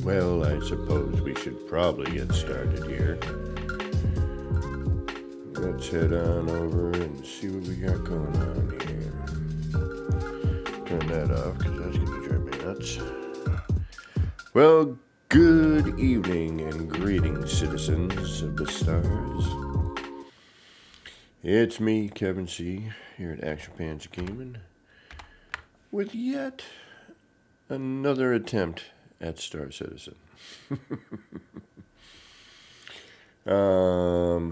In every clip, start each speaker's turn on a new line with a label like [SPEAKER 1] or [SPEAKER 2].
[SPEAKER 1] Well, I suppose we should probably get started here. Let's head on over and see what we got going on here. Turn that off because that's going to drive me nuts. Well, good evening and greetings, citizens of the stars. It's me, Kevin C., here at Action Pants Gaming, with yet another attempt at Star Citizen. I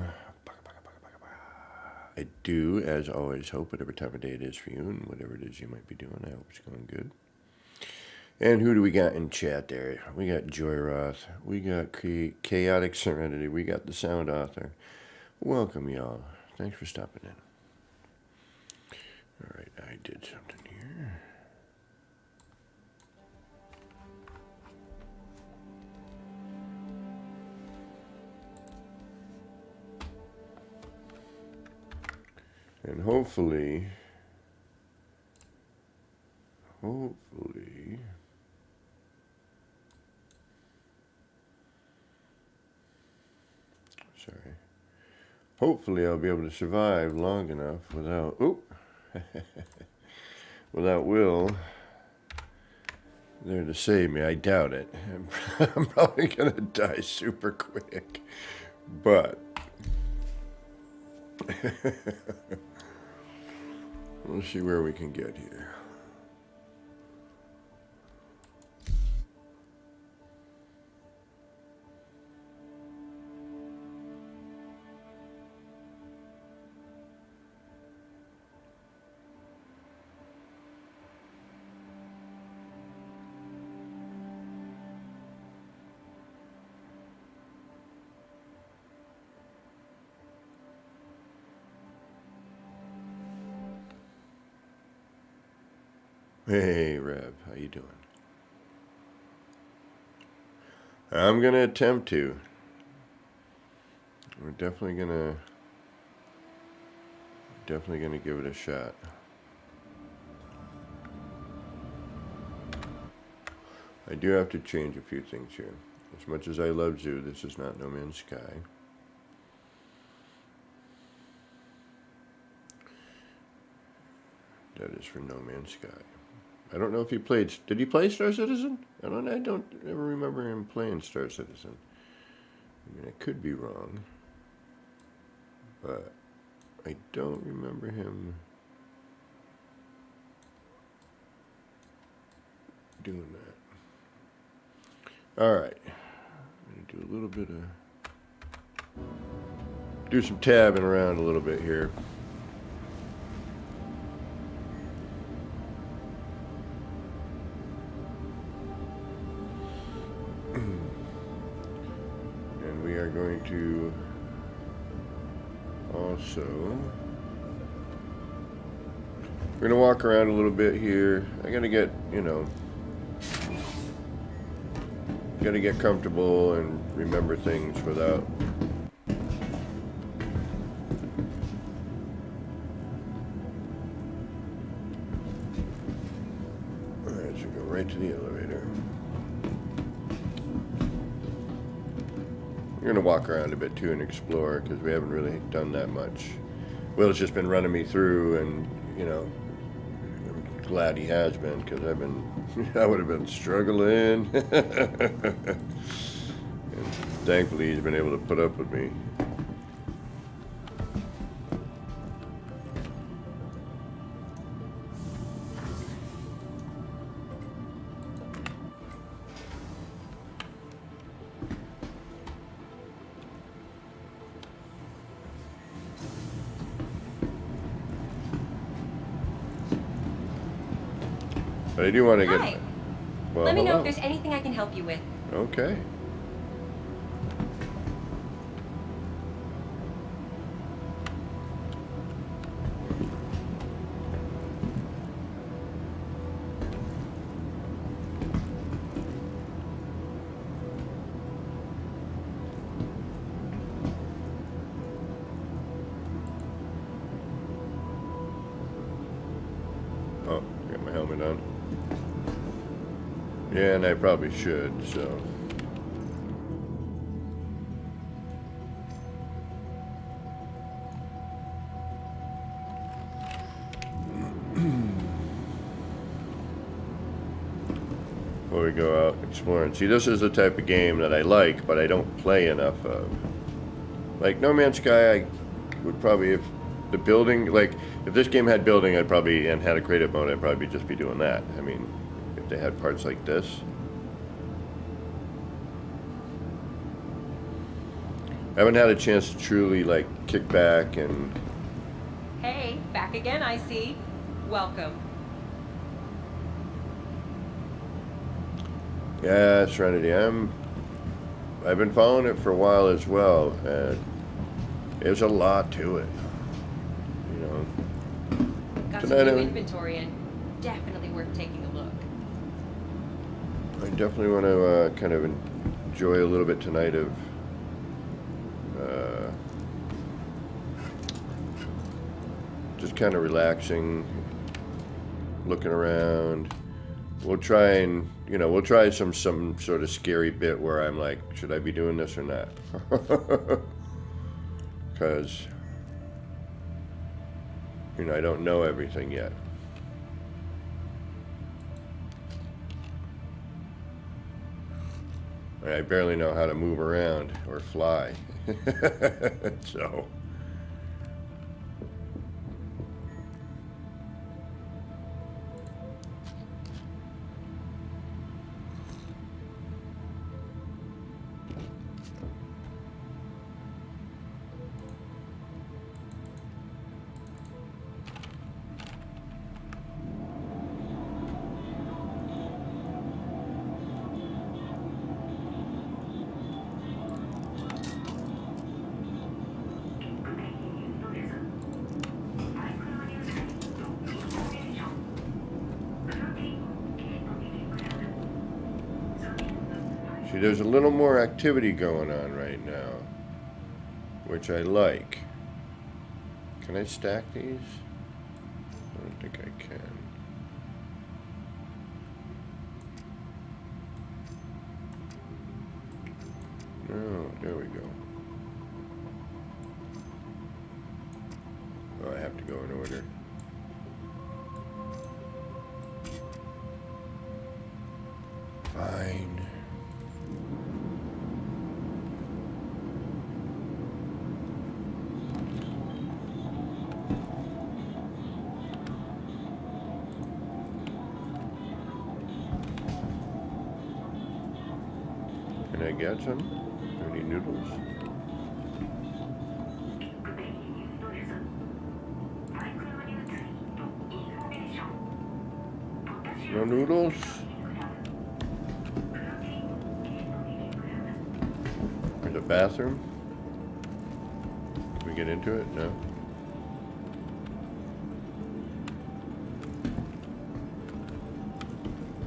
[SPEAKER 1] do, as always, hope whatever time of day it is for you and whatever it is you might be doing, I hope it's going good. And who do we got in chat there? We got Joy Roth. We got Chaotic Serenity. We got the Sound Author. Welcome, y'all. Thanks for stopping in. All right, I did something here. And hopefully, hopefully I'll be able to survive long enough without, without Will there to save me. I doubt it. I'm probably going to die super quick, but we'll see where we can get here. Hey, Rev, how you doing? I'm going to attempt to. We're definitely going to give it a shot. I do have to change a few things here. As much as I love Zoo, this is not No Man's Sky. That is for No Man's Sky. I don't know if he played. Did he play Star Citizen? I don't ever remember him playing Star Citizen. I mean, I could be wrong, but I don't remember him doing that. All right, I'm gonna do a little bit of do some tabbing around a little bit here. Going to also, we're going to walk around a little bit here. I got to get, got to get comfortable and remember things without all right, so go right to the elevator. We're going to walk around a bit too and explore because we haven't really done that much. Will's just been running me through, and I'm glad he has been because I would have been struggling. And thankfully he's been able to put up with me. But I do want to get...
[SPEAKER 2] Hi.
[SPEAKER 1] Well,
[SPEAKER 2] let me know
[SPEAKER 1] hello.
[SPEAKER 2] if there's anything I can help you with.
[SPEAKER 1] Okay. Oh, got my helmet on. Yeah, and I probably should, so... we go out exploring. See, this is the type of game that I like, but I don't play enough of. Like No Man's Sky, I would probably, if the building, like, if this game had building, I'd probably, and had a creative mode, I'd probably just be doing that. I mean, if they had parts like this. I haven't had a chance to truly, like, kick back and...
[SPEAKER 2] Hey, back again, I see. Welcome.
[SPEAKER 1] Yeah, Serenity, I've been following it for a while as well, and there's a lot to it, you know.
[SPEAKER 2] Got some new inventory and definitely worth taking a look.
[SPEAKER 1] I definitely want to kind of enjoy a little bit tonight of just kind of relaxing, looking around. We'll try and, you know, we'll try some sort of scary bit where I'm like, should I be doing this or not? Because, you know, I don't know everything yet. I barely know how to move around or fly. So... See, there's a little more activity going on right now, which I like. Can I stack these? I don't think I can. No, there we go. Oh, I have to go in order. Fine. Can I get some? Any noodles? No noodles? There's a bathroom? Can we get into it? No.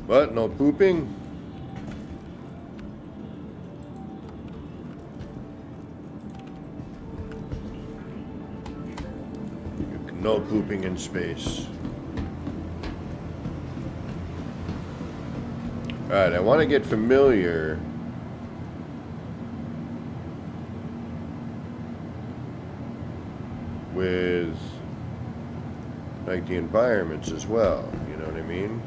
[SPEAKER 1] What? No pooping? No pooping in space. Alright, I want to get familiar with like the environments as well, you know what I mean?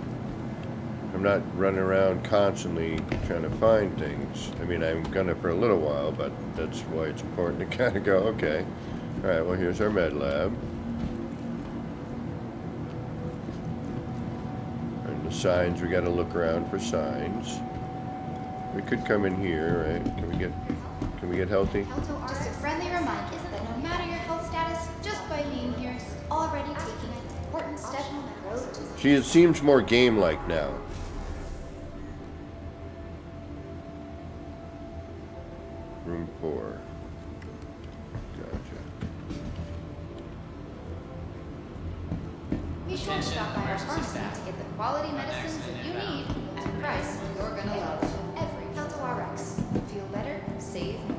[SPEAKER 1] I'm not running around constantly trying to find things. I mean, I'm gonna for a little while, but that's why it's important to kind of go, okay. Alright, well here's our med lab. Signs, we got to look around for signs. We could come in here, right? Can we get healthy?
[SPEAKER 3] Just a friendly reminder that no matter your health status, just by being here is already taking an important step on the road to...
[SPEAKER 1] She seems more game-like now. Room 4. Gotcha.
[SPEAKER 3] Be sure to stop by our pharmacy to get the quality medicines that you need at a price you're gonna love. Every Kelto RX. Feel better, save more.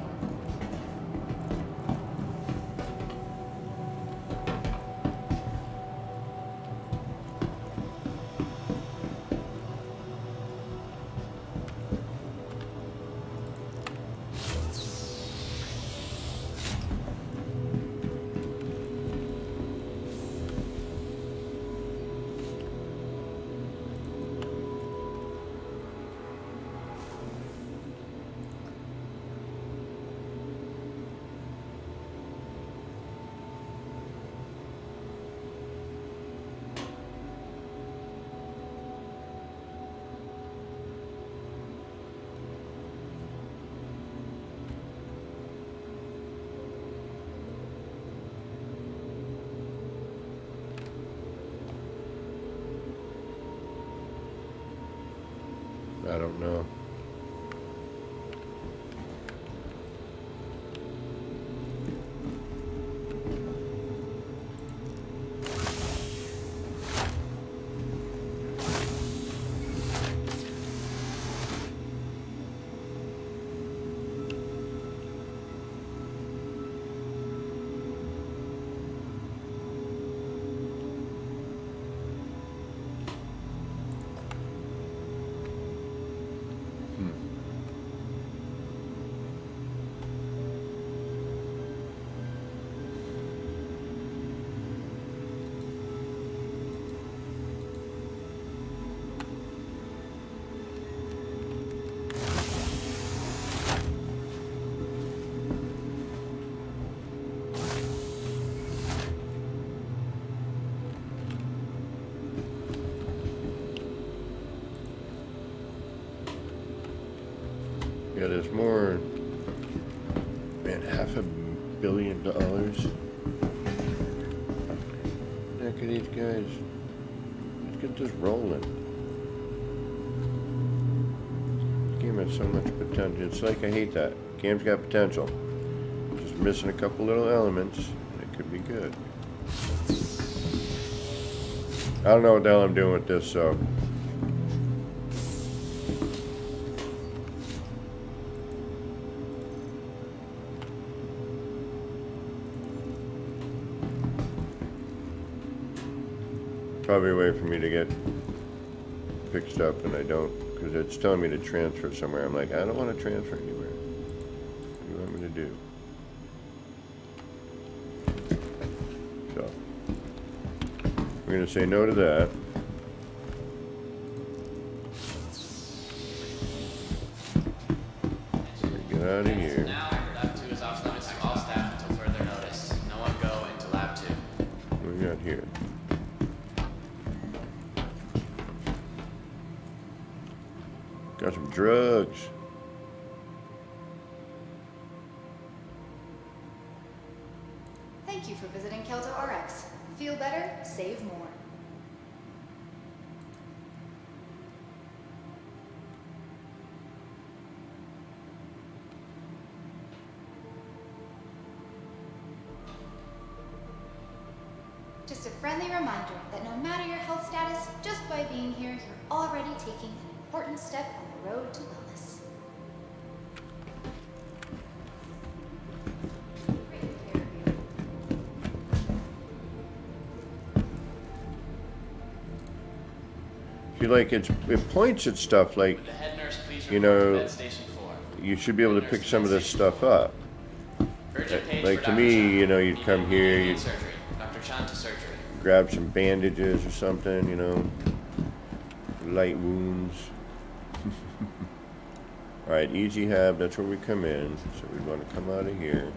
[SPEAKER 1] don't know. Yeah, there's more than $500 million. Look at these guys. Let's get this rolling. This game has so much potential. It's like, I hate that. Game's got potential. Just missing a couple little elements, and it could be good. I don't know what the hell I'm doing with this, so. Probably a way for me to get fixed up, and I don't, because it's telling me to transfer somewhere. I'm like, I don't want to transfer anywhere. What do you want me to do? So, we're going to say no to that. Get out of here.
[SPEAKER 4] Now, Lab 2 is off limits to all staff until further notice. No one go into Lab 2.
[SPEAKER 1] What do we got here? Got some drugs.
[SPEAKER 3] Thank you for visiting Kelto RX. Feel better, save more. Just a friendly reminder that no matter your health status, just by being here, you're already taking an important step on the road to wellness. Great care of you.
[SPEAKER 1] See, like, it points at stuff like,
[SPEAKER 4] Would the head nurse please
[SPEAKER 1] you
[SPEAKER 4] report to
[SPEAKER 1] know,
[SPEAKER 4] bed station 4?
[SPEAKER 1] you should be able to pick some of this stuff up.
[SPEAKER 4] Urgent page
[SPEAKER 1] Like,
[SPEAKER 4] for
[SPEAKER 1] to
[SPEAKER 4] Dr.
[SPEAKER 1] me,
[SPEAKER 4] Chan.
[SPEAKER 1] you know, you'd come here,
[SPEAKER 4] Immediate
[SPEAKER 1] you'd
[SPEAKER 4] surgery. Dr. Chan to surgery.
[SPEAKER 1] grab some bandages or something, you know, light wounds. Alright, easy hab, that's where we come in. So we want to come out of here.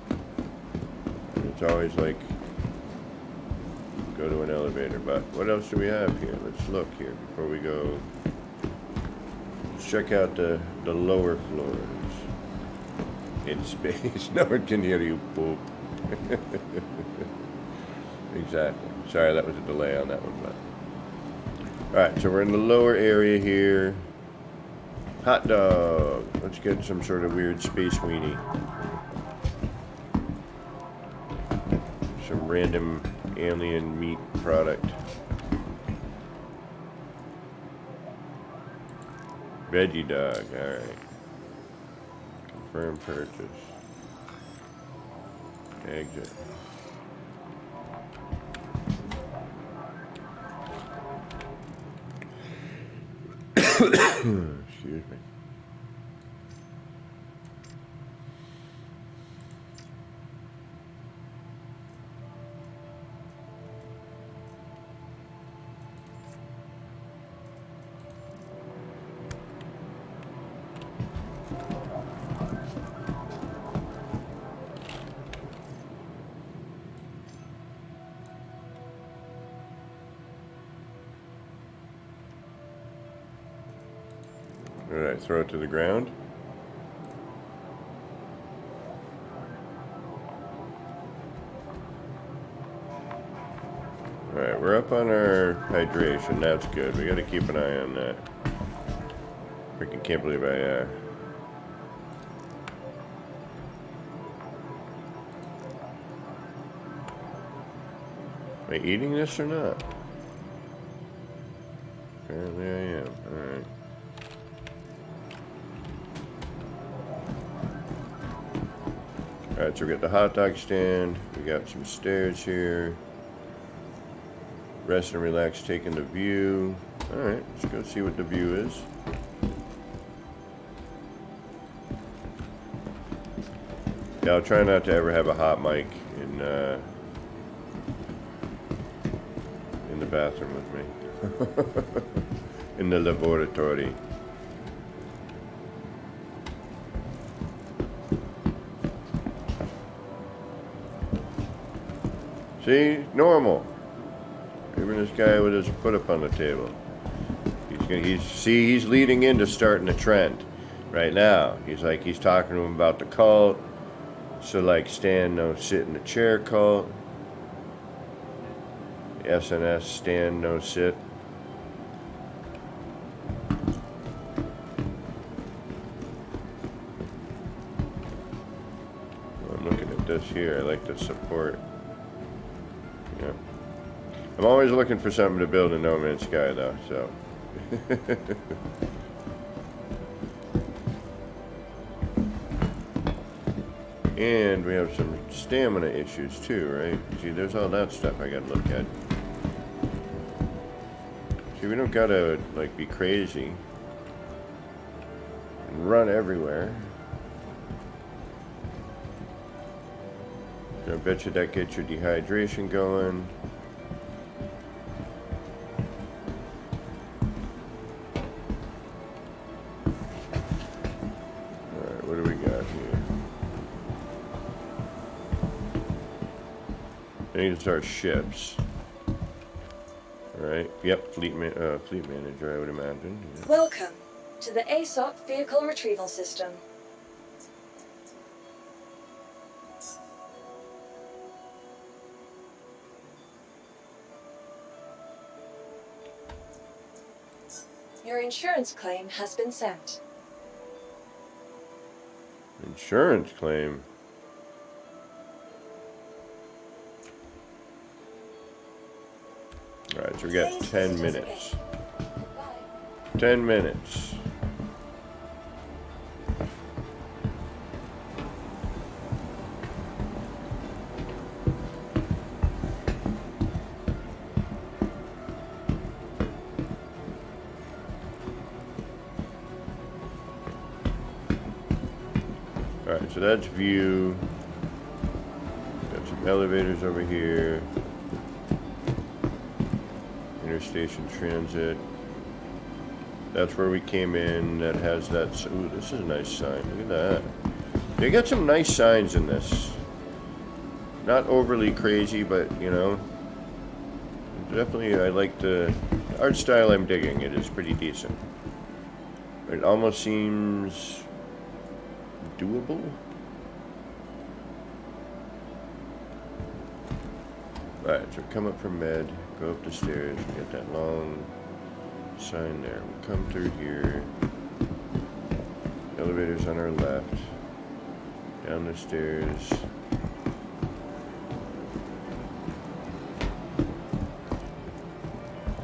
[SPEAKER 1] And it's always like, go to an elevator. But what else do we have here? Let's look here before we go. Let's check out the lower floors. In space. No one can hear you poop. Exactly. Sorry, that was a delay on that one, but. Alright, so we're in the lower area here. Hot dog. Let's get some sort of weird space weenie. Some random alien meat product. Veggie dog, alright. Confirm purchase. Exit. Excuse me. Alright, throw it to the ground. Alright, we're up on our hydration. That's good. We gotta keep an eye on that. Freaking can't believe I, am I eating this or not? Apparently I am. Alright. Alright, so we got the hot dog stand. We got some stairs here. Rest and relax, taking the view. Alright, let's go see what the view is. Yeah, I'll try not to ever have a hot mic in the bathroom with me. In the laboratory. See? Normal. Even this guy with his foot up on the table. He's leading into starting a trend right now. He's talking to him about the cult. So like stand, no sit in the chair cult. SNS, stand, no sit. I'm looking at this here. I like the support. Yeah. I'm always looking for something to build in No Man's Sky though, so. And we have some stamina issues too, right? See, there's all that stuff I gotta look at. See, we don't gotta, like, be crazy and run everywhere. I bet you that gets your dehydration going. Alright, what do we got here? I need to start ships. Alright, yep, fleet manager, I would imagine. Yeah.
[SPEAKER 5] Welcome to the ASOP Vehicle Retrieval System. Your insurance claim has been sent.
[SPEAKER 1] Insurance claim? Alright, so we got 10 minutes. 10 minutes. Alright, so that's view. Got some elevators over here. Interstation Transit. That's where we came in. That has that. Ooh, this is a nice sign. Look at that. They got some nice signs in this. Not overly crazy, but you know, definitely I like the art style. I'm digging. It is pretty decent. It almost seems doable. Alright, so come up from med, go up the stairs, we get that long sign there. We come through here. Elevator's on our left. Down the stairs.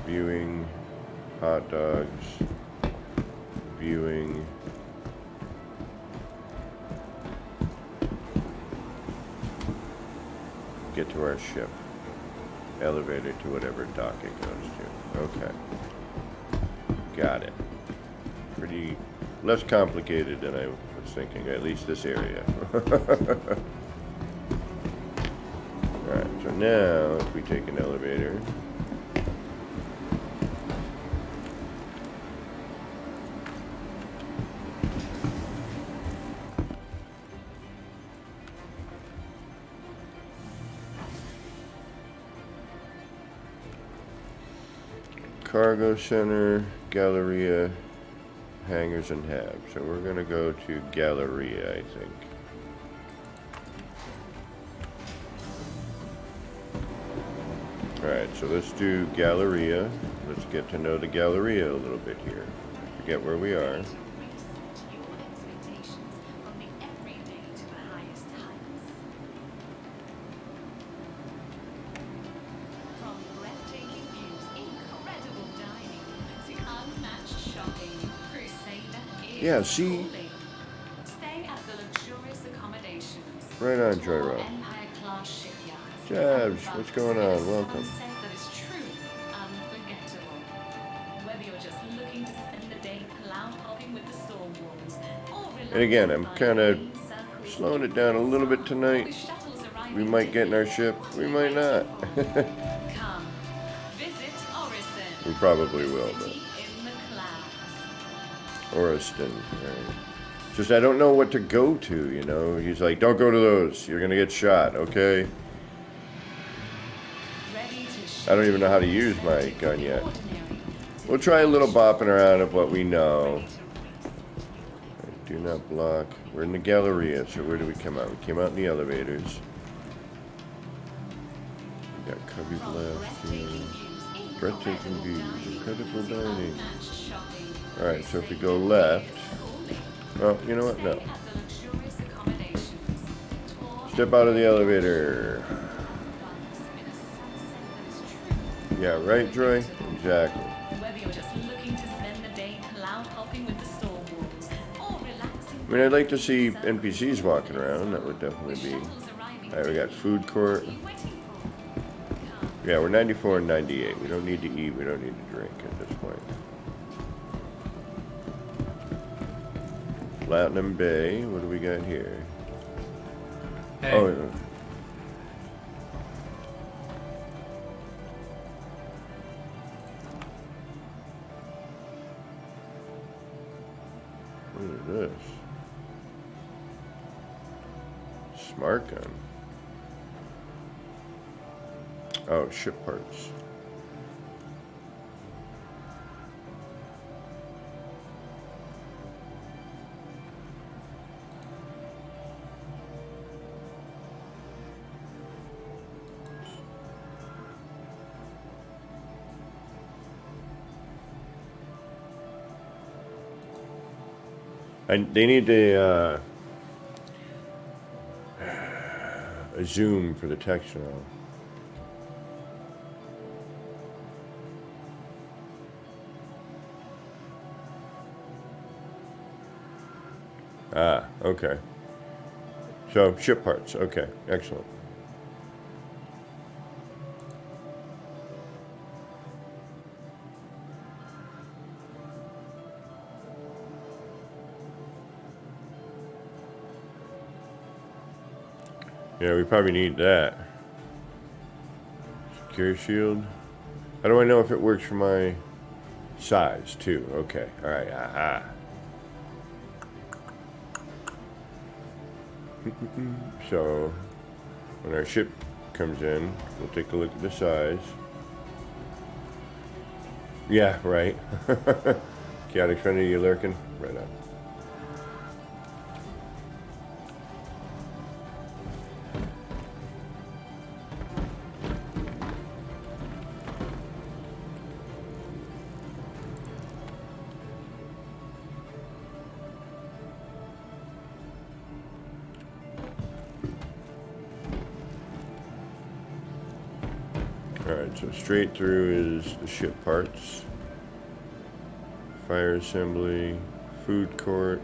[SPEAKER 1] Viewing, hot dogs, viewing. Get to our ship. Elevator to whatever dock it goes to. Okay. Got it. Pretty less complicated than I was thinking, at least this area. Alright, so now if we take an elevator. Cargo Center, Galleria, Hangars and Hab. So we're going to go to Galleria, I think. Alright, so let's do Galleria. Let's get to know the Galleria a little bit here. Forget where we are. Yeah, see? Right on, Joyride. Jabs, what's going on? Welcome. And again, I'm kind of slowing it down a little bit tonight. We might get in our ship, we might not. We probably will, but Oriston, right. Just I don't know what to go to, you know. He's like, don't go to those. You're gonna get shot, okay? I don't even know how to use my gun yet. We'll try a little bopping around of what we know. Do not block. We're in the Galleria, so where do we come out? We came out in the elevators. We got cubbies left here. Breathtaking views, incredible dining. Alright, so if we go left... Oh, you know what? No. Step out of the elevator. Yeah, right, Joy? Exactly. I mean, I'd like to see NPCs walking around. That would definitely be... Alright, we got food court. Yeah, we're 94 and 98. We don't need to eat. We don't need to drink at this point. Platinum Bay. What do we got here?
[SPEAKER 4] Hey.
[SPEAKER 1] Oh, yeah. What is this? Smart gun. Oh, ship parts. And they need a zoom for the text now. Ah, okay. So, ship parts. Okay, excellent. Yeah, we probably need that. Secure shield. How do I know if it works for my size, too? Okay, alright, aha. So, when our ship comes in, we'll take a look at the size. Yeah, right. Chaotic friendly, you lurking? Right on. Alright, so straight through is the ship parts. Fire assembly, food court.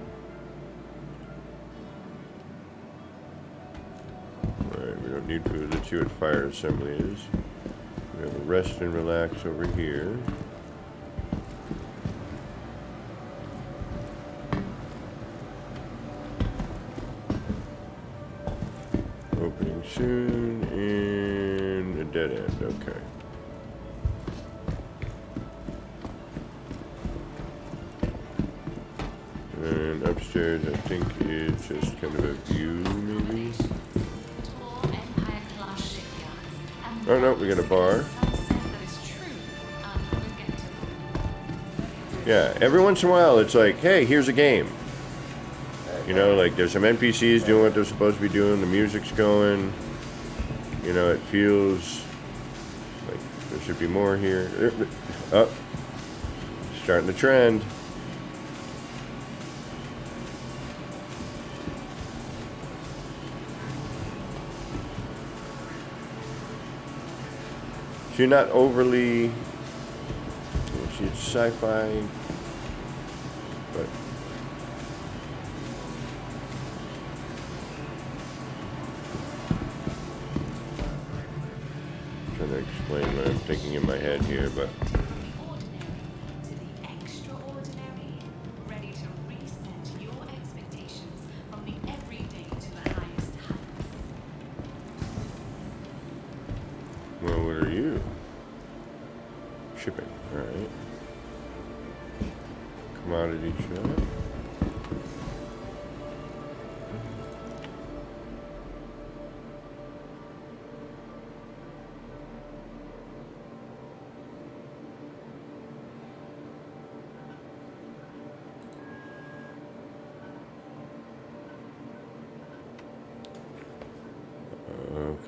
[SPEAKER 1] Alright, we don't need food. Let's see what fire assembly is. We have a rest and relax over here. Opening soon, and a dead end, okay. And upstairs, I think it's just kind of a view, maybe? Oh no, we got a bar. Yeah, every once in a while it's like, hey, here's a game. You know, like there's some NPCs doing what they're supposed to be doing, the music's going. You know, it feels like there should be more here. Oh, starting the trend. So you're not overly. See, it's sci-fi, but trying to explain what I'm thinking in my head here, but.
[SPEAKER 6] To the extraordinary, ready to reset your expectations from the everyday to the highest heights.
[SPEAKER 1] Well, what are you? Shipping, alright. Commodity shop.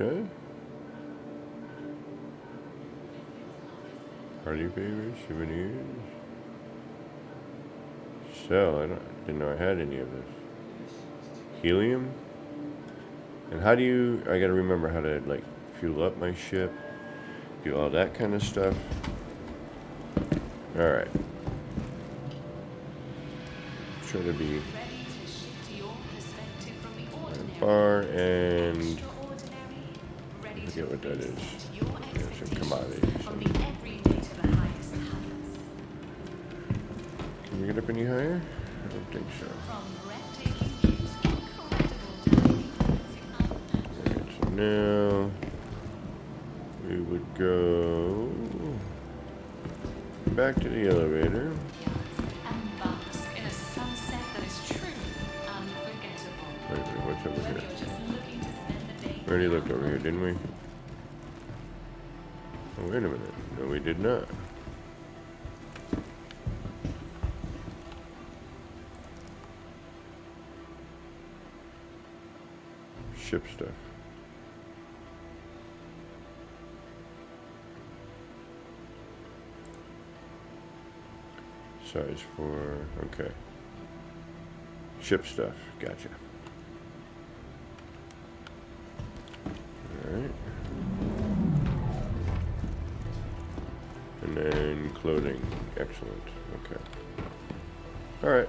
[SPEAKER 1] Okay. Party favors, souvenirs. Sell. Didn't know I had any of this. Helium. And how do you? I gotta remember how to like fuel up my ship. Do all that kind of stuff. All right. Try to be
[SPEAKER 6] Ready to shift your perspective from the ordinary
[SPEAKER 1] bar
[SPEAKER 6] to
[SPEAKER 1] and
[SPEAKER 6] the extraordinary, ready to
[SPEAKER 1] forget what that is.
[SPEAKER 6] reset your
[SPEAKER 1] Yeah, some
[SPEAKER 6] expectations
[SPEAKER 1] commodities.
[SPEAKER 6] from the everyday to the highest heights.
[SPEAKER 1] Can we get up any higher? I don't think so.
[SPEAKER 6] From breathtaking views, incredible dining,
[SPEAKER 1] Alright, so now we would go back to the elevator.
[SPEAKER 6] and bask in a sunset that is truly unforgettable.
[SPEAKER 1] Wait a minute, what's over
[SPEAKER 6] Whether
[SPEAKER 1] here?
[SPEAKER 6] you're just looking to spend the day
[SPEAKER 1] We already looked over here, didn't we? Oh, wait a minute. No, we did not. Ship stuff. Size 4, okay. Ship stuff, gotcha. Alright. And then clothing, excellent, okay. Alright.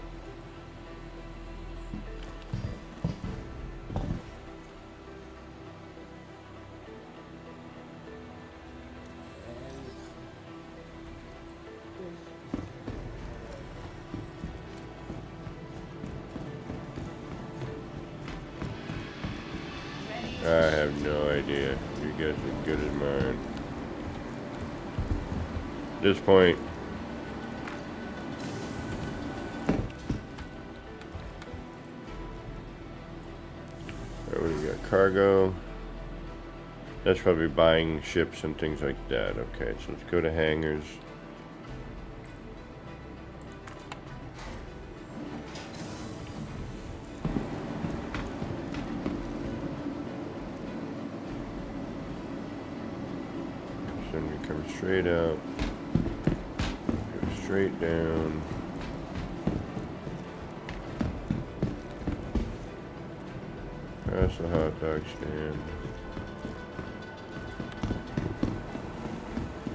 [SPEAKER 1] I have no idea. You guys are good as mine. At this point, what do we got? Cargo. That's probably buying ships and things like that. Okay, so let's go to hangars. So we come straight out, go straight down. Past the hot dog stand.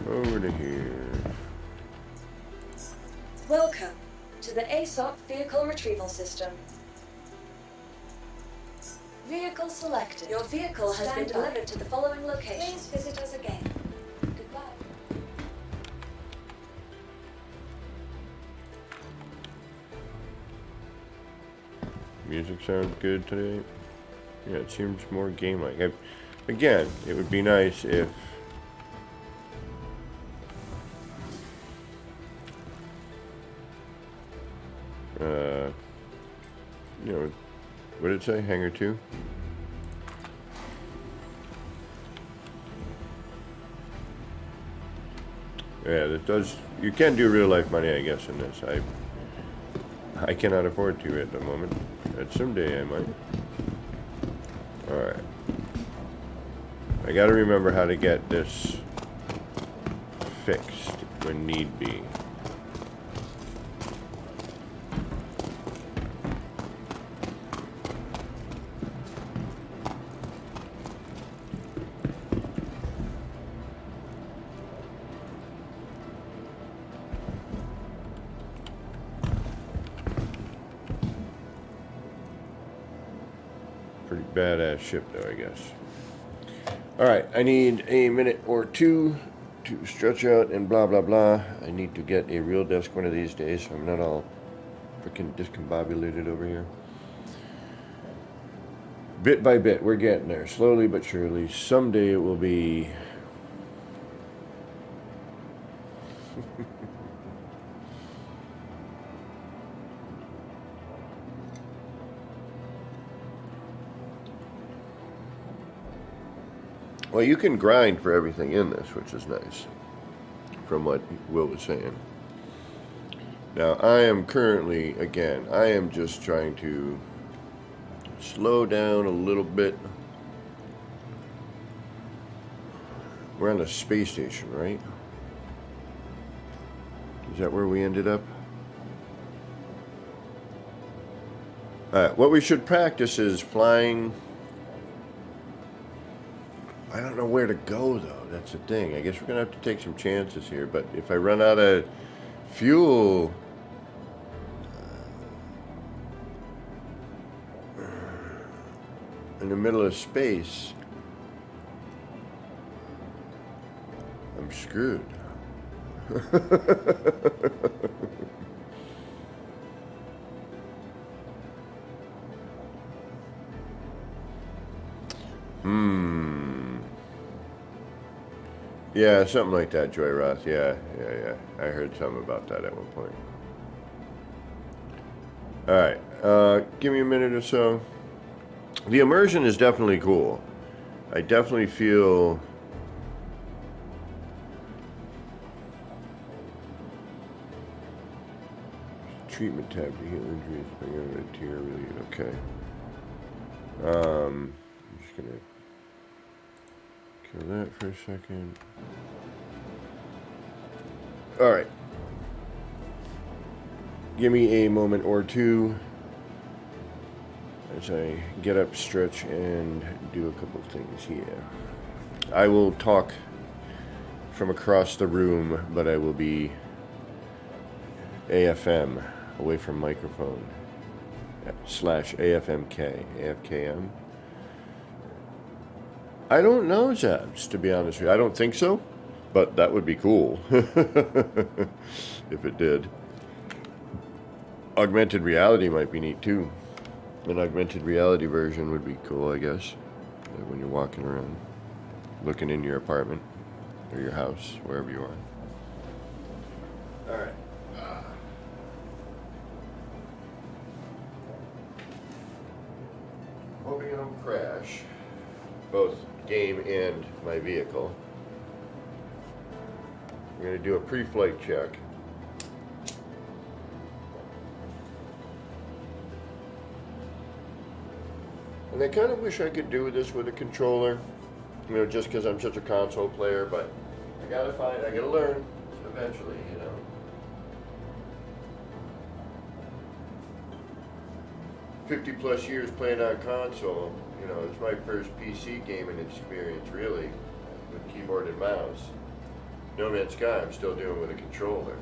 [SPEAKER 1] Over to here.
[SPEAKER 5] Welcome to the ASOP Vehicle Retrieval System. Vehicle selected. Your vehicle has been delivered to the following location. Please visit us again. Goodbye.
[SPEAKER 1] Music sounds good today. Yeah, it seems more game-like. Again, it would be nice if you know, what did it say? Hangar 2? Yeah, that does. You can do real life money, I guess, in this. I cannot afford to at the moment. But someday I might. Alright. I gotta remember how to get this fixed when need be. Badass ship, though, I guess. All right, I need a minute or two to stretch out and blah, blah, blah. I need to get a real desk one of these days, so I'm not all freaking discombobulated over here. Bit by bit, we're getting there, slowly but surely. Someday it will be... Well, you can grind for everything in this, which is nice, from what Will was saying. Now, I am currently, again, I am just trying to slow down a little bit. We're on the space station, right? Is that where we ended up? Alright, what we should practice is flying. I don't know where to go, though. That's the thing. I guess we're going to have to take some chances here. But if I run out of fuel... in the middle of space, I'm screwed. Yeah, something like that, Joy Roth. Yeah. I heard something about that at one point. Alright, give me a minute or so. The immersion is definitely cool. I definitely feel... Treatment tab to heal injuries. Bring out a tear, really. Okay. I'm just gonna kill that for a second. Alright. Give me a moment or two as I get up, stretch, and do a couple of things here. I will talk from across the room, but I will be AFM, away from microphone, / AFMK, AFKM. I don't know, Zabs, to be honest with you. I don't think so, but that would be cool if it did. Augmented reality might be neat, too. An augmented reality version would be cool, I guess, when you're walking around, looking in your apartment, or your house, wherever you are. Alright. Hoping I don't crash, both game and my vehicle. We're going to do a pre-flight check. And I kind of wish I could do this with a controller, you know, just because I'm such a console player, but I gotta learn eventually, you know. +50 years playing on console, you know, it's my first PC gaming experience, really, with keyboard and mouse. No Man's Sky, I'm still doing with a controller.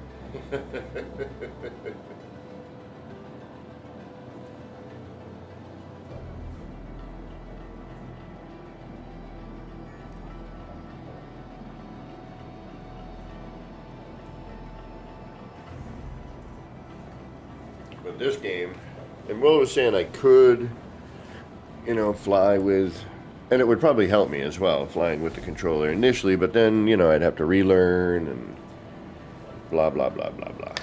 [SPEAKER 1] But this game, and Will was saying I could, you know, fly with, and it would probably help me as well, flying with the controller initially, but then, you know, I'd have to relearn and blah, blah, blah, blah, blah.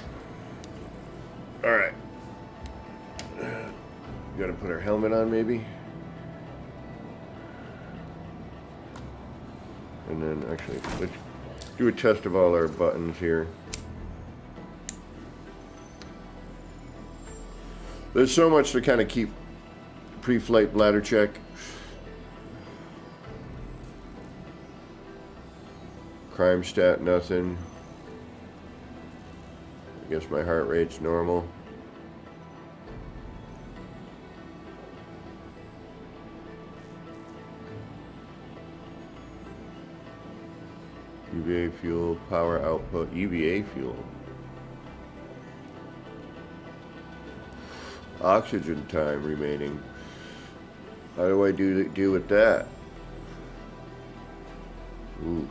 [SPEAKER 1] All right. Gotta put our helmet on, maybe. And then, actually, let's do a test of all our buttons here. There's so much to kind of keep pre-flight bladder check. Crime stat, nothing. I guess my heart rate's normal. EVA fuel, power output, EVA fuel. Oxygen time remaining. How do I deal with that? Oof.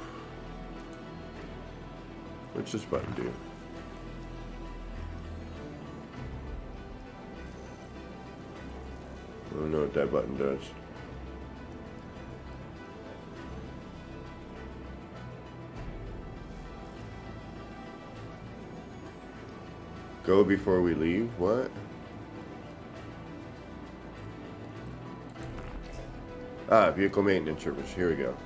[SPEAKER 1] What's this button do? I don't know what that button does. Go before we leave? What? Ah, vehicle maintenance service. Here we go.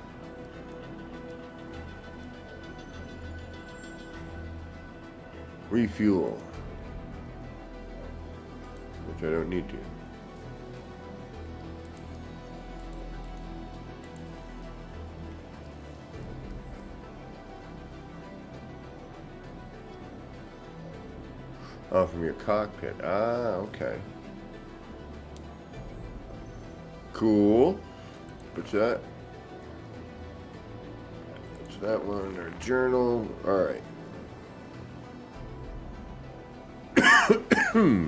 [SPEAKER 1] Refuel. Which I don't need to. Oh, from your cockpit. Ah, okay. Cool. What's that? What's that one? Our journal. Alright.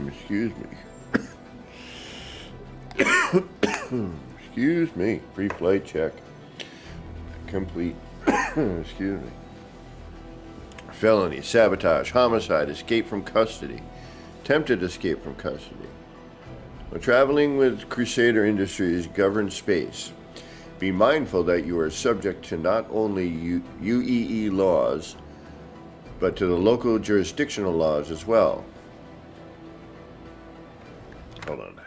[SPEAKER 1] Excuse me. Excuse me. Free flight check. Complete. Excuse me. Felony, sabotage, homicide, escape from custody, attempted escape from custody. When traveling with Crusader Industries governed space, be mindful that you are subject to not only UEE laws, but to the local jurisdictional laws as well. Hold on.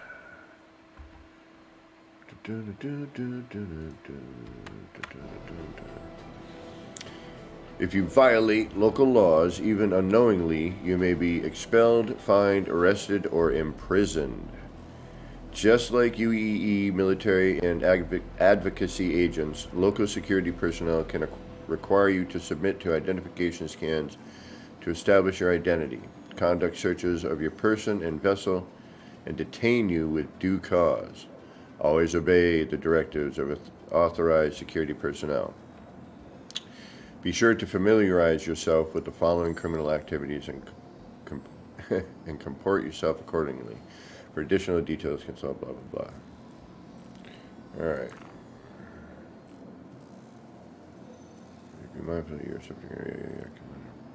[SPEAKER 1] If you violate local laws, even unknowingly, you may be expelled, fined, arrested, or imprisoned. Just like UEE military and advocacy agents, local security personnel can require you to submit to identification scans to establish your identity, conduct searches of your person and vessel, and detain you with due cause. Always obey the directives of authorized security personnel. Be sure to familiarize yourself with the following criminal activities and comport yourself accordingly. For additional details, consult blah, blah, blah. Alright. Be mindful of your subject area.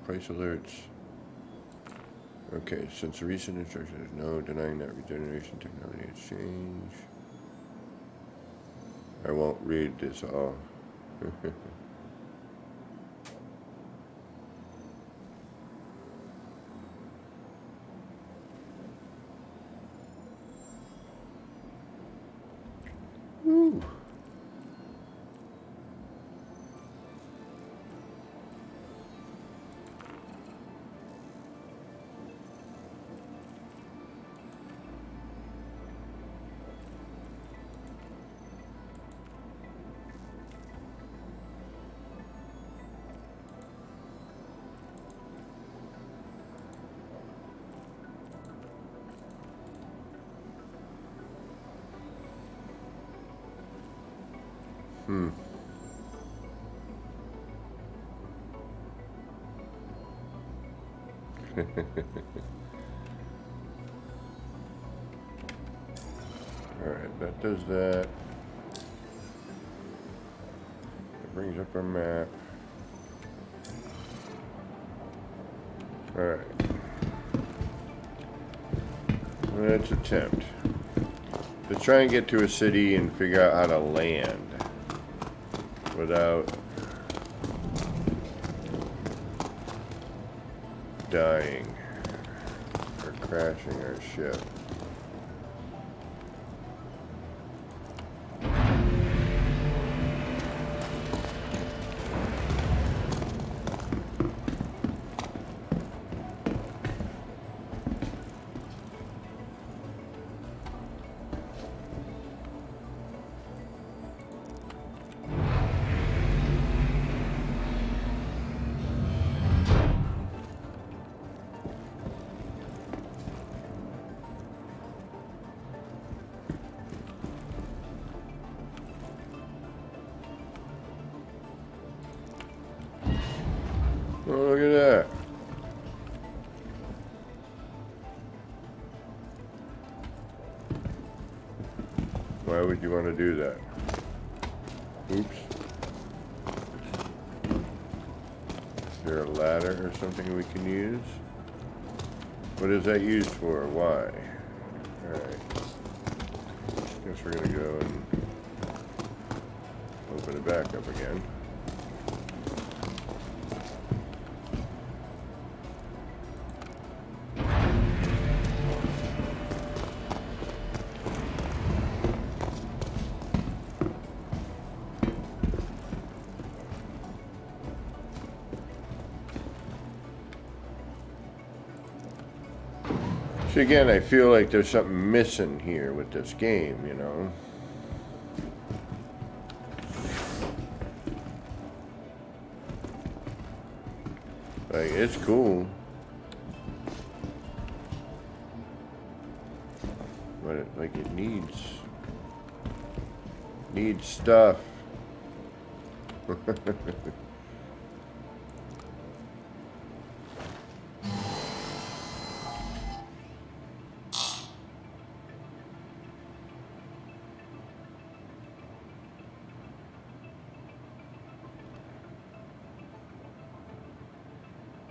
[SPEAKER 1] Price alerts. Okay, since the recent instruction, there's no denying that regeneration technology has changed. I won't read this all. Ooh. Alright, that does that. It brings up our map. Alright. Let's attempt. Let's try and get to a city and figure out how to land without dying or crashing our ship. Oh, look at that. Why would you want to do that? Oops. Is there a ladder or something we can use? What is that used for? Why? Alright. Guess we're gonna go and open it back up again. So again, I feel like there's something missing here with this game, you know? Like, it's cool. But it needs stuff.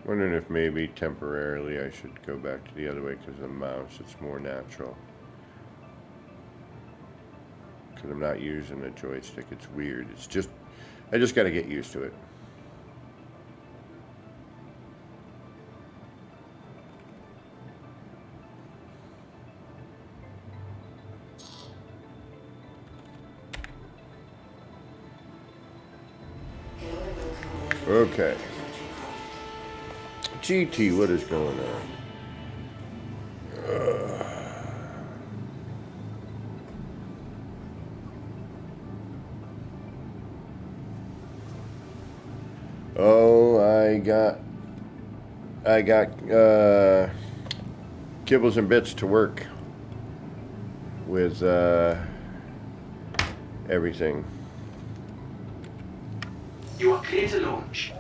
[SPEAKER 1] Wondering if maybe temporarily I should go back to the other way because of the mouse. It's more natural. Because I'm not using a joystick. It's weird. It's just, I just got to get used to it. Okay. GT, what is going on? Oh, I got kibbles and bits to work with everything.
[SPEAKER 7] You are clear to launch.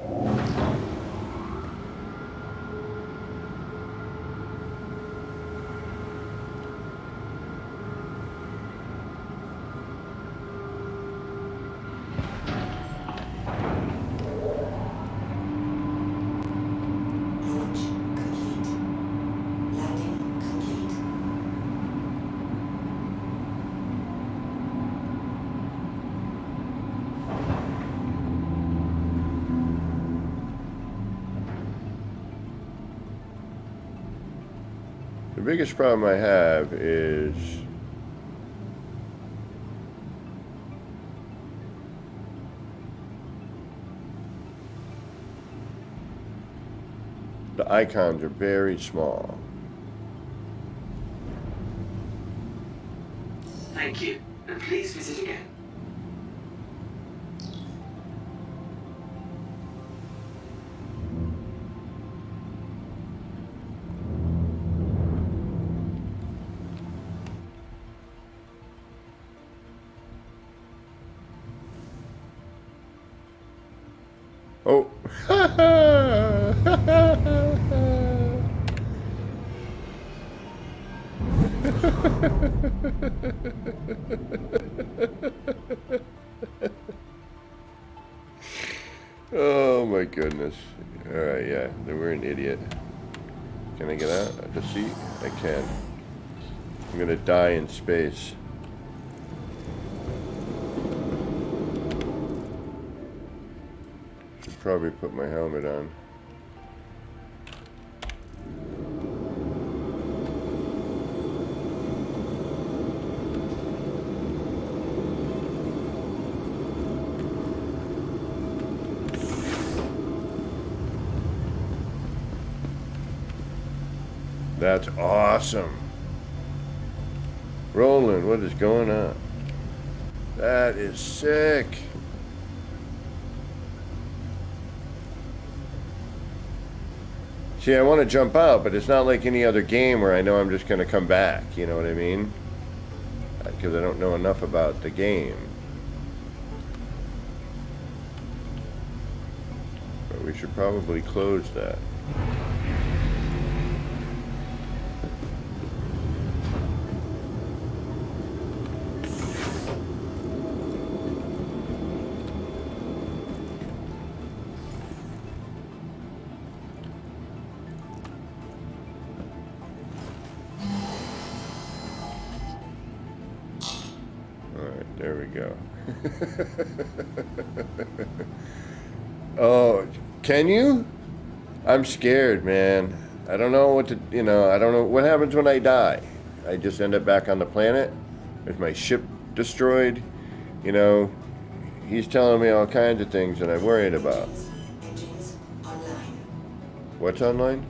[SPEAKER 1] The biggest problem I have is the icons are very small.
[SPEAKER 7] Thank you, and please visit again.
[SPEAKER 1] Oh. Oh my goodness. Alright, yeah, we're an idiot. Can I get out of the seat? I can. I'm gonna die in space. Should probably put my helmet on. That's awesome. Roland, what is going on? That is sick. See, I want to jump out, but it's not like any other game where I know I'm just going to come back. You know what I mean? Because I don't know enough about the game. But we should probably close that. go. Oh, can you? I'm scared, man. I don't know what to, I don't know what happens when I die. I just end up back on the planet with my ship destroyed. He's telling me all kinds of things that I'm worried about.
[SPEAKER 8] Engines online.
[SPEAKER 1] What's online?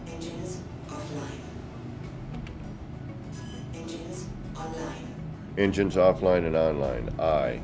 [SPEAKER 8] Engines offline. Engines online.
[SPEAKER 1] Engines offline and online. I.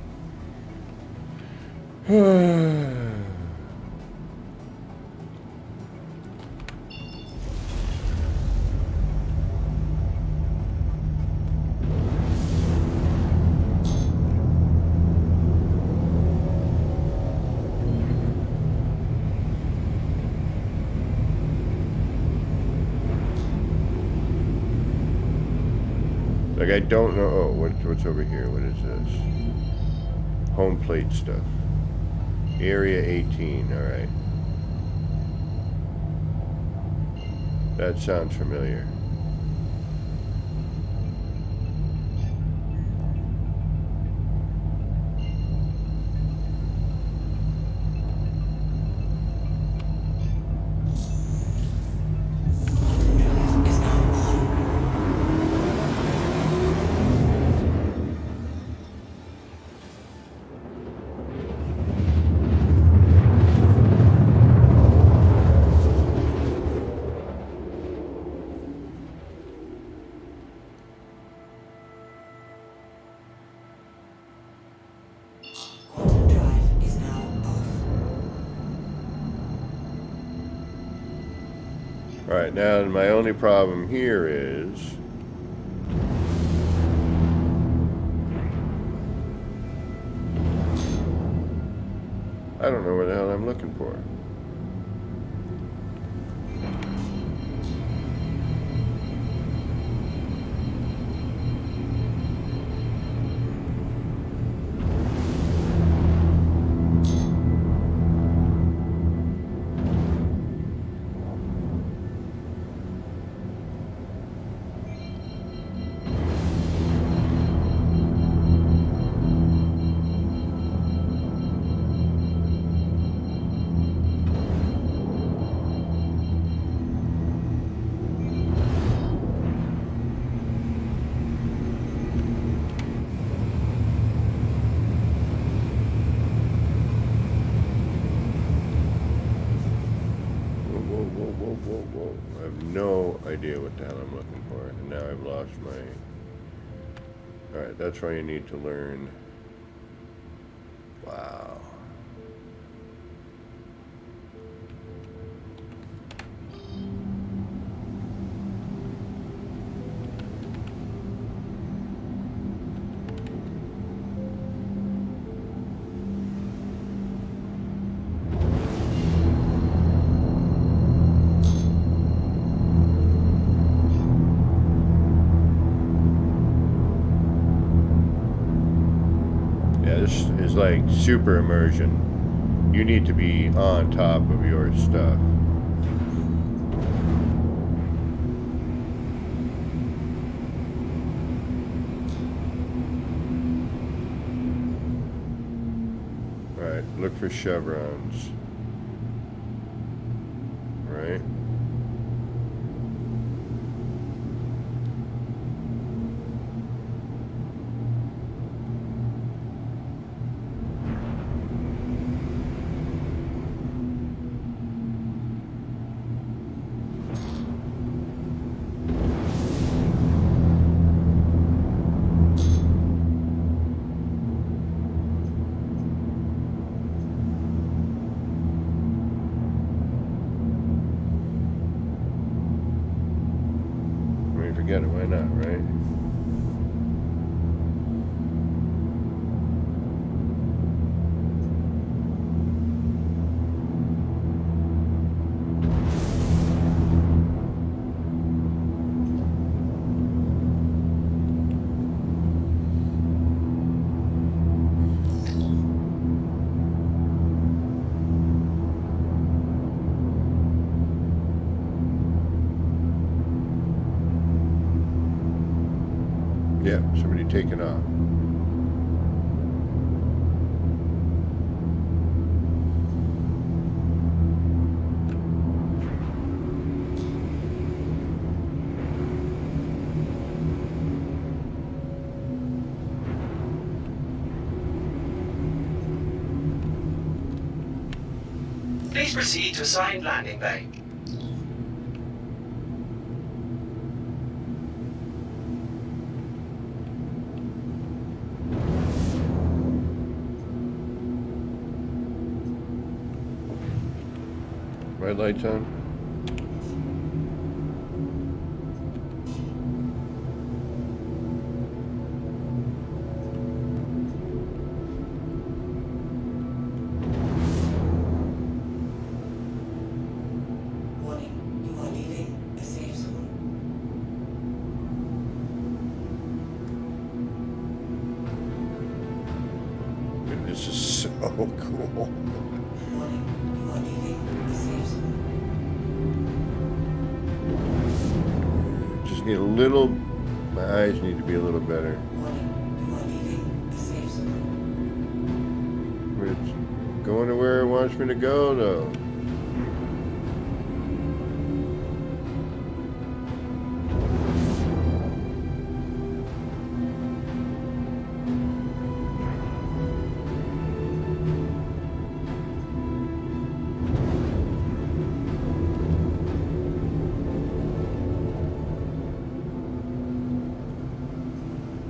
[SPEAKER 1] Like, I don't know. Oh, what's over here? What is this? Home plate stuff. Area 18. All right. That sounds familiar.
[SPEAKER 8] Drive is now on. Quantum drive is now off.
[SPEAKER 1] All right. Now, my only problem here is. I don't know what the hell I'm looking for. Whoa. I have no idea what the hell I'm looking for. And now I've lost my... Alright, that's why you need to learn. Wow. This is like super immersion. You need to be on top of your stuff. Alright, look for chevrons. Right? Forget it, why not, right? Yeah, somebody taking off.
[SPEAKER 7] Please proceed to assigned landing bay.
[SPEAKER 1] Red lights on.
[SPEAKER 8] Warning, you are leaving a safe zone.
[SPEAKER 1] Dude, this is so cool.
[SPEAKER 8] Warning, you are leaving a safe zone.
[SPEAKER 1] Just need a little. My eyes need to be a little better.
[SPEAKER 8] Warning, you are leaving a safe zone.
[SPEAKER 1] It's going to where it wants me to go, though.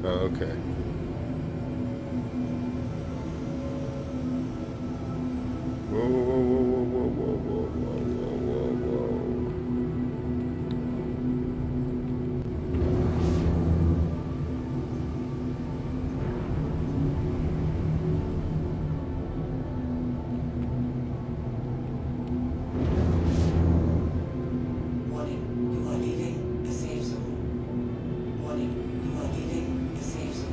[SPEAKER 1] Oh, okay. Whoa, whoa, whoa, whoa, whoa, whoa, whoa, whoa, whoa, whoa.
[SPEAKER 8] Warning, you are leaving a safe zone. Warning, you are leaving a safe zone.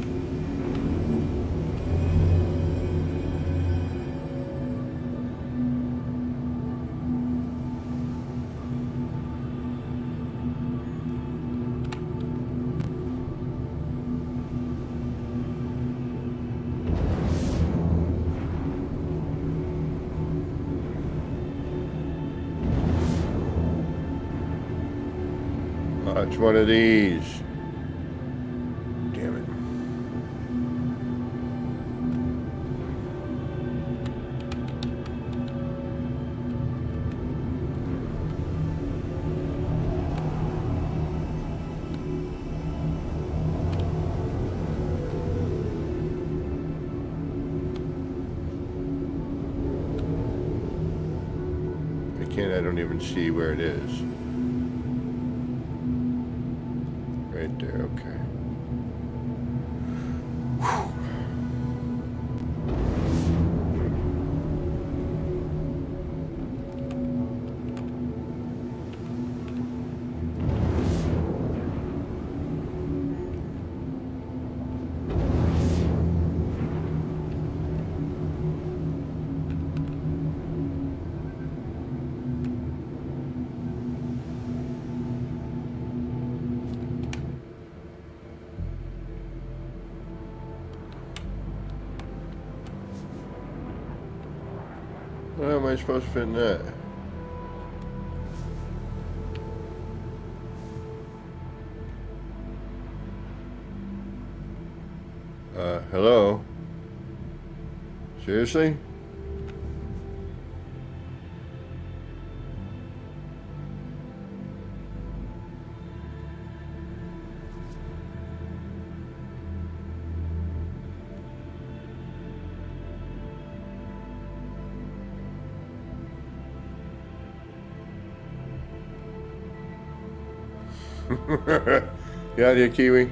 [SPEAKER 1] Oh, it's one of these. Damn it. I don't even see where it is. Right there, okay. How am I supposed to fit in that? Hello? Seriously? Yeah, dear Kiwi.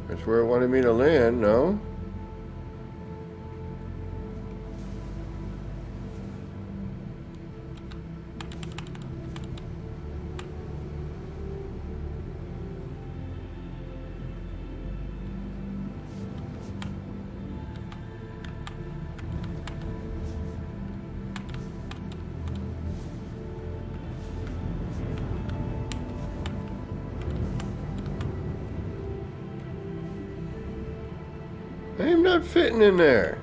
[SPEAKER 1] That's where it wanted me to land, no? I am not fitting in there.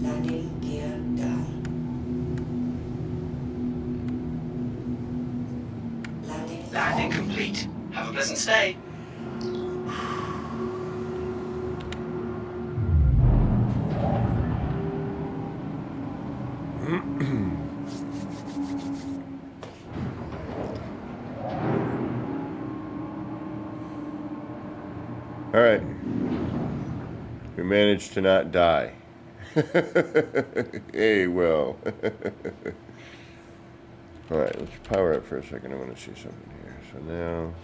[SPEAKER 8] Landing gear down.
[SPEAKER 7] Landing complete. Have a pleasant stay.
[SPEAKER 1] All right. We managed to not die. Hey, well. All right, let's power up for a second. I want to see something here. So now,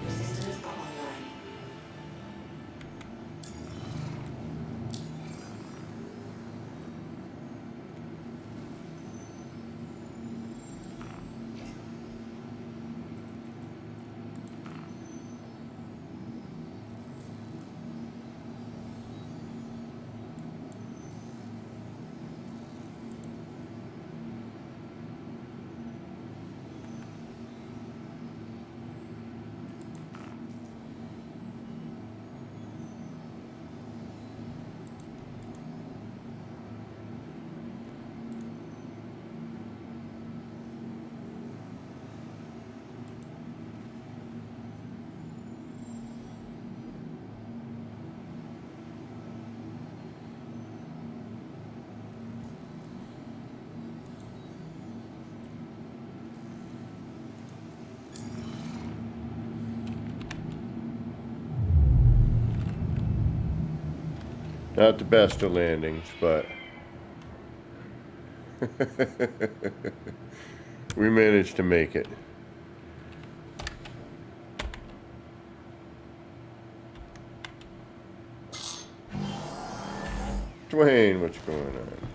[SPEAKER 8] Your systems are online.
[SPEAKER 1] not the best of landings, but we managed to make it. Dwayne, what's going on?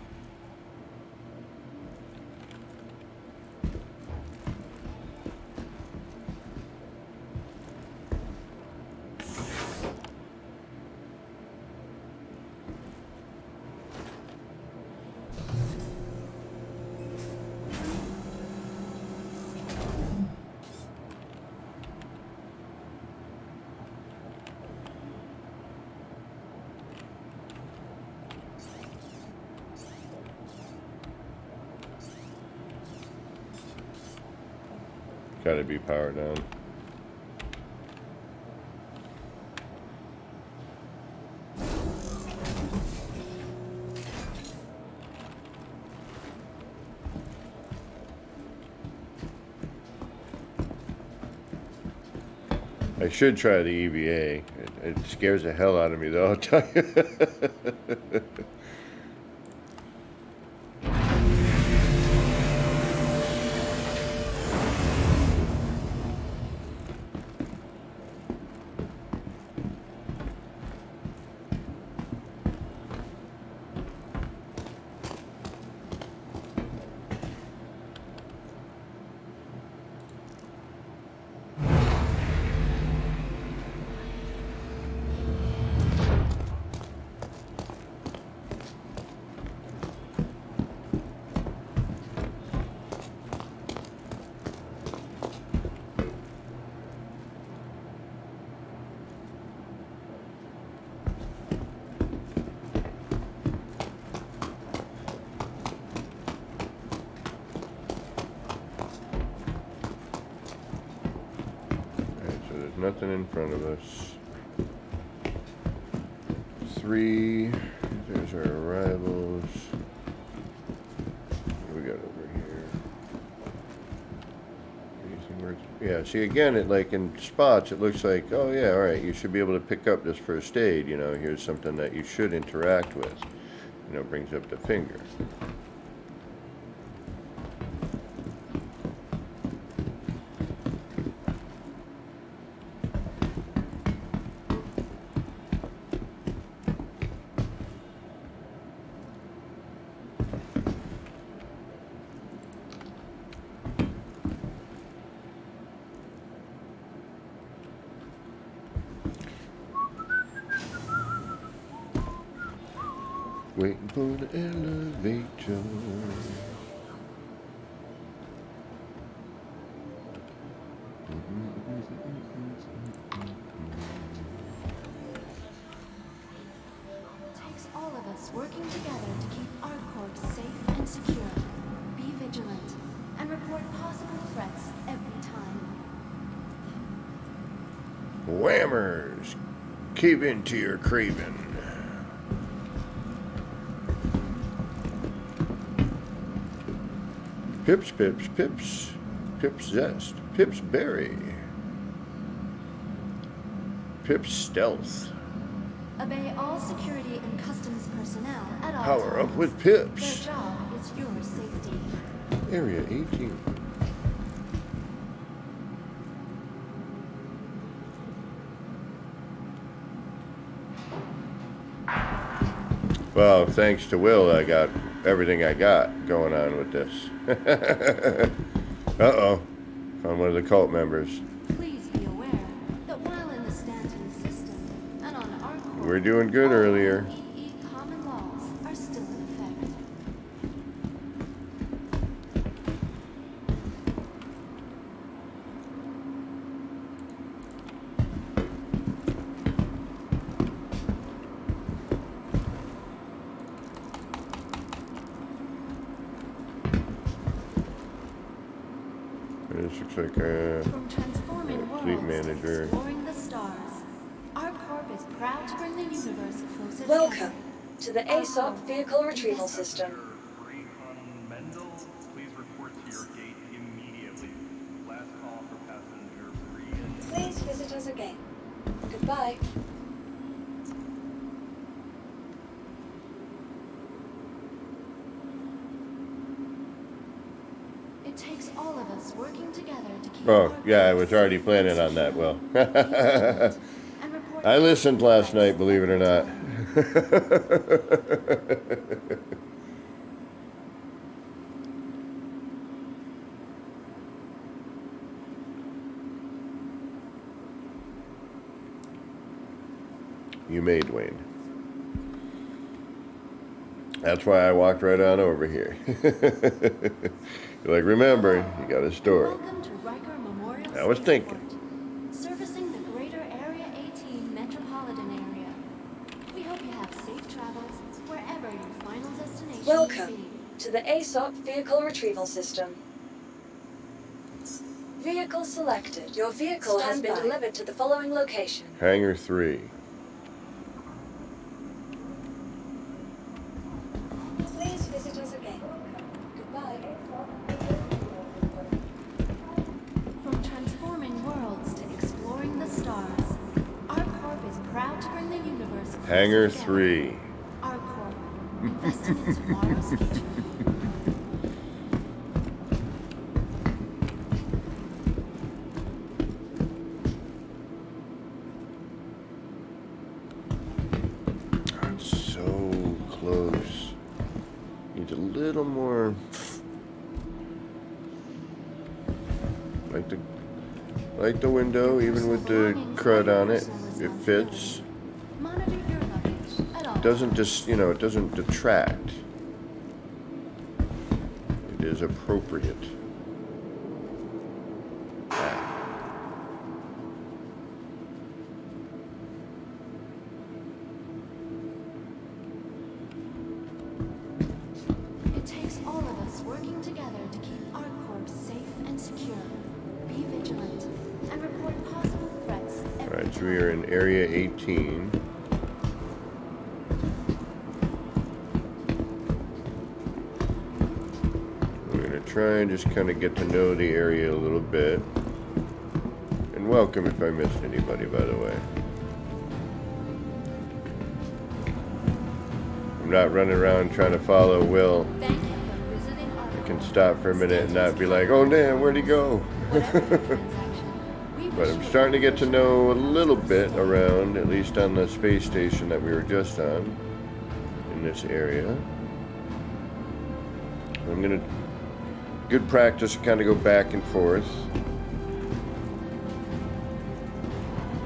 [SPEAKER 1] Gotta be powered down. I should try the EVA. It scares the hell out of me, though, I'll tell you. nothing in front of us. 3. There's our arrivals. What do we got over here? Anything worth? Yeah, see again, it like in spots, it looks like, oh yeah, all right, you should be able to pick up this first aid. You know, here's something that you should interact with. You know, brings up the finger. Waiting for the elevator.
[SPEAKER 3] Takes all of us working together to keep our corps safe and secure. Be vigilant and report possible threats every time.
[SPEAKER 1] Whammers! Cave into your craving. Pips, pips, pips. Pips zest. Pips berry. Pips stealth.
[SPEAKER 3] Obey all security and customs personnel at all
[SPEAKER 1] Power
[SPEAKER 3] times.
[SPEAKER 1] up with
[SPEAKER 3] Their
[SPEAKER 1] pips.
[SPEAKER 3] job is your safety.
[SPEAKER 1] Area 18. Well, thanks to Will, I got everything I got going on with this. Uh-oh. Found one of the cult members.
[SPEAKER 3] Please be aware that while in the Stanton system and on our corps,
[SPEAKER 1] We were doing good
[SPEAKER 3] all
[SPEAKER 1] earlier.
[SPEAKER 3] EE common laws are still in effect.
[SPEAKER 1] This looks like a
[SPEAKER 3] From transforming worlds
[SPEAKER 1] fleet
[SPEAKER 3] to
[SPEAKER 1] manager.
[SPEAKER 3] exploring the stars, our corps is proud to bring the universe closer
[SPEAKER 5] Welcome
[SPEAKER 3] together.
[SPEAKER 5] to the ASOP Vehicle Retrieval System.
[SPEAKER 9] Recon Menzel, please report to your gate immediately. Last call for passenger 3 and
[SPEAKER 5] Please visit us again. Goodbye.
[SPEAKER 3] It takes all of us working together to keep
[SPEAKER 1] Oh,
[SPEAKER 3] our
[SPEAKER 1] yeah, I
[SPEAKER 3] corps
[SPEAKER 1] was already
[SPEAKER 3] safe
[SPEAKER 1] planning
[SPEAKER 3] and
[SPEAKER 1] on that,
[SPEAKER 3] secure.
[SPEAKER 1] Will.
[SPEAKER 3] Be vigilant and report
[SPEAKER 1] I listened last
[SPEAKER 3] threats
[SPEAKER 1] night, believe it or not. You may, Dwayne. That's why I walked right on over here. You're like, remember, you got a story.
[SPEAKER 3] Welcome to Riker Memorial
[SPEAKER 1] I was
[SPEAKER 3] Spaceport,
[SPEAKER 1] thinking.
[SPEAKER 3] servicing the greater Area 18 metropolitan area. We hope you have safe travels wherever your final destination may
[SPEAKER 5] Welcome
[SPEAKER 3] be.
[SPEAKER 5] to the ASOP Vehicle Retrieval System. Vehicle selected. Your vehicle has been delivered to the following location.
[SPEAKER 1] Hangar 3.
[SPEAKER 5] Please visit us again. Goodbye.
[SPEAKER 3] From transforming worlds to exploring the stars, our corp is proud to bring the universe closer
[SPEAKER 1] Hangar
[SPEAKER 3] together.
[SPEAKER 1] 3.
[SPEAKER 3] Our corp, investing in tomorrow's future.
[SPEAKER 1] It's so close. Needs a little more. Like the window, even with the crud on it, it fits.
[SPEAKER 3] Monitor your luggage at all
[SPEAKER 1] Doesn't
[SPEAKER 3] times.
[SPEAKER 1] just, you know, it doesn't detract. It is appropriate.
[SPEAKER 3] It takes all of us working together to keep our corps safe and secure. Be vigilant and report possible threats
[SPEAKER 1] since we are in Area 18. We're going to try and just kind of get to know the area a little bit. And welcome if I missed anybody, by the way. I'm not running around trying to follow Will.
[SPEAKER 3] Thank you for visiting our
[SPEAKER 1] I can stop for a minute and not be like, oh damn, where'd he go? But I'm starting to get to know a little bit around, at least on the space station that we were just on, in this area. I'm gonna, good practice, kind of go back and forth.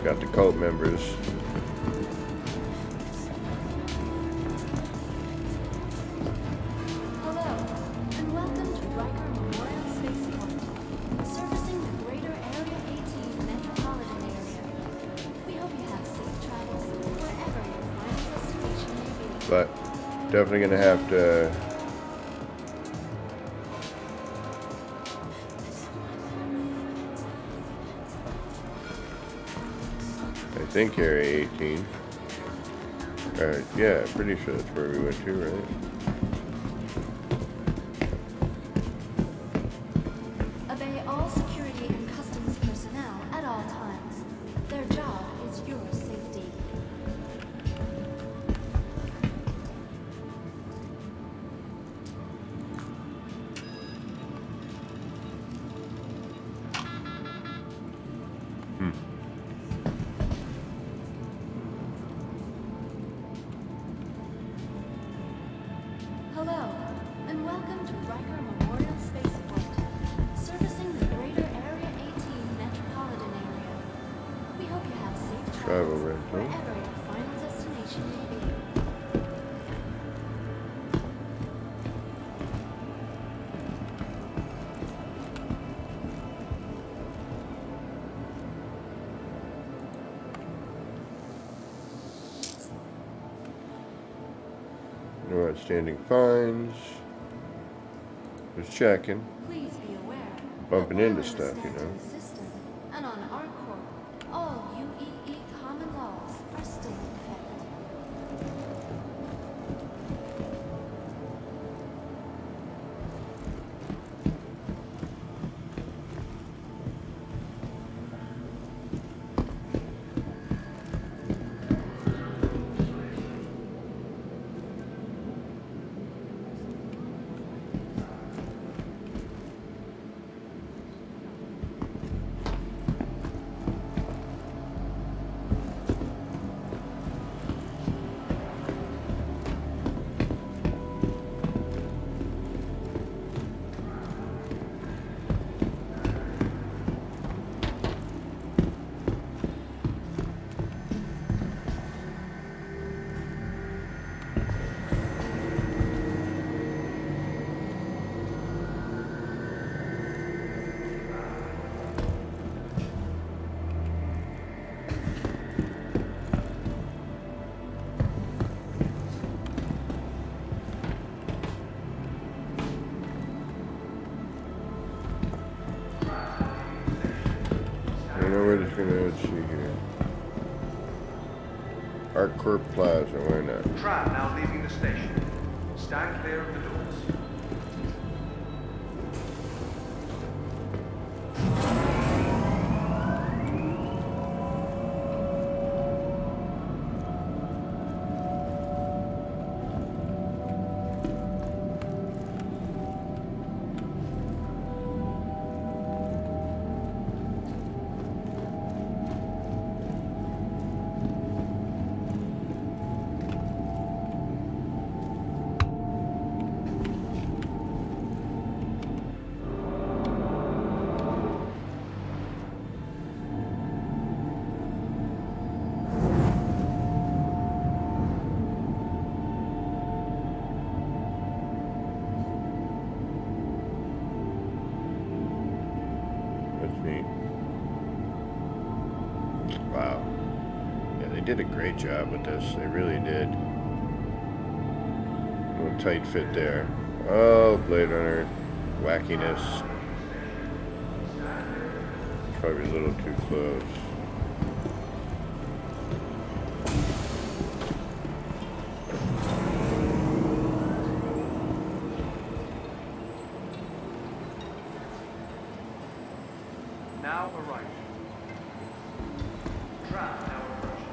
[SPEAKER 1] Got the cult members.
[SPEAKER 3] Hello, and welcome to Riker Memorial Spaceport, servicing the greater Area 18 metropolitan area. We hope you have safe travels wherever your final destination may be.
[SPEAKER 1] But definitely gonna have to I think Area 18. Yeah, pretty sure that's where we went to, right?
[SPEAKER 3] Obey all security and customs personnel at all times. Their job is your safety. Hello, and welcome to Riker Memorial Spaceport, servicing the greater Area 18 metropolitan area. We hope you have safe
[SPEAKER 1] Travel
[SPEAKER 3] travels
[SPEAKER 1] rental.
[SPEAKER 3] wherever your final destination may be.
[SPEAKER 1] No outstanding fines. Just checking.
[SPEAKER 3] Please be aware.
[SPEAKER 1] Bumping
[SPEAKER 3] that
[SPEAKER 1] into
[SPEAKER 3] while in
[SPEAKER 1] stuff,
[SPEAKER 3] the
[SPEAKER 1] you know.
[SPEAKER 3] Stanton System and on our core, all UEE common laws are still in effect.
[SPEAKER 1] I know we're just gonna, let's see here. Artcorp Plaza, why not?
[SPEAKER 10] Tram now leaving the station. Stand clear of the doors.
[SPEAKER 1] That's neat. Wow. Yeah, they did a great job with this. They really did. A little tight fit there. Oh, Blade Runner. Wackiness. It's probably a little too close.
[SPEAKER 3] Hello, and welcome to Riker Memorial Spaceport, servicing the greater Area 18 metropolitan area. We hope you have safe travels wherever your final destination may be.
[SPEAKER 1] Let's see.
[SPEAKER 10] now arriving. Tram now approaching.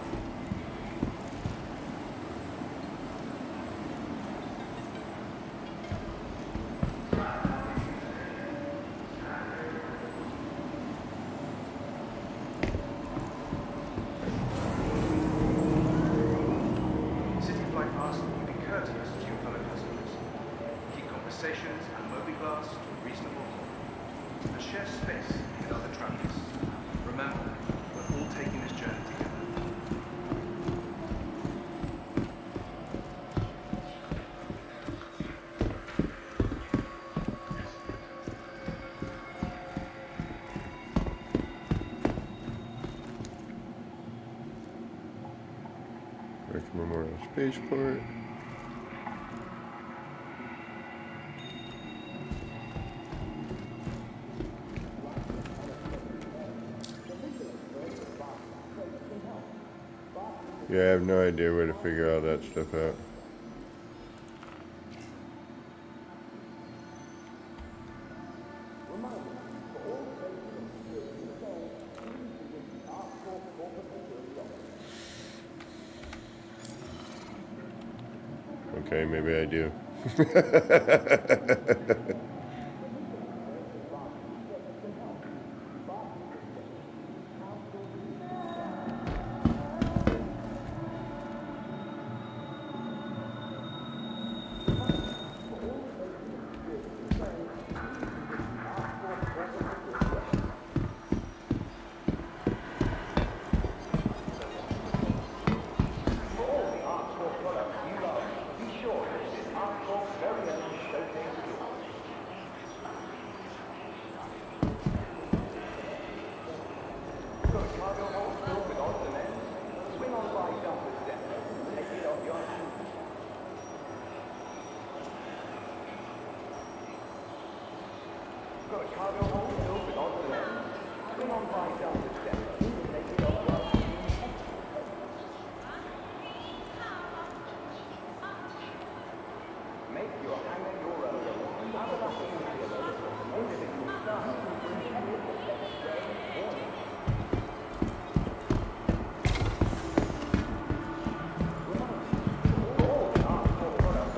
[SPEAKER 10] City Flight asks that you be courteous to your fellow passengers. Keep conversations and mobileglass to a reasonable level. And share space with other travelers. Remember, we're all taking this journey together.
[SPEAKER 1] Riker Memorial Spaceport. Yeah, I have no idea where to figure all that stuff out. Okay, maybe I do.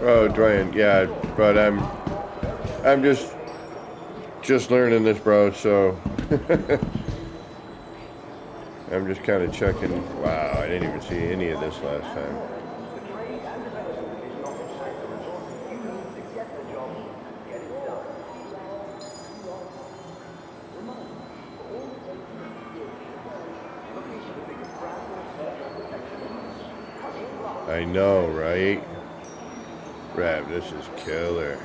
[SPEAKER 1] Oh, Dwayne, yeah, but I'm just learning this, bro. So I'm just kind of checking. Wow, I didn't even see any of this last time. I know, right? Rev, this is killer.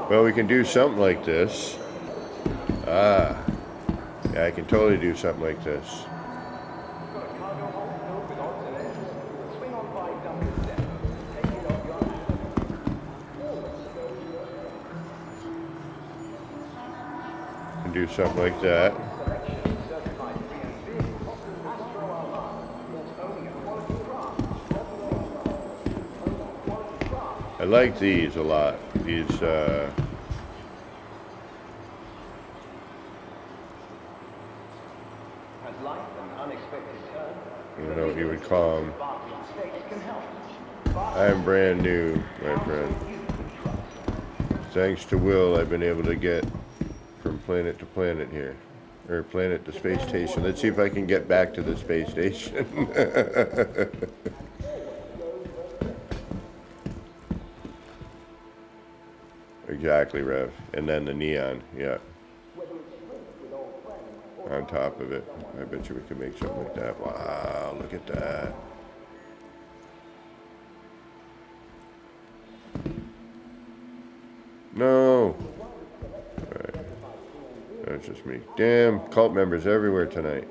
[SPEAKER 1] Well, we can do something like this. Ah, yeah, I can totally do something like this. Can do something like that. I like these a lot. These, I don't know what you would call them. I am brand new, my friend. Thanks to Will, I've been able to get from planet to planet here. Or planet to space station. Let's see if I can get back to the space station. Exactly, Rev. And then the neon, yeah. On top of it. I bet you we can make something like that. Wow, look at that. No. Alright. That's just me. Damn, cult members everywhere tonight.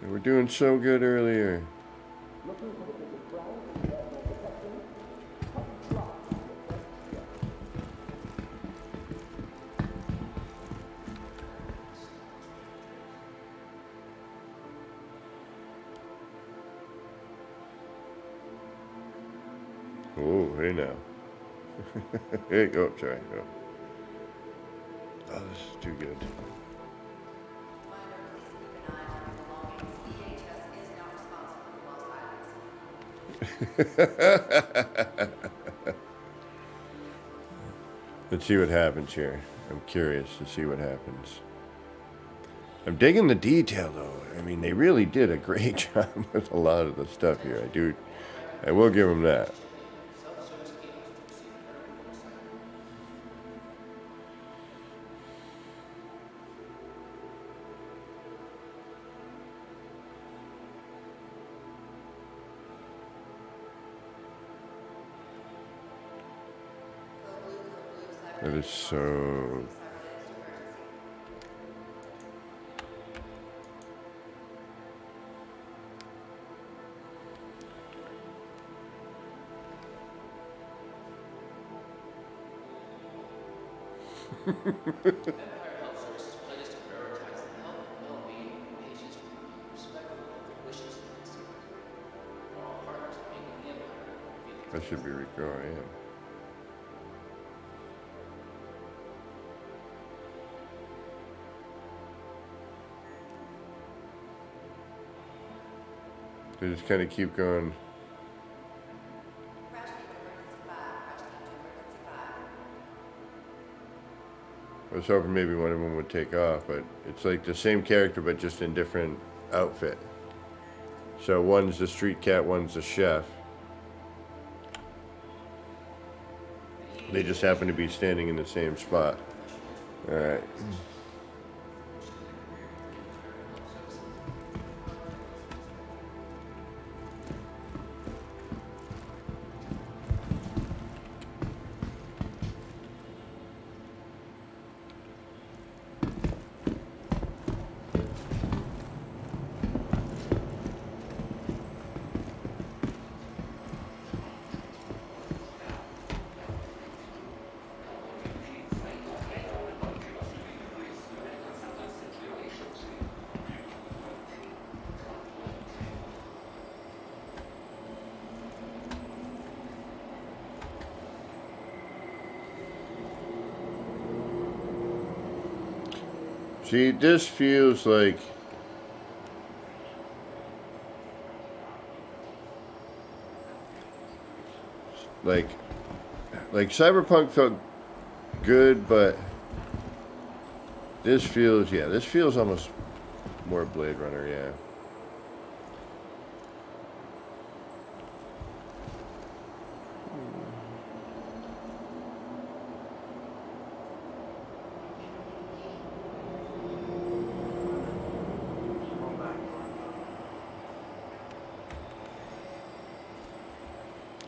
[SPEAKER 1] They were doing so good earlier. Oh, hey now. Hey, go. Sorry, go. Oh, this is too good. Let's see what happens here. I'm curious to see what happens. I'm digging the detail, though. I mean, they really did a great job with a lot of the stuff here. I will give them that. That is so... I should be Rico, I am. They just kind of keep going. I was hoping maybe one of them would take off, but it's like the same character, but just in different outfit. So one's the street cat, one's the chef. They just happen to be standing in the same spot. All right. See, this feels like Cyberpunk felt good, but this feels almost more Blade Runner, yeah.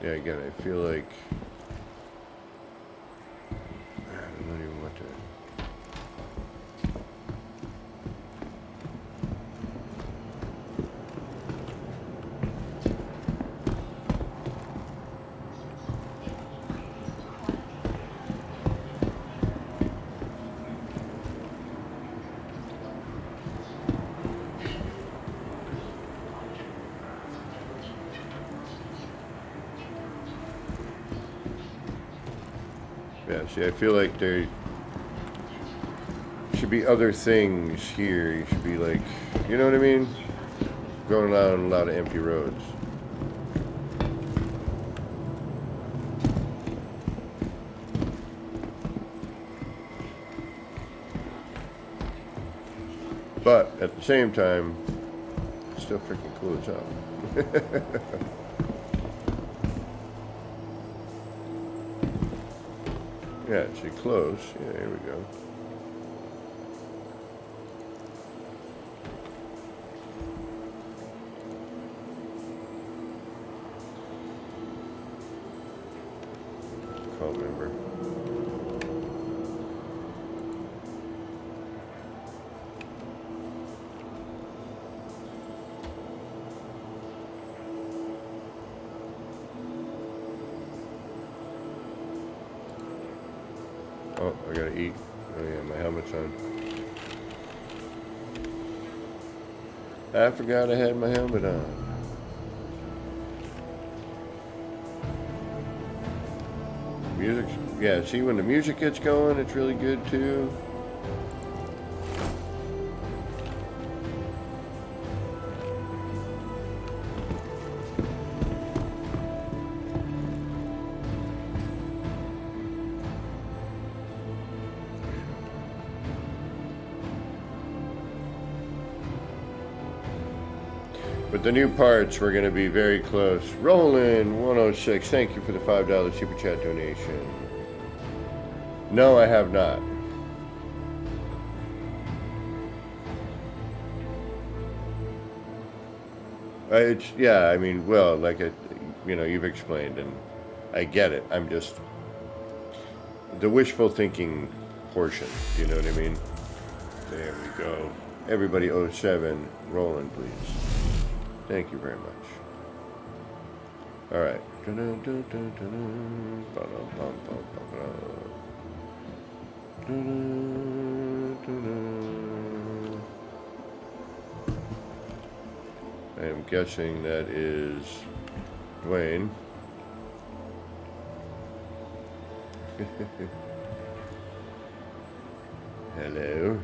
[SPEAKER 1] Yeah, again, I feel like I don't even want to. Yeah, see, I feel like there should be other things here. You should be like, you know what I mean? Going out on a lot of empty roads. But at the same time, it's still freaking cool as hell. Yeah, see, close. Yeah, here we go. Cult member. Oh, I gotta eat. Oh yeah, my helmet's on. I forgot I had my helmet on. Music's, yeah, see when the music gets going, it's really good too. But the new parts, we're going to be very close. Roland 106, thank you for the $5 super chat donation. No, I have not. It's, yeah, I mean, well, like it, you know, you've explained, and I get it. I'm just the wishful thinking portion. Do you know what I mean? There we go. Everybody 07, Roland, please. Thank you very much. All right. I am guessing that is Dwayne. Hello.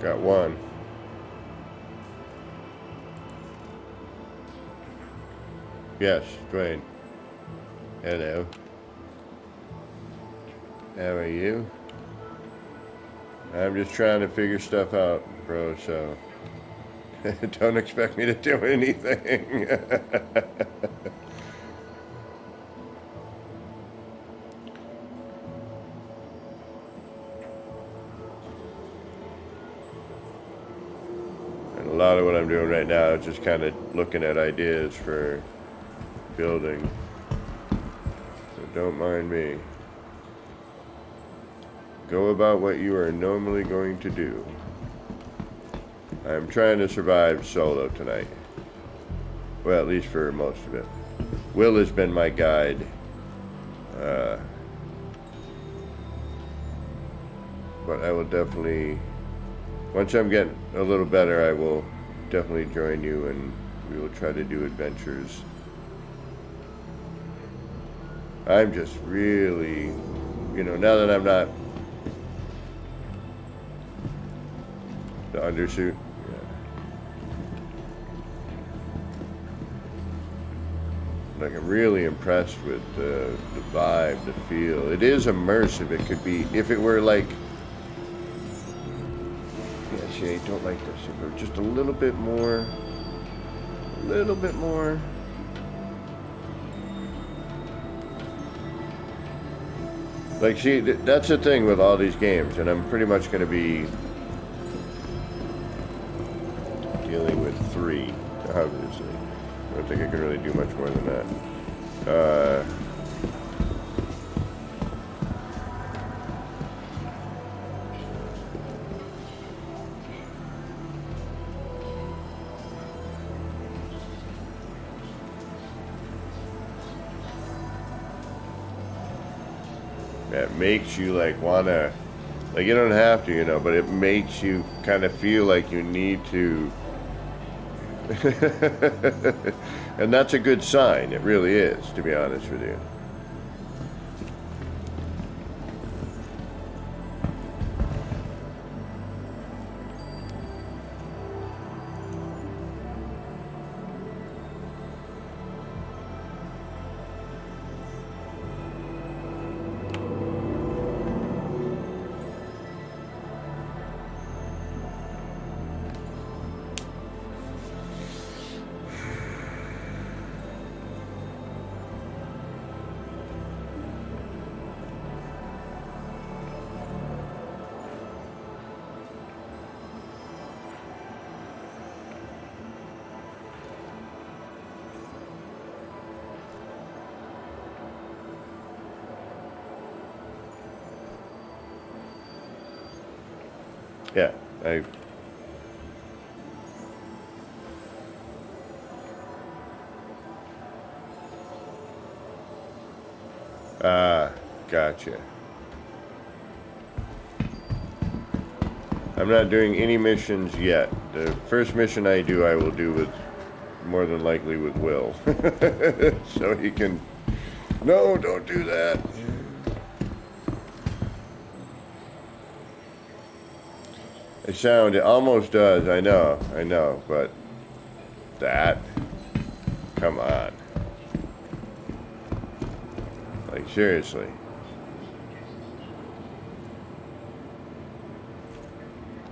[SPEAKER 1] Got one. Yes, Dwayne. Hello. How are you? I'm just trying to figure stuff out, bro, so don't expect me to do anything. A lot of what I'm doing right now is just kind of looking at ideas for building. So don't mind me. Go about what you are normally going to do. I'm trying to survive solo tonight. Well, at least for most of it. Will has been my guide. But I will definitely... Once I'm getting a little better, I will definitely join you and we will try to do adventures. I'm just really, you know, now that I'm not the undersuit. Yeah. Like I'm really impressed with the vibe, the feel. It is immersive. It could be, if it were like, I don't like this. If it were just a little bit more. Like, see, that's the thing with all these games, and I'm pretty much going to be dealing with 3, obviously. I don't think I can really do much more than that. That makes you like wanna, like you don't have to, you know, but it makes you kind of feel like you need to. And that's a good sign. It really is, to be honest with you. Yeah, I. Gotcha. I'm not doing any missions yet. The first mission I do, I will do with, more than likely with Will. So he can, no, don't do that. It almost does, I know, but that, come on. Like, seriously.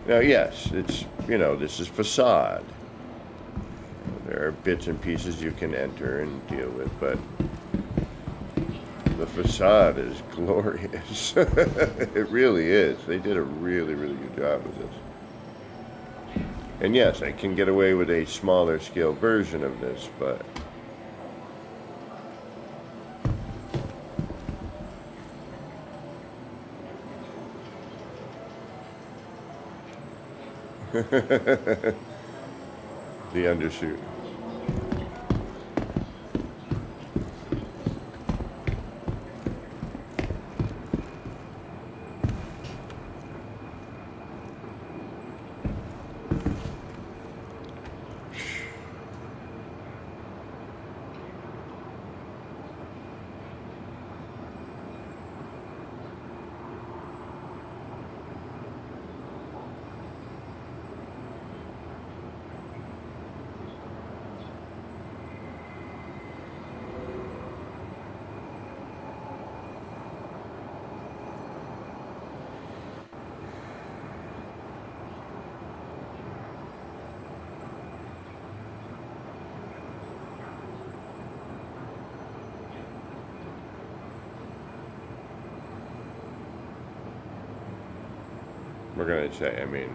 [SPEAKER 1] Now, yes, it's, this is facade. There are bits and pieces you can enter and deal with, but the facade is glorious. It really is. They did a really, really good job with this. And yes, I can get away with a smaller scale version of this, but the undersuit. We're gonna say, I mean,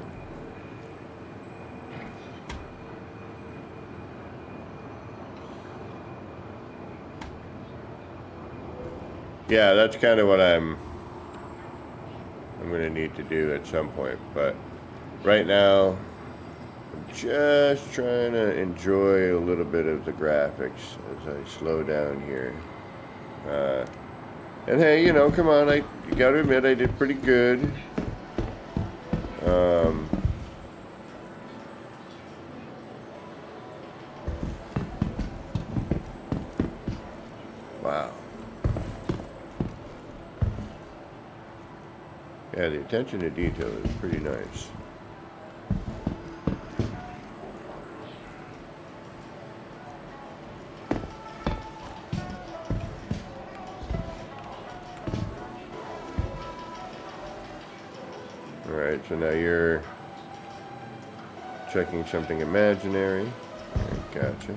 [SPEAKER 1] yeah, that's kind of what I'm gonna need to do at some point, but right now I'm just trying to enjoy a little bit of the graphics as I slow down here. And hey, come on, you gotta admit I did pretty good. Wow. Yeah, the attention to detail is pretty nice. Alright, so now you're checking something imaginary. Gotcha.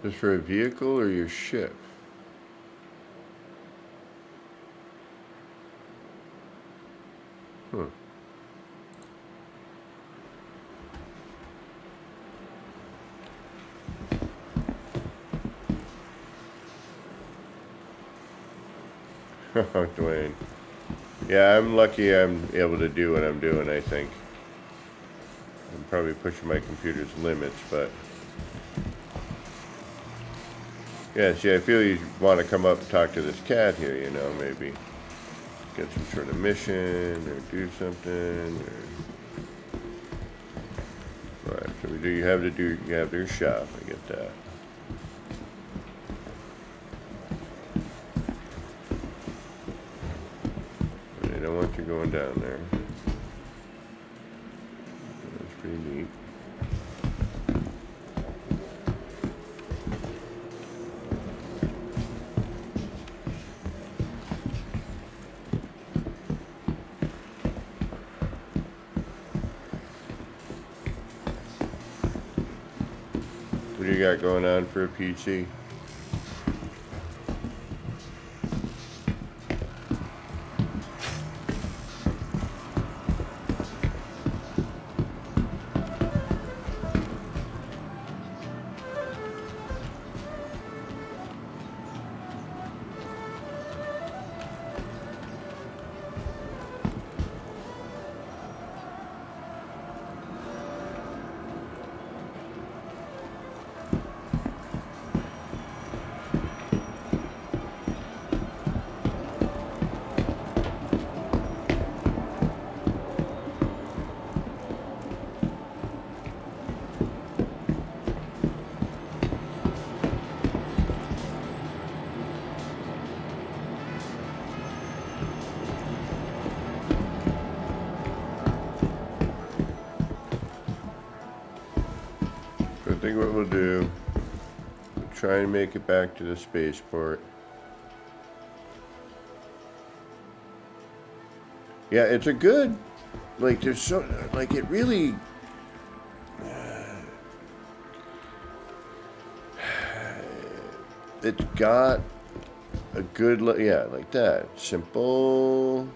[SPEAKER 1] Just for a vehicle or your ship? Huh. Dwayne. Yeah, I'm lucky I'm able to do what I'm doing, I think. I'm probably pushing my computer's limits, but... Yeah, see, I feel you want to come up and talk to this cat here, you know, maybe. Get some sort of mission, or do something, or... Alright, so you have their shop, I get that. But they don't want you going down there. That's pretty neat. What do you got going on for a PC? I think what we'll do, we'll try and make it back to the spaceport. Yeah, it's a good, like, there's so, like, it really, it's got a good, yeah, like that, simple,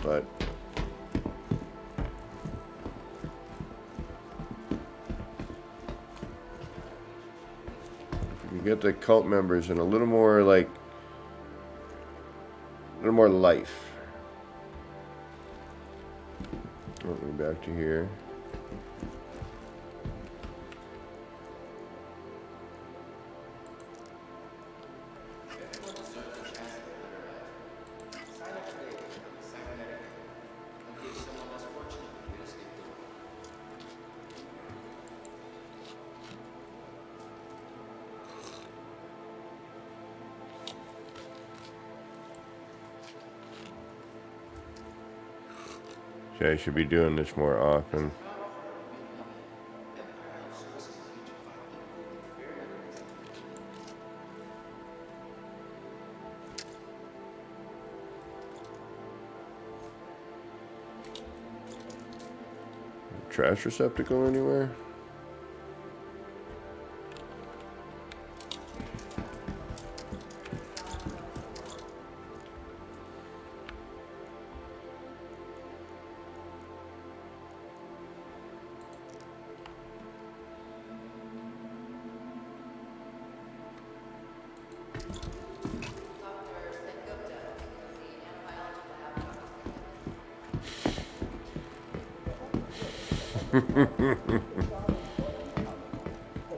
[SPEAKER 1] but you get the cult members and a little more, like, a little more life. Oh, we're back to here. I should be doing this more often. Trash receptacle anywhere?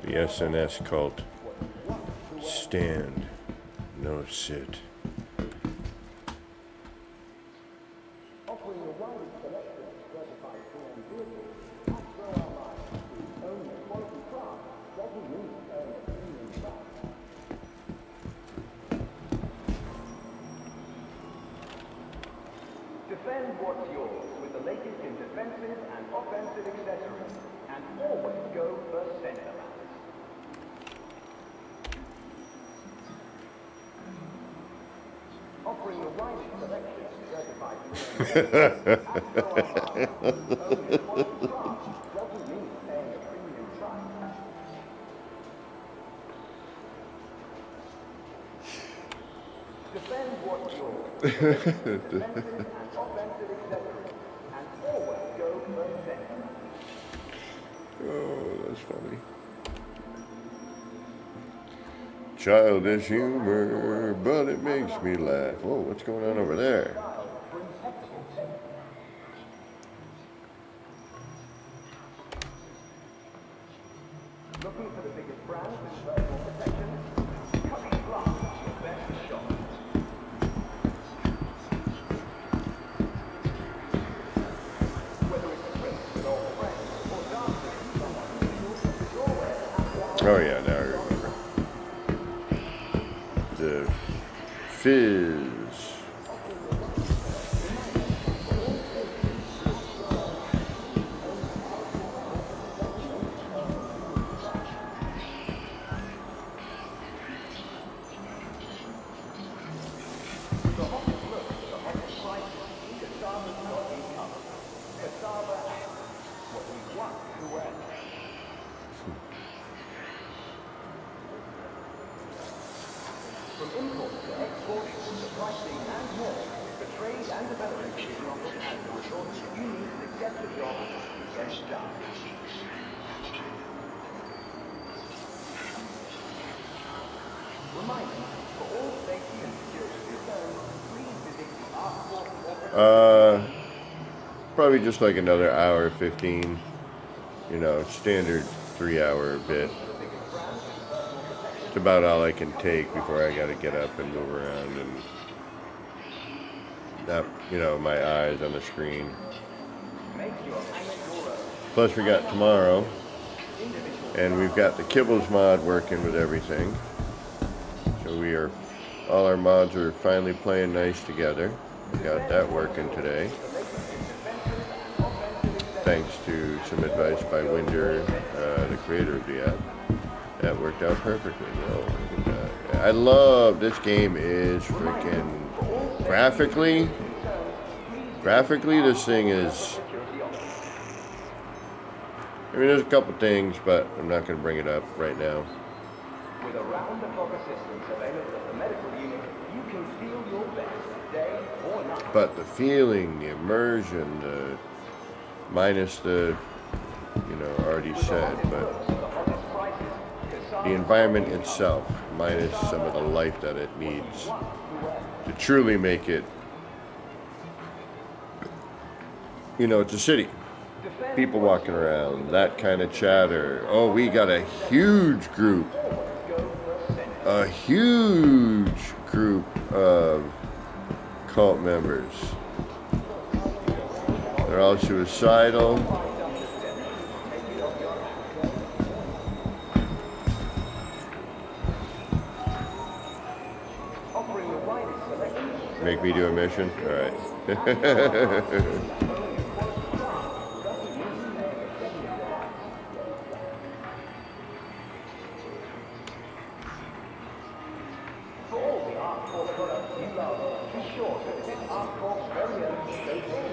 [SPEAKER 1] The SNS cult. Stand, no sit.
[SPEAKER 10] Defend what's yours with the latest in defensive and offensive accessories, and always go for center mass. Offering a wide selection of certified only quality craft doesn't mean paying a premium price. Defend what's yours with the latest in defensive and offensive accessories, and always go for center mass.
[SPEAKER 1] Oh, that's funny. Childish humor, but it makes me laugh. Whoa, what's going on over there?
[SPEAKER 10] Looking for the biggest brands with vertical protection? Cutting glass is your best shot. Whether it's drinks with old friends or dancing with someone unusual, it's always happy hour.
[SPEAKER 1] Oh yeah, now I remember. The Fizz.
[SPEAKER 10] From imports to exports, the pricing and more, the trade and development division offers has the resources you need to get the job and get it done. Reminder, for all safety and security concerns, please visit the Art Force corporate.
[SPEAKER 1] Probably just like another hour 15. You know, standard 3-hour bit. It's about all I can take before I gotta get up and move around and not, you know, my eyes on the screen. Plus we got tomorrow, and we've got the Kibbles mod working with everything. So all our mods are finally playing nice together. We got that working today. Thanks to some advice by Winder, the creator of the app. That worked out perfectly. Well, I love this game. Is freaking graphically. This thing is. I mean, there's a couple things, but I'm not going to bring it up right now.
[SPEAKER 10] With around-the-clock assistance available at the medical unit, you can feel your best day or night.
[SPEAKER 1] But the feeling, the immersion, minus the, you know, already said, but the environment itself, minus some of the life that it needs to truly make it, you know, it's a city. People walking around, that kind of chatter. Oh, we got a huge group of cult members. They're all suicidal. Make me do a mission? All right.
[SPEAKER 10] For all the Art Force products you love, be sure to visit Art Force's very own showroom.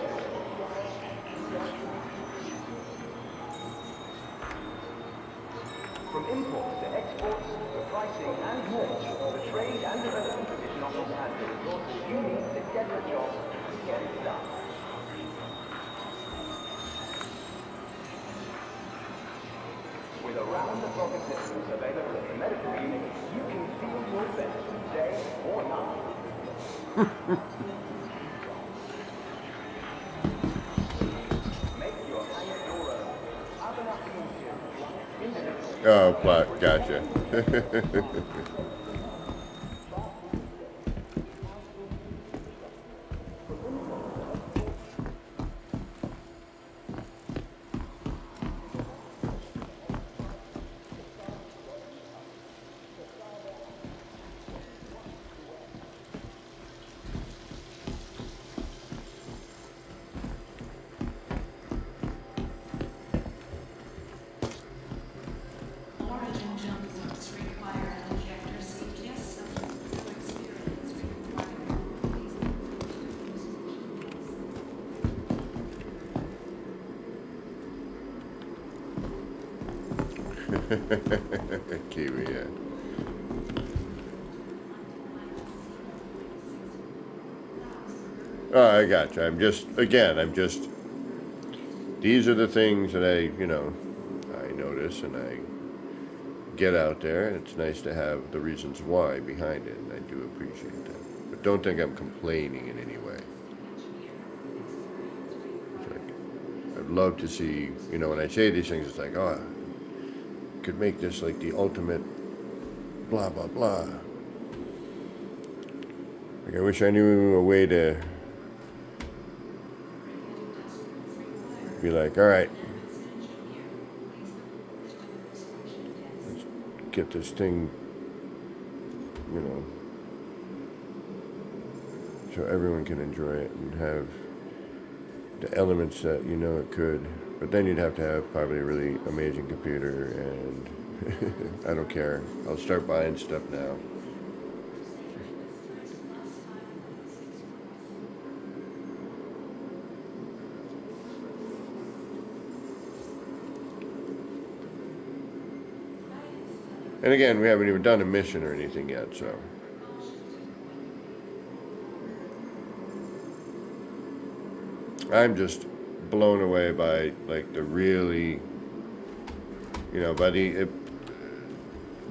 [SPEAKER 10] From imports to exports, the pricing and more, the trade and development division offers has the resources you need to get the job and get it done. With around-the-clock assistance available at the medical unit, you can feel your best day or night. Make your hang your own. Other nothing individual.
[SPEAKER 1] Oh, plot. Gotcha.
[SPEAKER 6] Origin jumpsuits require an injector seat. Yes, some experience
[SPEAKER 1] Kiwi, yeah. Oh, I got you. These are the things that I notice and I get out there. It's nice to have the reasons why behind it, and I do appreciate that. But don't think I'm complaining in any way. It's like, I'd love to see, you know, when I say these things, it's like, oh, I could make this like the ultimate blah, blah, blah. Like, I wish I knew a way to be like, all right, let's get this thing, you know, so everyone can enjoy it and have the elements that you know it could. But then you'd have to have probably a really amazing computer, and I don't care. I'll start buying stuff now. And again, we haven't even done a mission or anything yet, so. I'm just blown away by, like, the really, you know, by the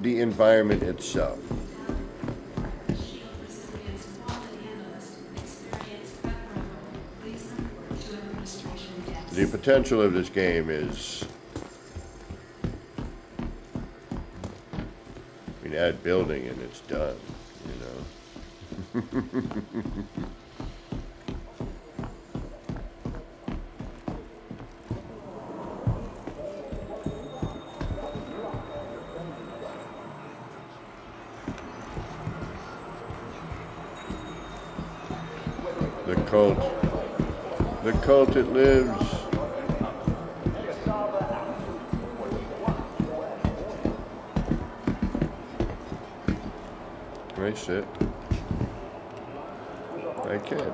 [SPEAKER 1] environment itself. The potential of this game is, I mean, add building and it's done, you know. The cult, it lives. Can I sit? I can.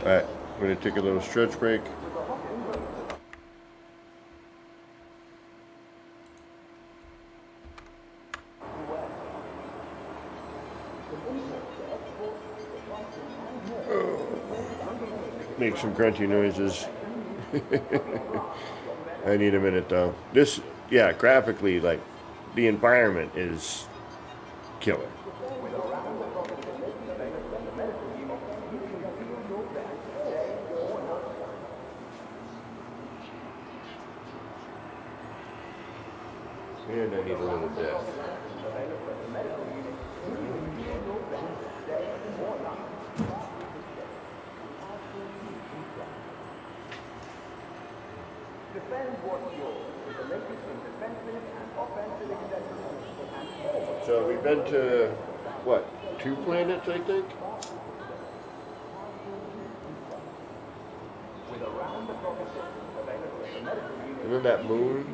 [SPEAKER 1] Alright, we're going to take a little stretch break. Make some grunty noises. I need a minute though. This, yeah, graphically, like, the environment is killer. And I need a little death. So we've been to, what, 2 planets, I think? And then that moon.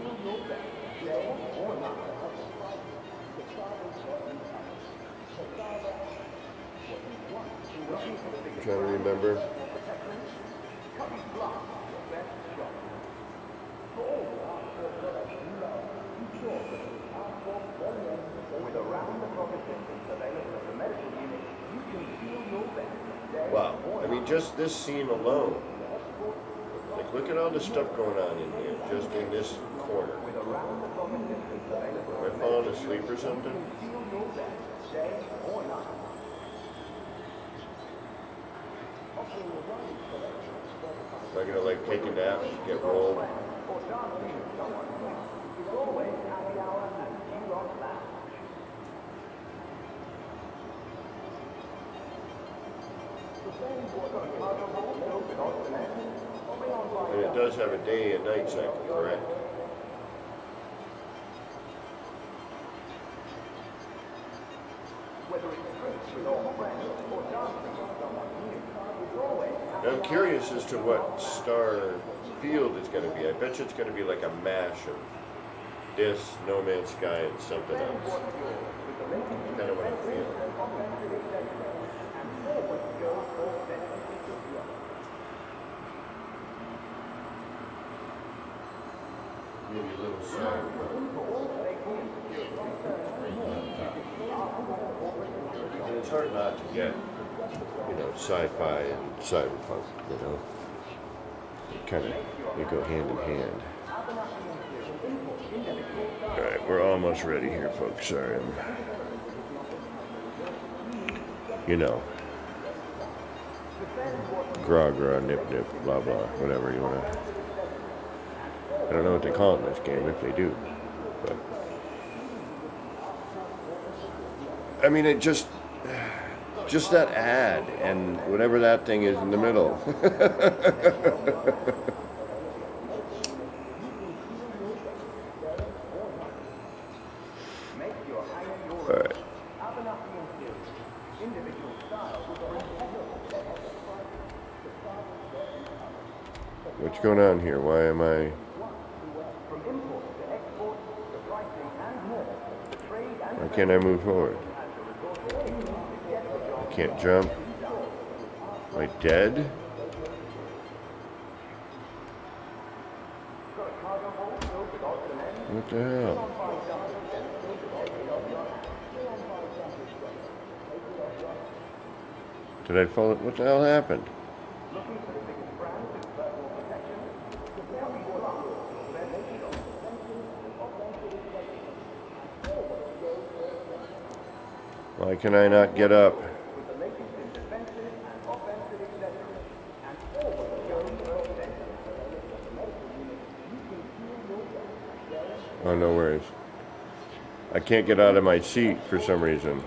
[SPEAKER 1] I'm trying to remember. Wow, I mean, just this scene alone. Like, look at all the stuff going on in here, just in this corner. Am I falling asleep or something? Am I gonna, like, take a nap, get rolled? And it does have a day and night cycle, correct? I'm curious as to what star field is going to be. I bet you it's going to be like a mash of this, No Man's Sky, and something else. Kind of what I feel. maybe a little cyberpunk. And it's hard not to get, sci-fi and cyberpunk, They go hand in hand. Alright, we're almost ready here, folks. Sorry, gra gra, nip nip, blah blah, whatever you wanna. I don't know what they call it in this game, if they do. But I mean, it just that ad and whatever that thing is in the middle. All right. What's going on here? Why am I? Why can't I move forward? I can't jump. Am I dead? What the hell? Did I fall? What the hell happened? Why can I not get up? Oh, no worries. I can't get out of my seat for some reason.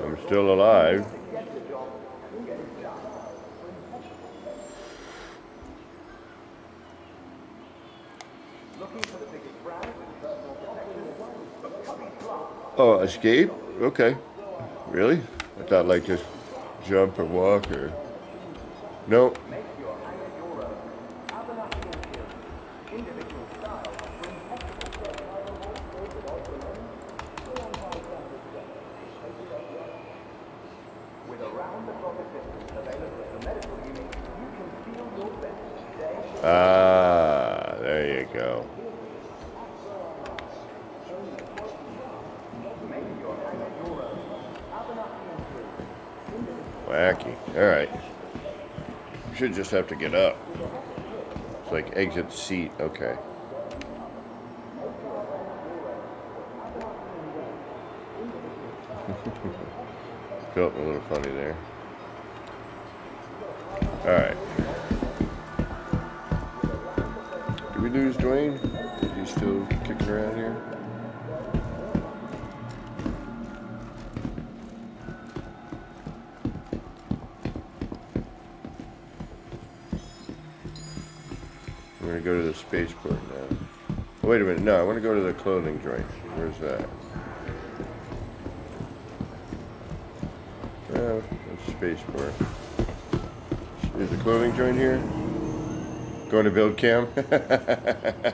[SPEAKER 1] I'm still alive. Oh, escape? Okay. Really? I thought like just jump or walk or... Nope. Ah, there you go. Wacky. Alright. Should just have to get up. It's like exit seat. Okay. Felt a little funny there. Alright. Did we lose Dwayne? Is he still kicking around here? I'm gonna go to the spaceport now. Oh, wait a minute, no, I want to go to the clothing joint. Where's that? Oh, that's spaceport. Is the clothing joint here? Going to build cam? I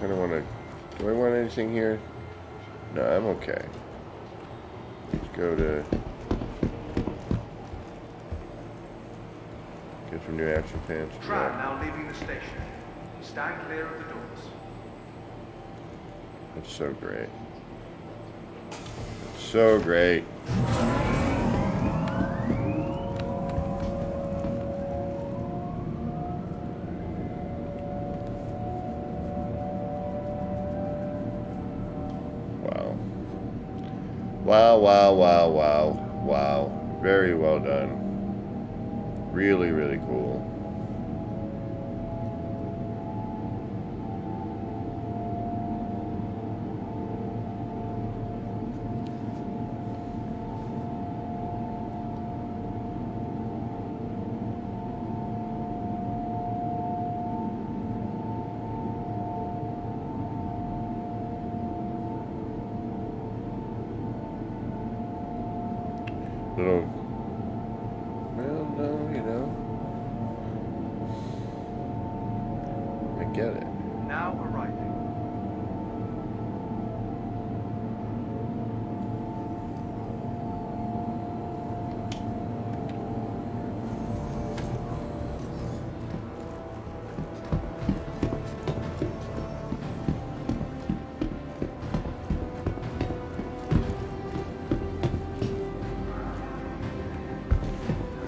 [SPEAKER 1] don't want to. Do I want anything here? No, I'm okay. Let's go to. Get some new action pants.
[SPEAKER 10] Tram now leaving the station. Stand clear of the doors.
[SPEAKER 1] That's so great. It's so great. Wow. Wow, wow, wow, wow, wow. Very well done. Really, really cool. Little get it.
[SPEAKER 10] Now arriving.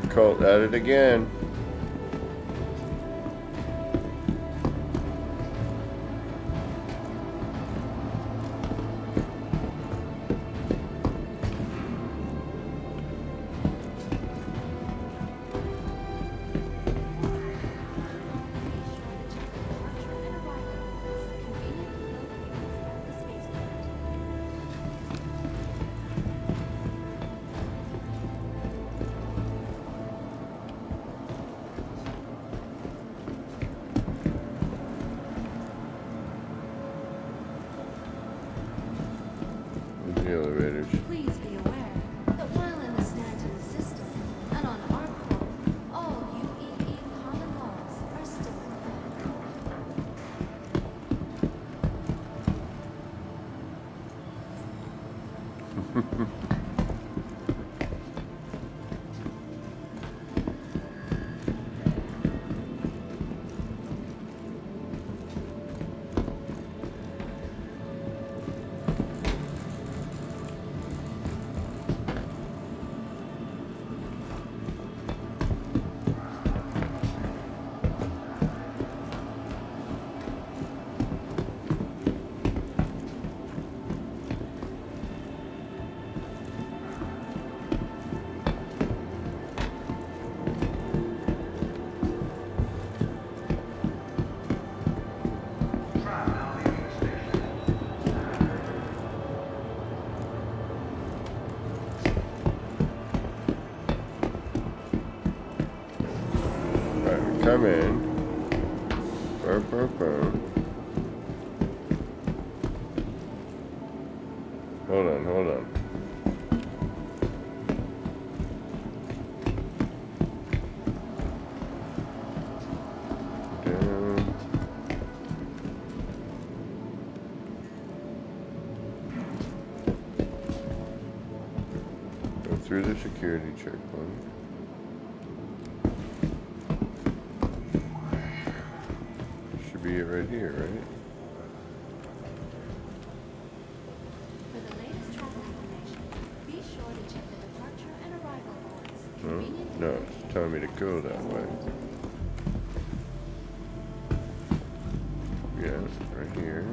[SPEAKER 1] Cult at it again. The elevators.
[SPEAKER 3] Please be aware that while in the Stanton system and on Arcor, all UEE common laws are still in effect.
[SPEAKER 10] Tram now leaving the station.
[SPEAKER 1] Alright, come in. Boom, boom, boom. Hold on, hold on. Down. Go through the security checkpoint. Should be it right here, right?
[SPEAKER 3] For the latest travel information, be sure to check the departure and arrival boards.
[SPEAKER 1] No,
[SPEAKER 3] conveniently
[SPEAKER 1] no,
[SPEAKER 3] located
[SPEAKER 1] it's telling me to go that way. Yeah, right here.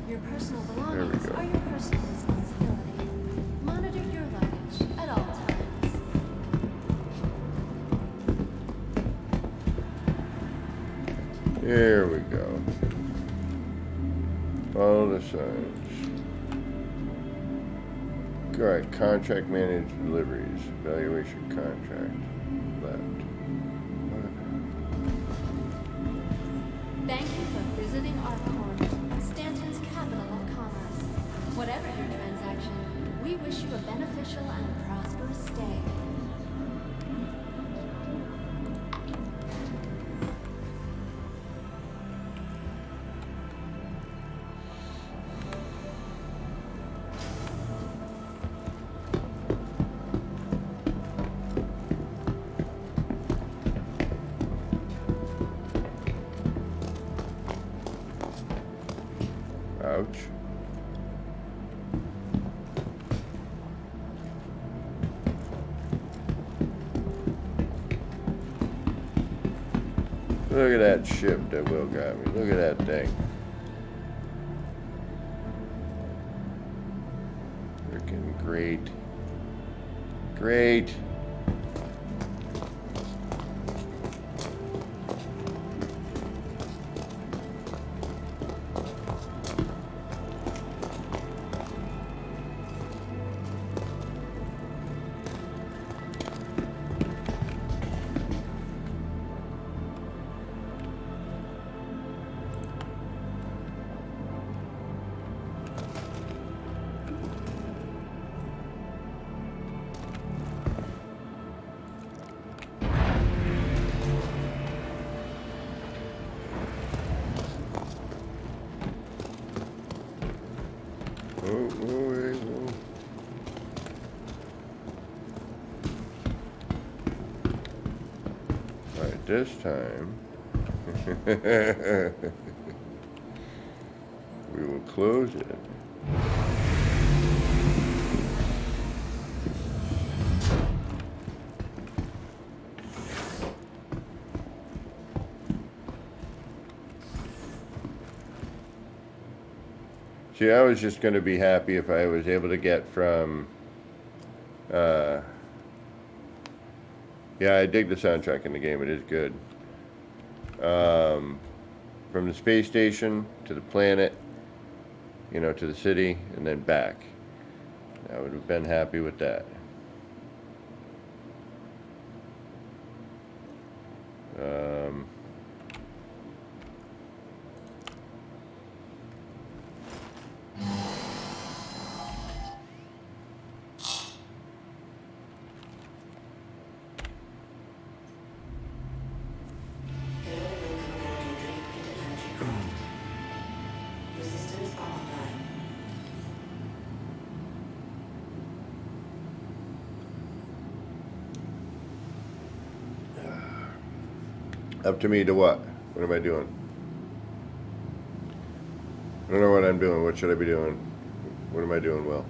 [SPEAKER 3] Your personal
[SPEAKER 1] we
[SPEAKER 3] belongings
[SPEAKER 1] go.
[SPEAKER 3] are your personal responsibility. Monitor your luggage at all times.
[SPEAKER 1] Here we go. Follow the signs. Alright, contract managed deliveries. Evaluation contract. Left.
[SPEAKER 3] Thank you for visiting Arcor, Stanton's capital of commerce. Whatever your transaction, we wish you a beneficial and prosperous stay.
[SPEAKER 1] Ouch. Look at that ship that Will got me. Look at that thing. Freaking great. Great. this time, we will close it. See, I was just going to be happy if I was able to get from, yeah, I dig the soundtrack in the game, it is good. From the space station to the planet, you know, to the city, and then back. I would have been happy with that.
[SPEAKER 8] Your systems are online.
[SPEAKER 1] Up to me to what? What am I doing? I don't know what I'm doing. What should I be doing? What am I doing well?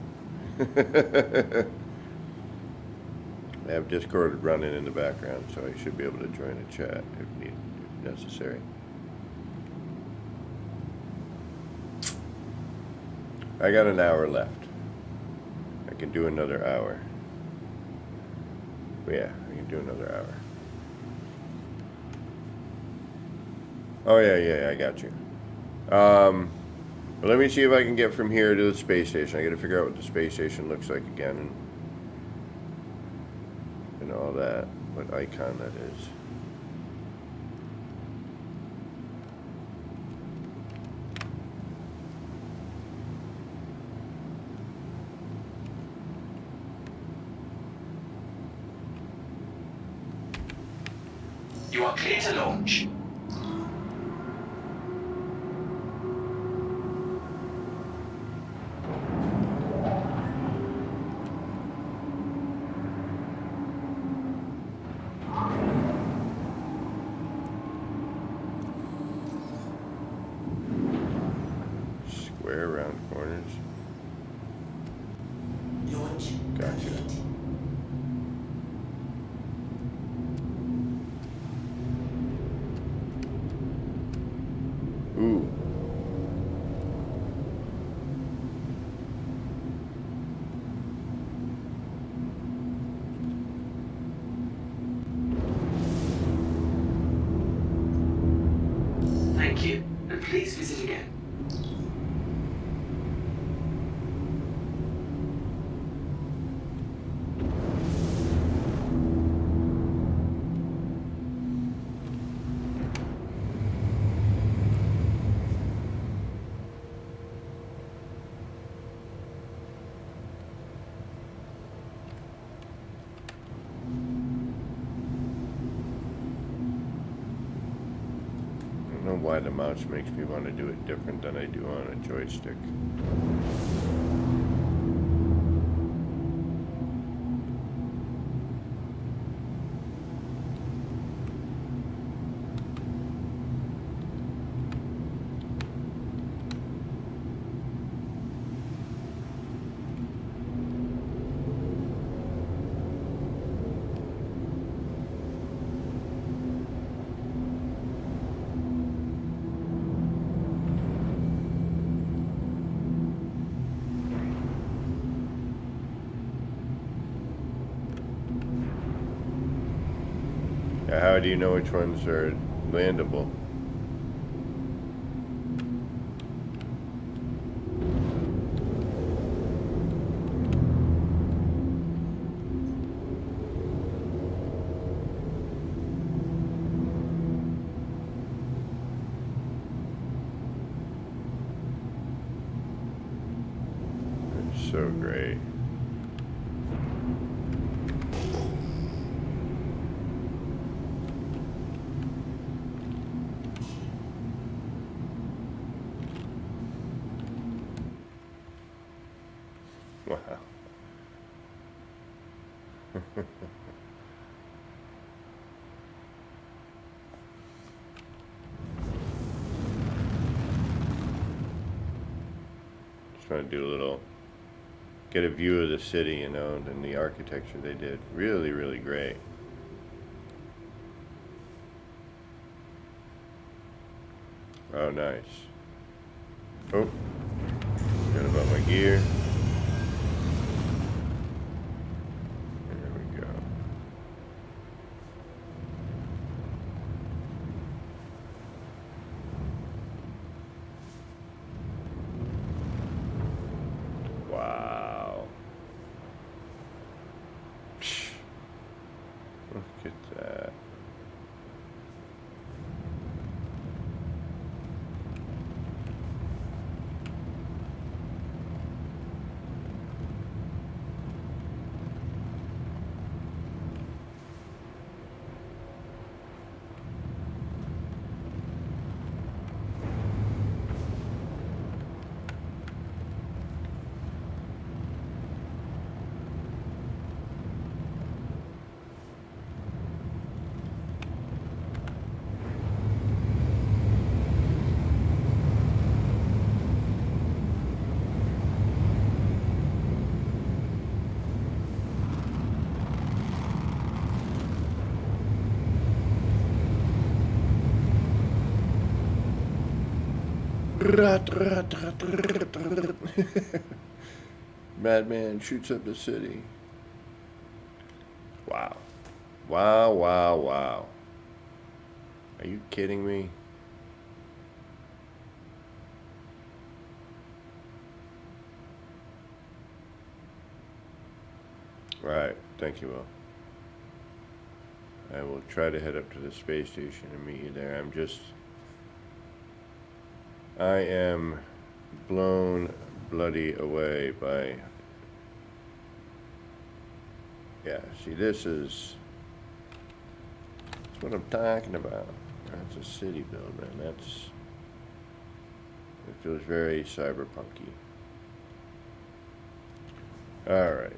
[SPEAKER 1] I have Discord running in the background, so I should be able to join a chat if necessary. I got an hour left. I can do another hour. Yeah, I can do another hour. Oh yeah, I got you. But let me see if I can get from here to the space station. I got to figure out what the space station looks like again, and all that. What icon that is.
[SPEAKER 7] You are clear to launch.
[SPEAKER 1] Square round corners.
[SPEAKER 8] Launch
[SPEAKER 1] Gotcha.
[SPEAKER 8] complete.
[SPEAKER 1] Ooh.
[SPEAKER 7] Thank you, and please visit again.
[SPEAKER 1] I don't know why the mouse makes me want to do it different than I do on a joystick. How do you know which ones are landable? It's so great. Wow. Just want to do a little, get a view of the city, you know, and the architecture they did. Really, really great. Oh, nice. Oh, forgot about my gear. There we go. Wow. Psh. Look at that. Madman shoots up the city. Wow. Wow, wow, wow. Are you kidding me? Right. Thank you, Will. I will try to head up to the space station and meet you there. I am blown bloody away by, yeah, see, that's what I'm talking about. That's a city build, man. It feels very cyberpunky. All right.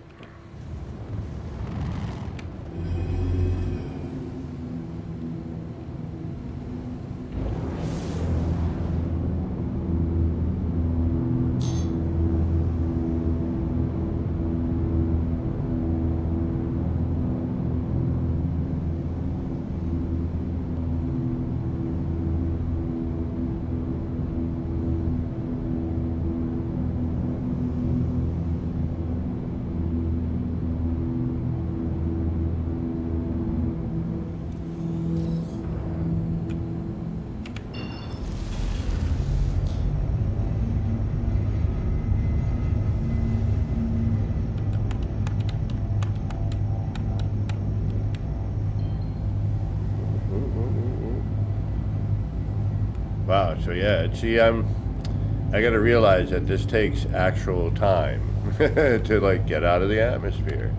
[SPEAKER 1] Wow, so yeah, see, I gotta realize that this takes actual time to like get out of the atmosphere.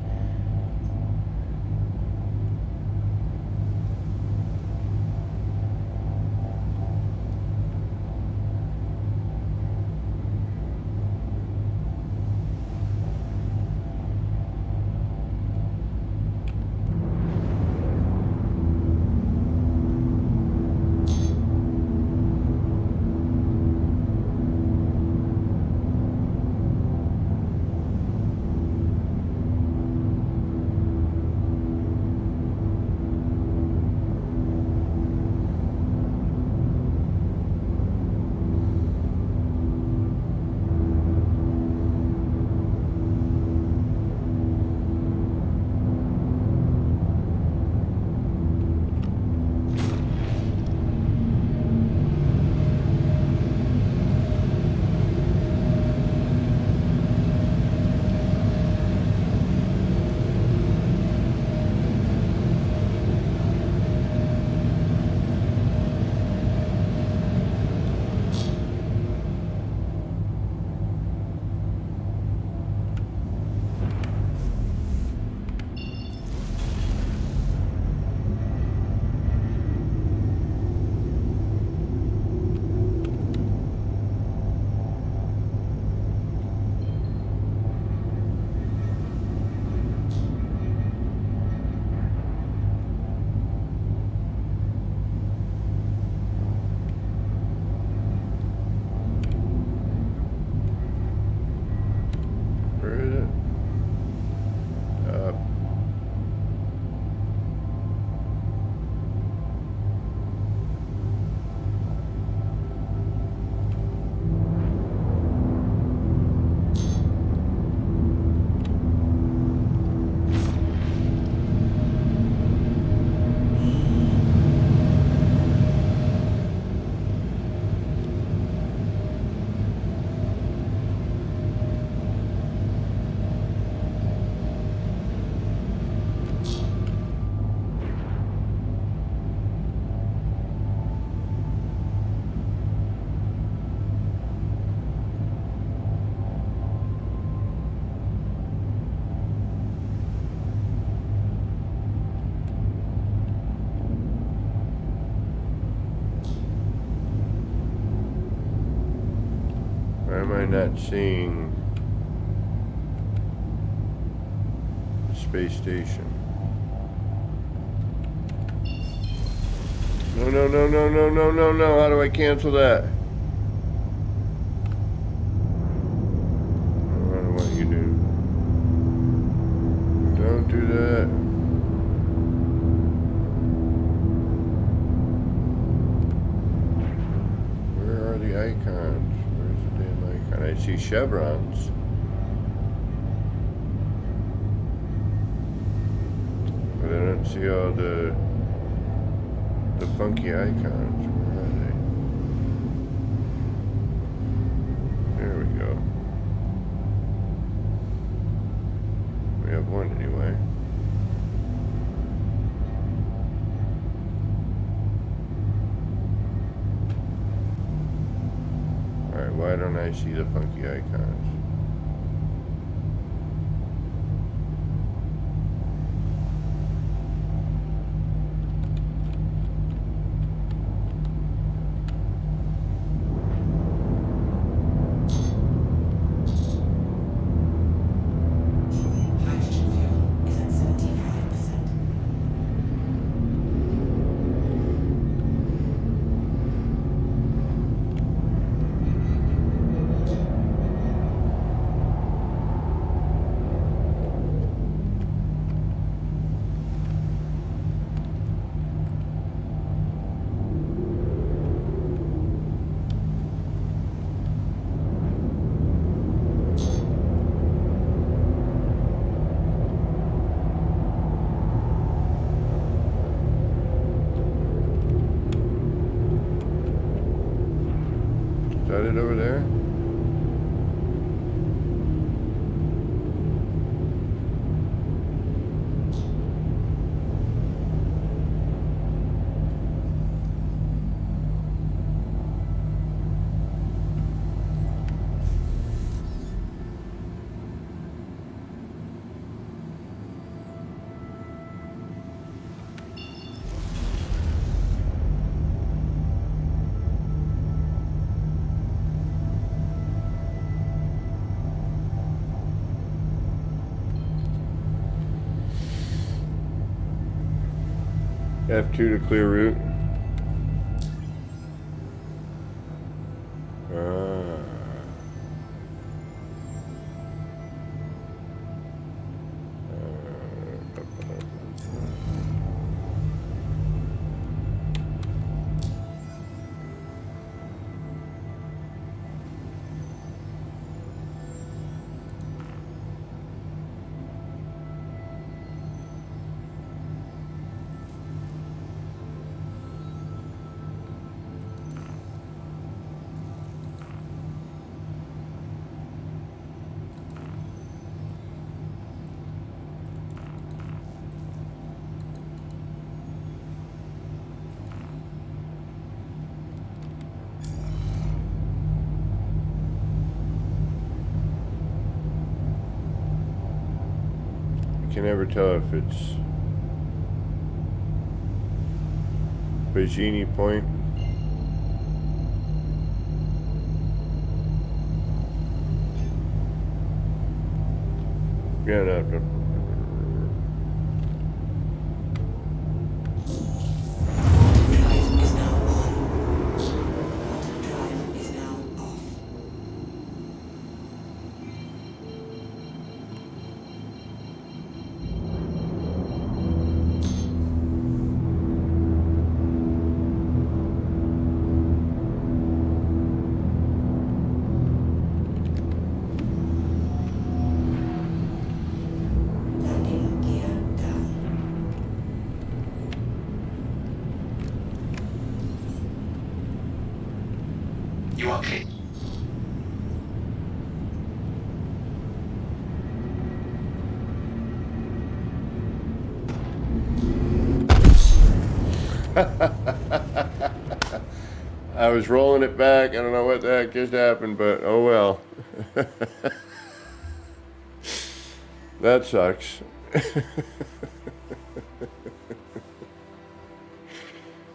[SPEAKER 1] am I not seeing the space station? No, no, no, no, no, no, no, no. How do I cancel that? Oh, I don't want you to. Don't do that. Where are the icons? Where's the damn icon? I see chevrons. But I don't see all the funky icons. Where are they? There we go. We have one anyway. Alright, why don't I see the funky icons?
[SPEAKER 8] Hydrogen fuel is at 75%.
[SPEAKER 1] Is that it over there? F2 to clear route. I can never tell if it's Bajini Point. Yeah, no.
[SPEAKER 8] Drive is now on. Drive is now off. Landing gear down.
[SPEAKER 7] You are clear.
[SPEAKER 1] I was rolling it back. I don't know what the heck just happened, but oh well. That sucks.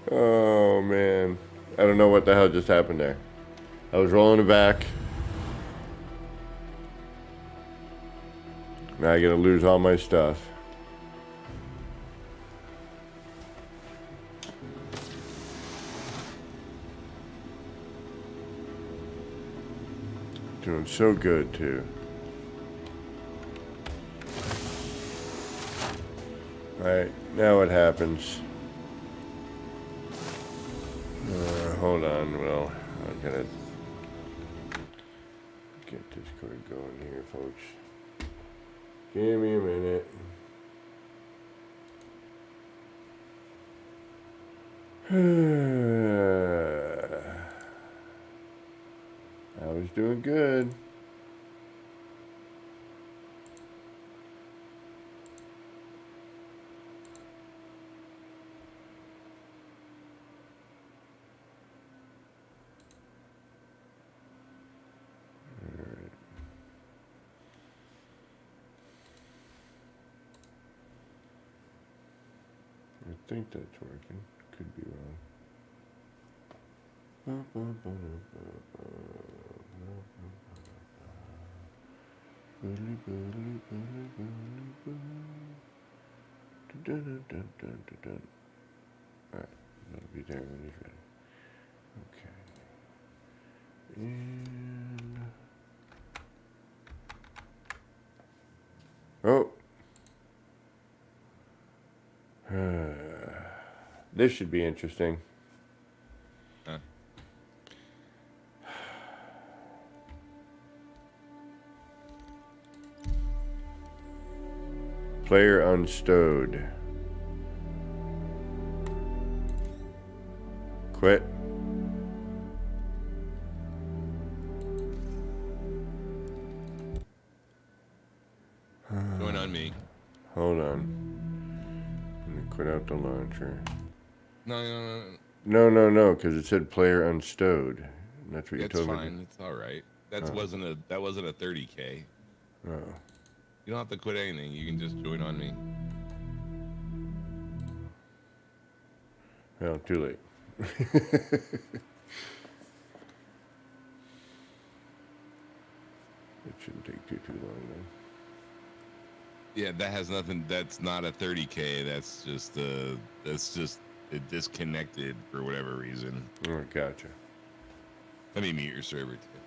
[SPEAKER 1] Oh man. I don't know what the hell just happened there. I was rolling it back I gotta lose all my stuff. Doing so good too. Alright, now what happens? Hold on, well, I gotta get Discord going here, folks. Give me a minute. I was doing good. I think that's working. Could be wrong. Alright, that'll be there when he's ready. Okay. And oh. This should be interesting.
[SPEAKER 11] Huh.
[SPEAKER 1] Player unstowed. Quit.
[SPEAKER 11] Join on me.
[SPEAKER 1] Hold on. Let me quit out the launcher.
[SPEAKER 11] No.
[SPEAKER 1] Because it said player unstowed. That's what you
[SPEAKER 11] That's
[SPEAKER 1] told me.
[SPEAKER 11] fine. It's all right. That wasn't a 30K.
[SPEAKER 1] Oh.
[SPEAKER 11] You don't have to quit anything. You can just join on me.
[SPEAKER 1] Well, too late. It shouldn't take too long then.
[SPEAKER 11] Yeah, that has nothing. That's not a 30K. That's just it disconnected for whatever reason.
[SPEAKER 1] Oh, gotcha.
[SPEAKER 11] Let me mute your server too.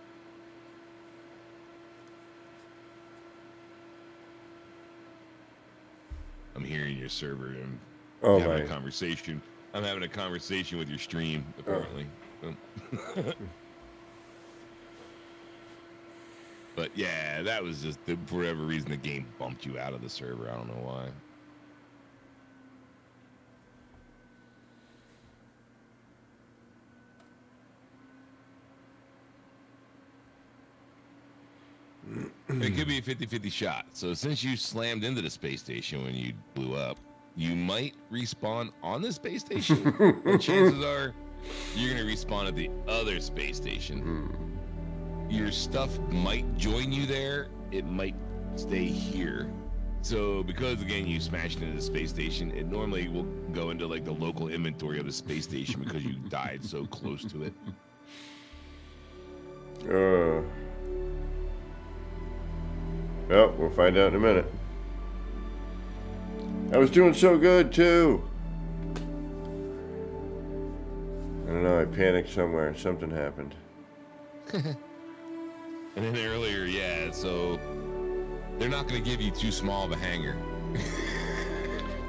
[SPEAKER 11] I'm hearing your server and having a conversation. I'm having a conversation with your stream, apparently. Oh. But yeah, that was just, for whatever reason, the game bumped you out of the server. I don't know why. It could be a 50-50 shot. So since you slammed into the space station when you blew up, you might respawn on the space station. But chances are you're going to respawn at the other space station. Your stuff might join you there. It might stay here. So because, again, you smashed into the space station, it normally will go into like the local inventory of the space station because you died so close to it.
[SPEAKER 1] Well, we'll find out in a minute. I was doing so good, too. I don't know, I panicked somewhere. Something happened.
[SPEAKER 11] And then earlier, yeah, so they're not going to give you too small of a hangar.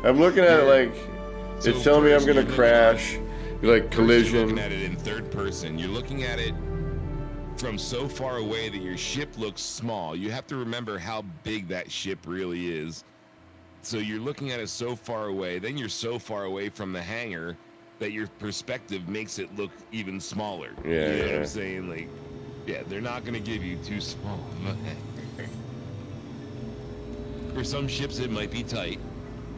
[SPEAKER 1] I'm looking at it like, it's telling me I'm going to crash. Like collision.
[SPEAKER 11] You're looking at it in third person. You're looking at it from so far away that your ship looks small. You have to remember how big that ship really is. So you're looking at it so far away, then you're so far away from the hangar that your perspective makes it look even smaller.
[SPEAKER 1] Yeah,
[SPEAKER 11] you know what I'm saying? Like, yeah, they're not going to give you too small of a hangar. For some ships, it might be tight.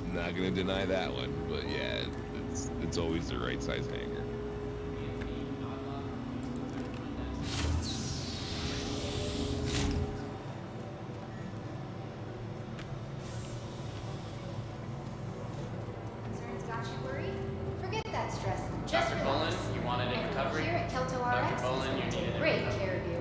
[SPEAKER 11] I'm not going to deny that one, but yeah, it's always the right size hangar.
[SPEAKER 12] Concerns got you worried? Forget that stress. Just
[SPEAKER 4] Dr.
[SPEAKER 12] relax.
[SPEAKER 4] Bolin, you wanted a
[SPEAKER 12] Everyone
[SPEAKER 4] recovery?
[SPEAKER 12] here at Kelto
[SPEAKER 4] Dr.
[SPEAKER 12] RX
[SPEAKER 4] Bolin,
[SPEAKER 12] is
[SPEAKER 4] you
[SPEAKER 12] going to
[SPEAKER 4] needed
[SPEAKER 12] take
[SPEAKER 4] a
[SPEAKER 12] great
[SPEAKER 4] recovery.
[SPEAKER 12] care of you.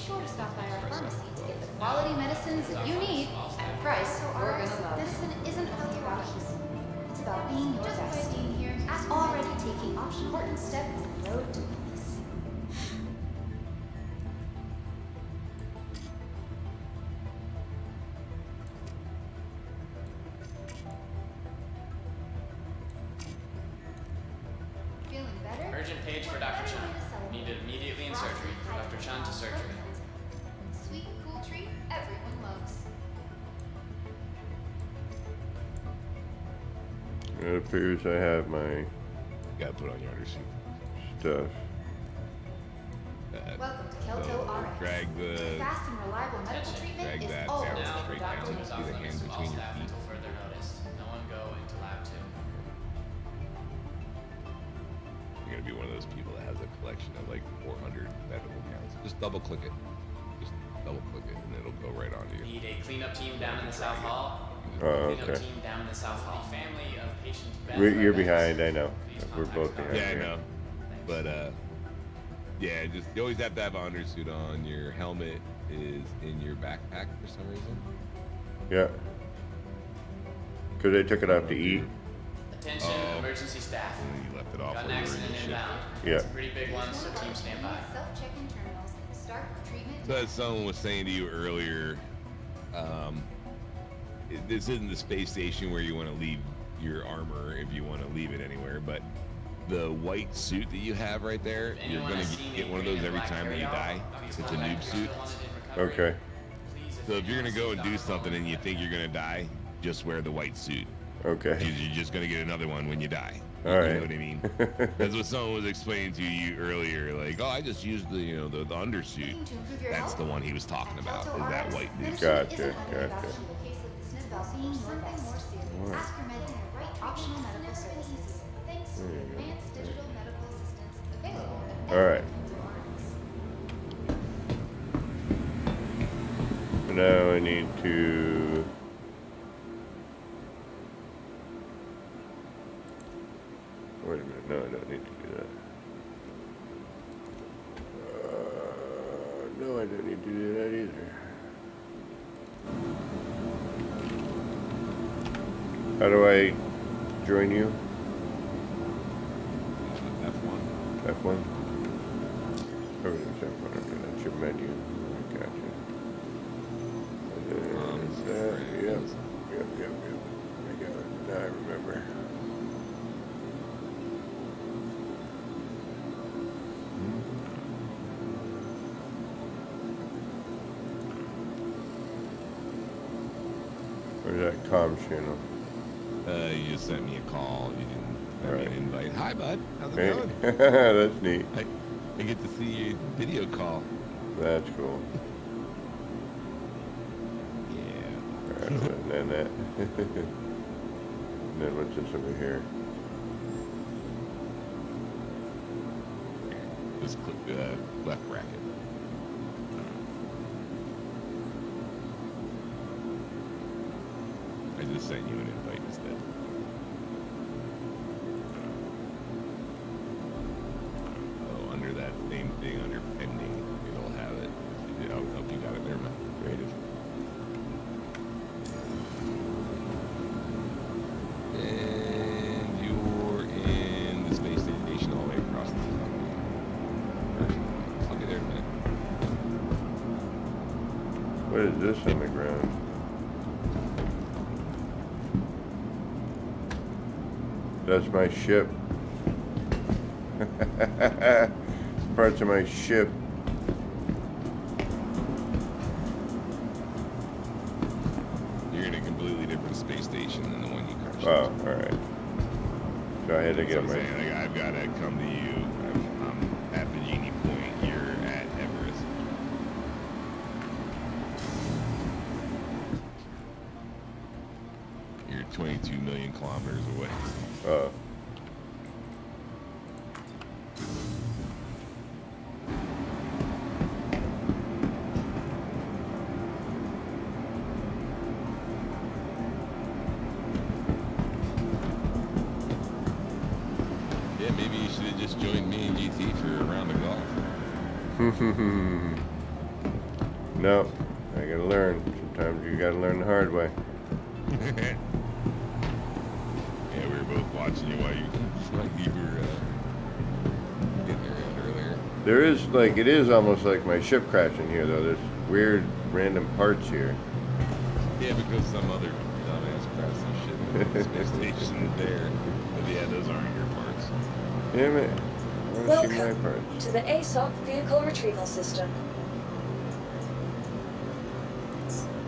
[SPEAKER 12] sure to stop by our pharmacy to get the quality medicines that you need at a price we're gonna love. Medicine isn't about your options. It's about being your best. Being here, already taking important steps on the road to wellness. Feeling better?
[SPEAKER 4] Urgent page for Dr. Chun. Needed immediately in surgery. Dr. Chun to surgery.
[SPEAKER 12] Sweet and cool treat everyone loves.
[SPEAKER 1] It appears I have my
[SPEAKER 11] Gotta put on your undersuit.
[SPEAKER 1] stuff.
[SPEAKER 12] Welcome to Kelto RX.
[SPEAKER 11] Drag
[SPEAKER 12] Where
[SPEAKER 11] the
[SPEAKER 12] fast and reliable medical
[SPEAKER 11] drag
[SPEAKER 12] treatment is
[SPEAKER 11] that
[SPEAKER 12] always
[SPEAKER 11] barrel
[SPEAKER 4] Now, the
[SPEAKER 11] straight
[SPEAKER 4] doctor
[SPEAKER 11] down.
[SPEAKER 4] was
[SPEAKER 11] See
[SPEAKER 4] off
[SPEAKER 11] the
[SPEAKER 4] limits
[SPEAKER 11] hands
[SPEAKER 4] to all
[SPEAKER 11] between your
[SPEAKER 4] staff
[SPEAKER 11] feet.
[SPEAKER 4] until further notice. No one go into lab 2.
[SPEAKER 11] You're gonna be one of those people that has a collection of like 400 medical gowns. Just double click it. Just double click it, and it'll go right onto you.
[SPEAKER 4] Need a cleanup team down in the South Hall.
[SPEAKER 1] Oh,
[SPEAKER 4] Cleanup
[SPEAKER 1] okay.
[SPEAKER 4] team down in the South Hall. Family of patients.
[SPEAKER 1] You're behind, I know. We're both behind.
[SPEAKER 11] Yeah, I
[SPEAKER 1] here.
[SPEAKER 11] know. But yeah, just you always have to have an undersuit on. Your helmet is in your backpack for some reason.
[SPEAKER 1] Yeah. Because they took it out to eat.
[SPEAKER 4] Attention, emergency staff.
[SPEAKER 11] And then you left it off
[SPEAKER 4] Got an
[SPEAKER 11] while you were in
[SPEAKER 4] accident
[SPEAKER 11] the ship.
[SPEAKER 4] inbound.
[SPEAKER 1] Yeah.
[SPEAKER 4] It's a pretty big one, so team stand by.
[SPEAKER 12] Self-check-in terminals and start treatment.
[SPEAKER 11] So as someone was saying to you earlier, this isn't the space station where you want to leave your armor if you want to leave it anywhere, but the white suit that you have right there, you're
[SPEAKER 4] Anyone
[SPEAKER 11] going
[SPEAKER 4] has
[SPEAKER 11] to
[SPEAKER 4] seen
[SPEAKER 11] get
[SPEAKER 4] a
[SPEAKER 11] one of
[SPEAKER 4] green
[SPEAKER 11] those
[SPEAKER 4] and
[SPEAKER 11] every
[SPEAKER 4] black
[SPEAKER 11] time that you
[SPEAKER 4] carry-all?
[SPEAKER 11] die.
[SPEAKER 4] Please
[SPEAKER 11] It's a
[SPEAKER 4] contact
[SPEAKER 11] noob suit.
[SPEAKER 4] Crystal London in recovery.
[SPEAKER 1] Okay.
[SPEAKER 4] Please, if
[SPEAKER 11] So if you're
[SPEAKER 4] anyone
[SPEAKER 11] going to go
[SPEAKER 4] sees
[SPEAKER 11] and do
[SPEAKER 4] Dr.
[SPEAKER 11] something and you
[SPEAKER 4] London,
[SPEAKER 11] think you're going to die, just wear the white suit.
[SPEAKER 1] Okay.
[SPEAKER 11] Because you're just going to get another one when you die.
[SPEAKER 1] All
[SPEAKER 11] You
[SPEAKER 1] right.
[SPEAKER 11] know what I mean? That's what someone was explaining to you earlier. Like, oh, I just used the, you know, the undersuit.
[SPEAKER 12] Looking to improve your
[SPEAKER 11] That's
[SPEAKER 12] health?
[SPEAKER 11] the one he was talking
[SPEAKER 12] At
[SPEAKER 11] about,
[SPEAKER 12] Kelto
[SPEAKER 11] is that
[SPEAKER 12] RX,
[SPEAKER 11] white dude.
[SPEAKER 12] medicine
[SPEAKER 1] Gotcha,
[SPEAKER 12] isn't under
[SPEAKER 1] gotcha.
[SPEAKER 12] adoption in the case of the sniff about being your best.
[SPEAKER 1] Alright.
[SPEAKER 12] Ask your med team right optional medical services. Thanks to advanced digital medical assistance available at
[SPEAKER 1] All right. So now I need to. Wait a minute. No, I don't need to do that. No, I don't need to do that either. How do I join you?
[SPEAKER 11] F1.
[SPEAKER 1] F1? Oh, there's F1. Okay, that's your menu. Gotcha. There's that. Yep. Yep. I got it. Now I remember. Where's that comms channel?
[SPEAKER 11] You just sent me a call. You didn't send me
[SPEAKER 1] Alright.
[SPEAKER 11] an invite. Hi, bud. How's it
[SPEAKER 1] Hey,
[SPEAKER 11] going?
[SPEAKER 1] that's neat.
[SPEAKER 11] I get to see you video call.
[SPEAKER 1] That's cool.
[SPEAKER 11] Yeah.
[SPEAKER 1] Alright, and then that. And then what's this over here?
[SPEAKER 11] Just click left bracket. I just sent you an invite instead. Oh, under that same thing, under pending, it'll have it. Oh, hope you got it there, man. Creative. And you're in the space station all the way across the top. I'll be there in a minute.
[SPEAKER 1] What is this on the ground? That's my ship. Parts of my ship.
[SPEAKER 11] You're in a completely different space station than the one you crashed.
[SPEAKER 1] Oh, alright. So I had to
[SPEAKER 11] That's
[SPEAKER 1] get
[SPEAKER 11] what
[SPEAKER 1] my.
[SPEAKER 11] I'm saying. Like, I've got to come to you. I'm at Virginia Point. You're at Everest. You're 22 million kilometers away.
[SPEAKER 1] Oh.
[SPEAKER 11] Yeah, maybe you should have just joined me and GT for a round of golf.
[SPEAKER 1] No, I gotta learn. Sometimes you gotta learn the hard way.
[SPEAKER 11] Yeah, we were both watching you while you were getting around earlier.
[SPEAKER 1] There is, like, it is almost like my ship crashing here, though. There's weird, random parts here.
[SPEAKER 11] Yeah, because some other dumbass crashed some shit in the space station there. But yeah, those aren't your parts.
[SPEAKER 1] Damn it. I wanna see my
[SPEAKER 5] Welcome
[SPEAKER 1] parts.
[SPEAKER 5] to the ASOC Vehicle Retrieval System.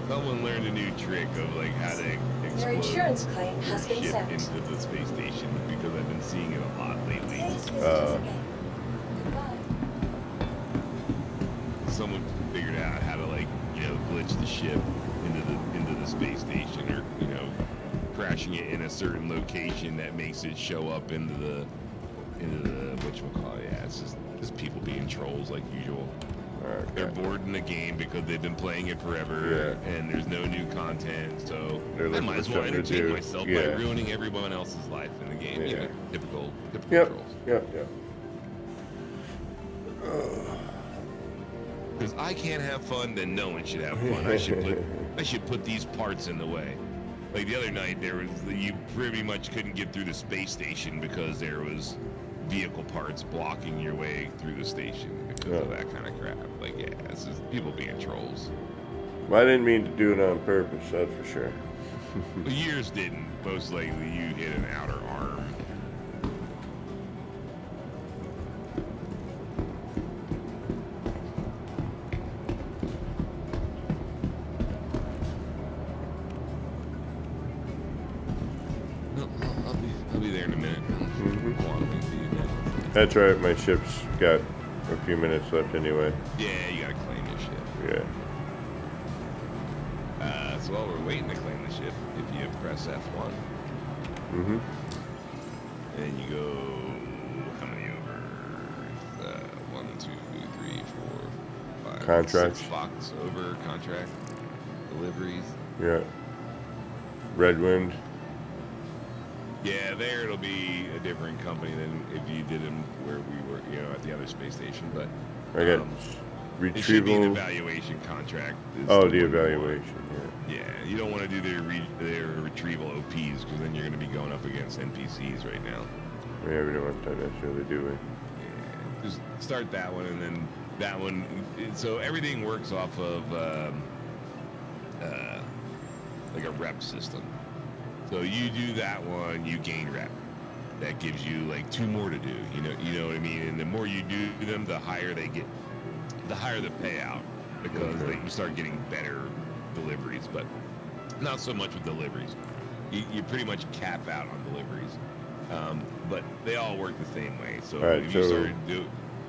[SPEAKER 11] Someone learned a new trick of like how to
[SPEAKER 5] Your
[SPEAKER 11] explode
[SPEAKER 5] insurance claim has
[SPEAKER 11] your
[SPEAKER 5] been
[SPEAKER 11] ship
[SPEAKER 5] sent.
[SPEAKER 11] into the space station because I've been seeing it a lot lately.
[SPEAKER 5] Please visit us again. Goodbye.
[SPEAKER 11] Someone figured out how to like, you know, glitch the ship into the space station, or, you know, crashing it in a certain location that makes it show up into the whatchamacallit. Yeah, it's just people being trolls like usual.
[SPEAKER 1] Okay.
[SPEAKER 11] They're bored in the game because they've been playing it forever, and there's no new content, so
[SPEAKER 1] They're
[SPEAKER 11] I
[SPEAKER 1] looking
[SPEAKER 11] might as
[SPEAKER 1] for
[SPEAKER 11] well
[SPEAKER 1] something to
[SPEAKER 11] entertain
[SPEAKER 1] do.
[SPEAKER 11] myself by
[SPEAKER 1] Yeah.
[SPEAKER 11] ruining everyone else's life in the game. You
[SPEAKER 1] Yeah.
[SPEAKER 11] know, typical
[SPEAKER 1] Yep.
[SPEAKER 11] trolls.
[SPEAKER 1] Yep.
[SPEAKER 11] Because I can't have fun, then no one should have fun. I should put these parts in the way. Like the other night, you pretty much couldn't get through the space station because there was vehicle parts blocking your way through the station because of that kind of crap. Like, yeah, it's just people being trolls.
[SPEAKER 1] Well, I didn't mean to do it on purpose, that's for sure.
[SPEAKER 11] Well, yours didn't. Most likely, you hit an outer arm. I'll be there in a minute.
[SPEAKER 1] That's right, my ship's got a few minutes left anyway.
[SPEAKER 11] Yeah, you gotta claim your ship.
[SPEAKER 1] Yeah.
[SPEAKER 11] So while we're waiting to claim the ship, if you press F1, and you go, how many over? 1, 2, 3, 4, 5,
[SPEAKER 1] Contracts.
[SPEAKER 11] 6 spots over contract deliveries.
[SPEAKER 1] Yeah. Red Wind.
[SPEAKER 11] Yeah, there it'll be a different company than if you did them where we were, you know, at the other space station. But
[SPEAKER 1] I got
[SPEAKER 11] it should be an
[SPEAKER 1] retrieval.
[SPEAKER 11] evaluation contract.
[SPEAKER 1] Oh, the evaluation.
[SPEAKER 11] Yeah, you don't want to do their retrieval OPs because then you're going to be going up against NPCs right now.
[SPEAKER 1] Yeah, we don't want that necessarily, do we?
[SPEAKER 11] Yeah, just start that one, and then that one. So everything works off of like a rep system. So you do that one, you gain rep. That gives you like 2 more to do. You know what I mean. And the more you do them, the higher they get, the higher the payout, because like, you start getting better deliveries. But not so much with deliveries. You pretty much cap out on deliveries. But they all work the same way. So
[SPEAKER 1] All right,
[SPEAKER 11] if you
[SPEAKER 1] so-
[SPEAKER 11] start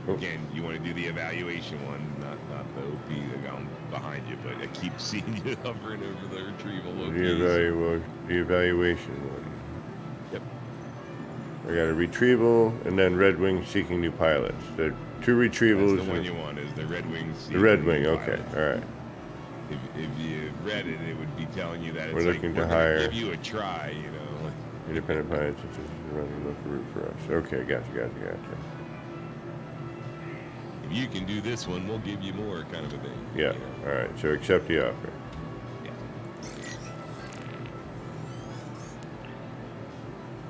[SPEAKER 11] again, you want to do the evaluation one, not the OP that I'm behind you, but I keep seeing you hovering over the retrieval OPs.
[SPEAKER 1] The evaluation one.
[SPEAKER 11] Yep.
[SPEAKER 1] I got a retrieval and then Red Wing seeking new pilots. There are 2 retrievals.
[SPEAKER 11] That's the one you want, is the Red Wings.
[SPEAKER 1] The Red Wing, okay, all right.
[SPEAKER 11] If you read it, it would be telling you that it's
[SPEAKER 1] We're
[SPEAKER 11] like,
[SPEAKER 1] looking
[SPEAKER 11] we're
[SPEAKER 1] to
[SPEAKER 11] gonna
[SPEAKER 1] hire
[SPEAKER 11] give you a try, you know. Like,
[SPEAKER 1] independent pilots such as running local route for us. Okay, gotcha.
[SPEAKER 11] if you can do this one, we'll give you more, kind of a thing.
[SPEAKER 1] Yeah,
[SPEAKER 11] you know?
[SPEAKER 1] all right. So accept the offer.
[SPEAKER 11] Yeah.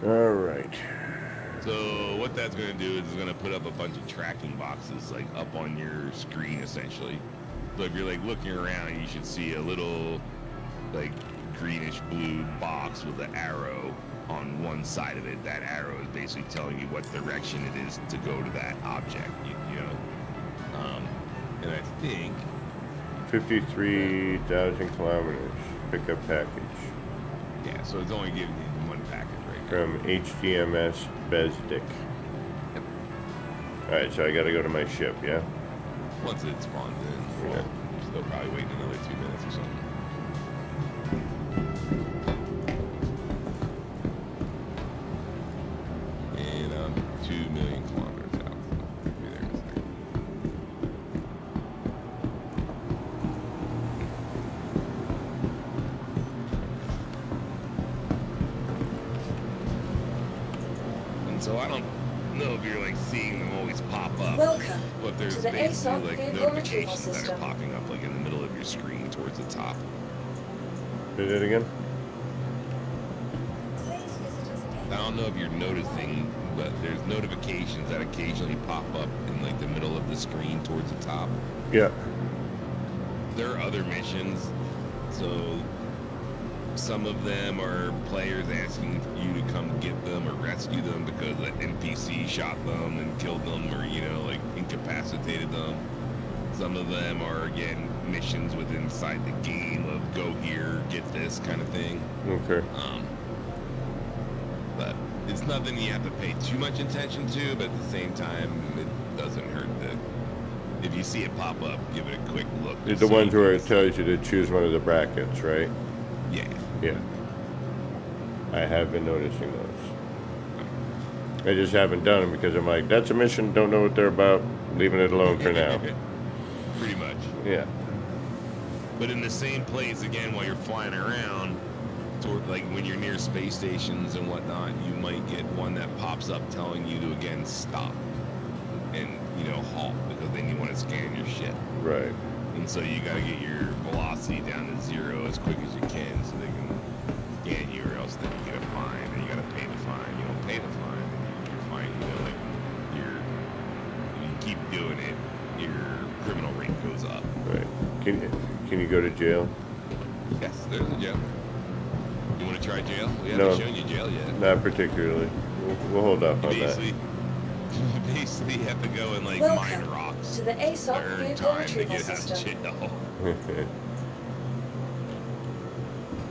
[SPEAKER 1] All right.
[SPEAKER 11] So what that's going to do is it's going to put up a bunch of tracking boxes like up on your screen essentially. So if you're like looking around, you should see a little like greenish blue box with an arrow on one side of it. That arrow is basically telling you what direction it is to go to that object, you know. And I think
[SPEAKER 1] 53,000 kilometers pickup package
[SPEAKER 11] yeah, so it's only giving you one package right now.
[SPEAKER 1] from HDMS Besdick.
[SPEAKER 11] Yep.
[SPEAKER 1] All right, so I got to go to my ship, yeah?
[SPEAKER 11] Once it spawns in, well,
[SPEAKER 1] Yeah.
[SPEAKER 11] you're still probably waiting another 2 minutes or something. And I'm 2 million kilometers out. I'll be there in a second. And so I don't know if you're like seeing them always pop up.
[SPEAKER 5] Welcome
[SPEAKER 11] But there's
[SPEAKER 5] to the
[SPEAKER 11] basically
[SPEAKER 5] ASOP
[SPEAKER 11] like
[SPEAKER 5] vehicle retrieval
[SPEAKER 11] notifications that are
[SPEAKER 5] system.
[SPEAKER 11] popping up like in the middle of your screen towards the top.
[SPEAKER 1] Do that again?
[SPEAKER 5] Please visit us again.
[SPEAKER 11] I don't know if you're noticing, but there's notifications that occasionally pop up in like the middle of the screen towards the top.
[SPEAKER 1] Yeah.
[SPEAKER 11] There are other missions, so some of them are players asking you to come get them or rescue them because an NPC shot them and killed them, or like incapacitated them. Some of them are again missions within inside the game of go here, get this kind of thing.
[SPEAKER 1] Okay.
[SPEAKER 11] But it's nothing you have to pay too much attention to, but at the same time, it doesn't hurt to, if you see it pop up, give it a quick look.
[SPEAKER 1] It's the ones where it tells you to choose one of the brackets, right?
[SPEAKER 11] Yeah.
[SPEAKER 1] Yeah. I have been noticing those. I just haven't done them because I'm like, that's a mission, don't know what they're about, leaving it alone for now.
[SPEAKER 11] Pretty much.
[SPEAKER 1] Yeah.
[SPEAKER 11] But in the same place, again, while you're flying around, like when you're near space stations and whatnot, you might get one that pops up telling you to, again, stop and, halt, because then you want to scan your ship.
[SPEAKER 1] Right.
[SPEAKER 11] And so you got to get your velocity down to 0 as quick as you can so they can scan you, or else then you get a fine and you got to pay the fine. You don't pay the fine, and you're fine. If you keep doing it, your criminal rate goes up.
[SPEAKER 1] Right. Can you go to jail?
[SPEAKER 11] Yes, there's a jail. You want to try jail? We
[SPEAKER 1] No.
[SPEAKER 11] haven't shown you jail yet.
[SPEAKER 1] Not particularly. We'll hold off on that.
[SPEAKER 11] You basically have to go and mine
[SPEAKER 5] Welcome
[SPEAKER 11] rocks
[SPEAKER 5] to the ASOP
[SPEAKER 11] to earn
[SPEAKER 5] vehicle
[SPEAKER 11] time to
[SPEAKER 5] retrieval
[SPEAKER 11] get out of
[SPEAKER 5] system.
[SPEAKER 11] jail.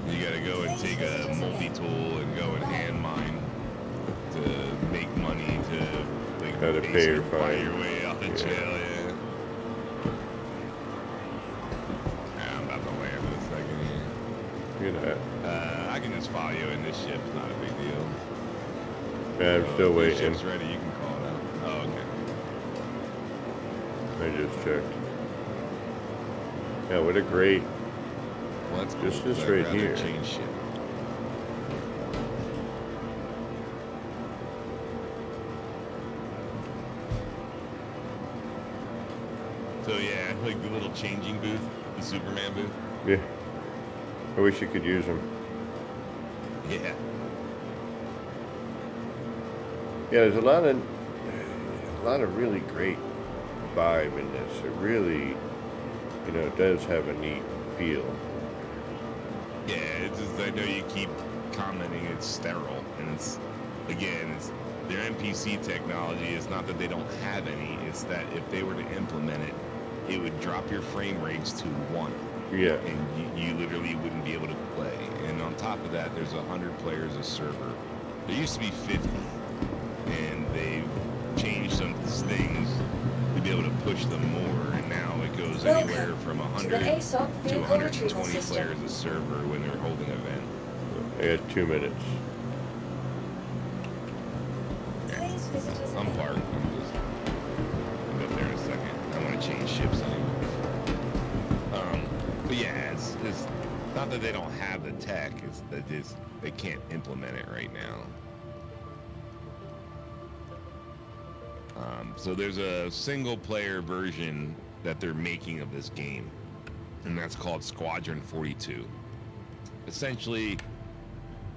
[SPEAKER 11] You gotta go and take a multi-tool and go and hand mine to make money to
[SPEAKER 1] Gotta pay your
[SPEAKER 11] basically buy
[SPEAKER 1] fine.
[SPEAKER 11] your way out of jail. Yeah. I'm about to land in a second here.
[SPEAKER 1] Look at that.
[SPEAKER 11] I can just follow you in this ship. It's not a big deal.
[SPEAKER 1] Yeah, I'm still
[SPEAKER 11] If the
[SPEAKER 1] waiting.
[SPEAKER 11] ship's ready, you can call it out. Oh, okay.
[SPEAKER 1] I just checked. Yeah, what a great.
[SPEAKER 11] Well, that's cool.
[SPEAKER 1] Just this
[SPEAKER 11] I'd
[SPEAKER 1] right
[SPEAKER 11] rather
[SPEAKER 1] here.
[SPEAKER 11] change ship. So yeah, like the little changing booth, the Superman booth.
[SPEAKER 1] Yeah. I wish you could use them.
[SPEAKER 11] Yeah.
[SPEAKER 1] Yeah, there's a lot of really great vibe in this. It really, it does have a neat feel.
[SPEAKER 11] Yeah, it's just, I know you keep commenting it's sterile, and it's their NPC technology. It's not that they don't have any, it's that if they were to implement it, it would drop your frame rates to 1.
[SPEAKER 1] Yeah.
[SPEAKER 11] And you literally wouldn't be able to play. And on top of that, there's 100 players a server. There used to be 50, and they've changed some things to be able to push them more, and now it goes anywhere from 100
[SPEAKER 5] ASOP
[SPEAKER 11] to
[SPEAKER 5] vehicle
[SPEAKER 11] 120
[SPEAKER 5] retrieval system.
[SPEAKER 11] players a server when they're holding an event.
[SPEAKER 1] I got 2 minutes.
[SPEAKER 5] Please visit us
[SPEAKER 11] I'm
[SPEAKER 5] again.
[SPEAKER 11] parked. I'll get there in a second. I want to change ships anyway. But yeah, it's not that they don't have the tech, it's that they can't implement it right now. So there's a single player version that they're making of this game, and that's called Squadron 42. Essentially,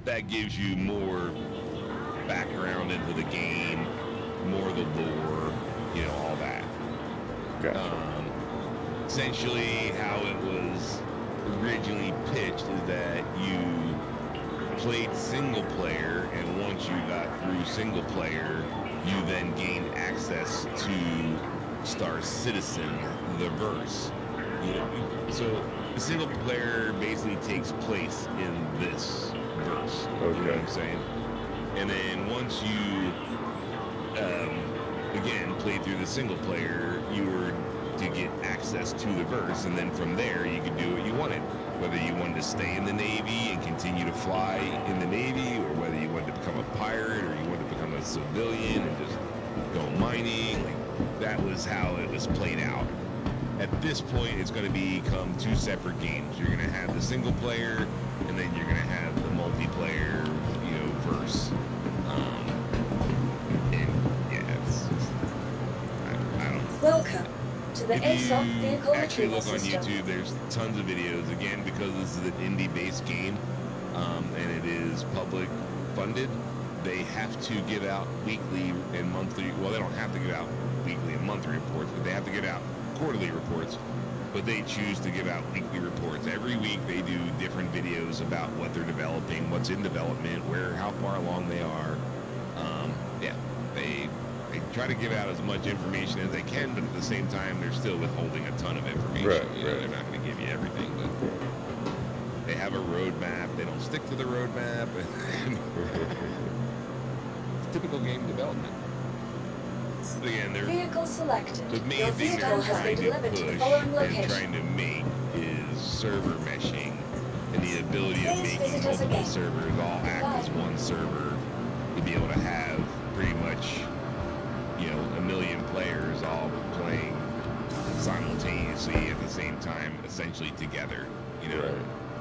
[SPEAKER 11] that gives you more background into the game, more of the lore, all that.
[SPEAKER 1] Gotcha.
[SPEAKER 11] Essentially, how it was originally pitched is that you played single player, and once you got through single player, you then gained access to Star Citizen, the verse. So the single player basically takes place in this verse. You know what I'm saying? And then once you, again, played through the single player, you were to get access to the verse, and then from there you could do what you wanted. Whether you wanted to stay in the Navy and continue to fly in the Navy, or whether you wanted to become a pirate, or you wanted to become a civilian and just go mining. That was how it was played out. At this point, it's going to become 2 separate games. You're going to have the single player, and then you're going to have the multiplayer, verse. And yeah,
[SPEAKER 5] to the
[SPEAKER 11] If
[SPEAKER 5] ASOP
[SPEAKER 11] you
[SPEAKER 5] vehicle
[SPEAKER 11] actually
[SPEAKER 5] retrieval
[SPEAKER 11] look on
[SPEAKER 5] system.
[SPEAKER 11] YouTube, there's tons of videos. Again, because this is an indie-based game, and it is public funded, they have to give out weekly and monthly. Well, they don't have to give out weekly and monthly reports, but they have to give out quarterly reports. But they choose to give out weekly reports. Every week they do different videos about what they're developing, what's in development, how far along they are. Yeah, they try to give out as much information as they can, but at the same time they're still withholding a ton of information.
[SPEAKER 1] Right,
[SPEAKER 11] They're not going to give you everything, but they have a roadmap. They don't stick to the roadmap. Typical game development. Again,
[SPEAKER 5] Vehicle selected.
[SPEAKER 11] the main
[SPEAKER 5] Your
[SPEAKER 11] thing
[SPEAKER 5] vehicle
[SPEAKER 11] they're
[SPEAKER 5] has
[SPEAKER 11] trying
[SPEAKER 5] been
[SPEAKER 11] to
[SPEAKER 5] delivered
[SPEAKER 11] push
[SPEAKER 5] to the following
[SPEAKER 11] and
[SPEAKER 5] location.
[SPEAKER 11] trying to make is server meshing and the ability of
[SPEAKER 5] Please
[SPEAKER 11] making
[SPEAKER 5] visit us
[SPEAKER 11] multiple
[SPEAKER 5] again.
[SPEAKER 11] servers all act as one server to be able to have pretty much, 1 million players all playing simultaneously at the same time, essentially together,
[SPEAKER 1] Right.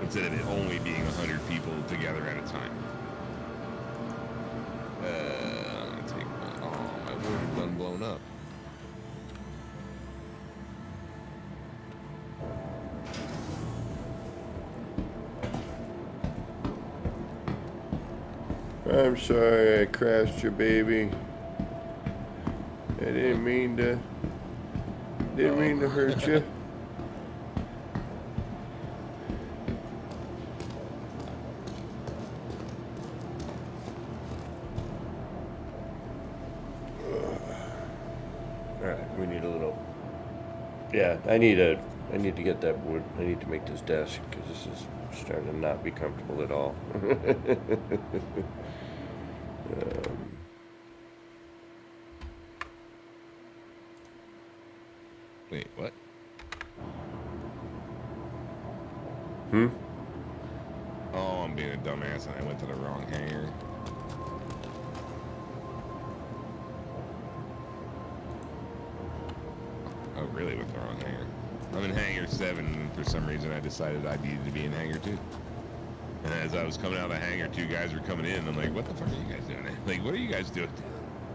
[SPEAKER 11] instead of it only being 100 people together at a time. I'm gonna take my water gun blown up.
[SPEAKER 1] I'm sorry I crashed your baby. I didn't mean to hurt you. Alright, we need a little. Yeah, I need to get that wood. I need to make this desk because this is starting to not be comfortable at all.
[SPEAKER 11] Wait, what? Oh, I'm being a dumbass and I went to the wrong hangar. Oh, really with the wrong hangar? I'm in hangar 7 and for some reason I decided I needed to be in hangar 2. And as I was coming out of the hangar, 2 guys were coming in. I'm like, what the fuck are you guys doing? Like, what are you guys doing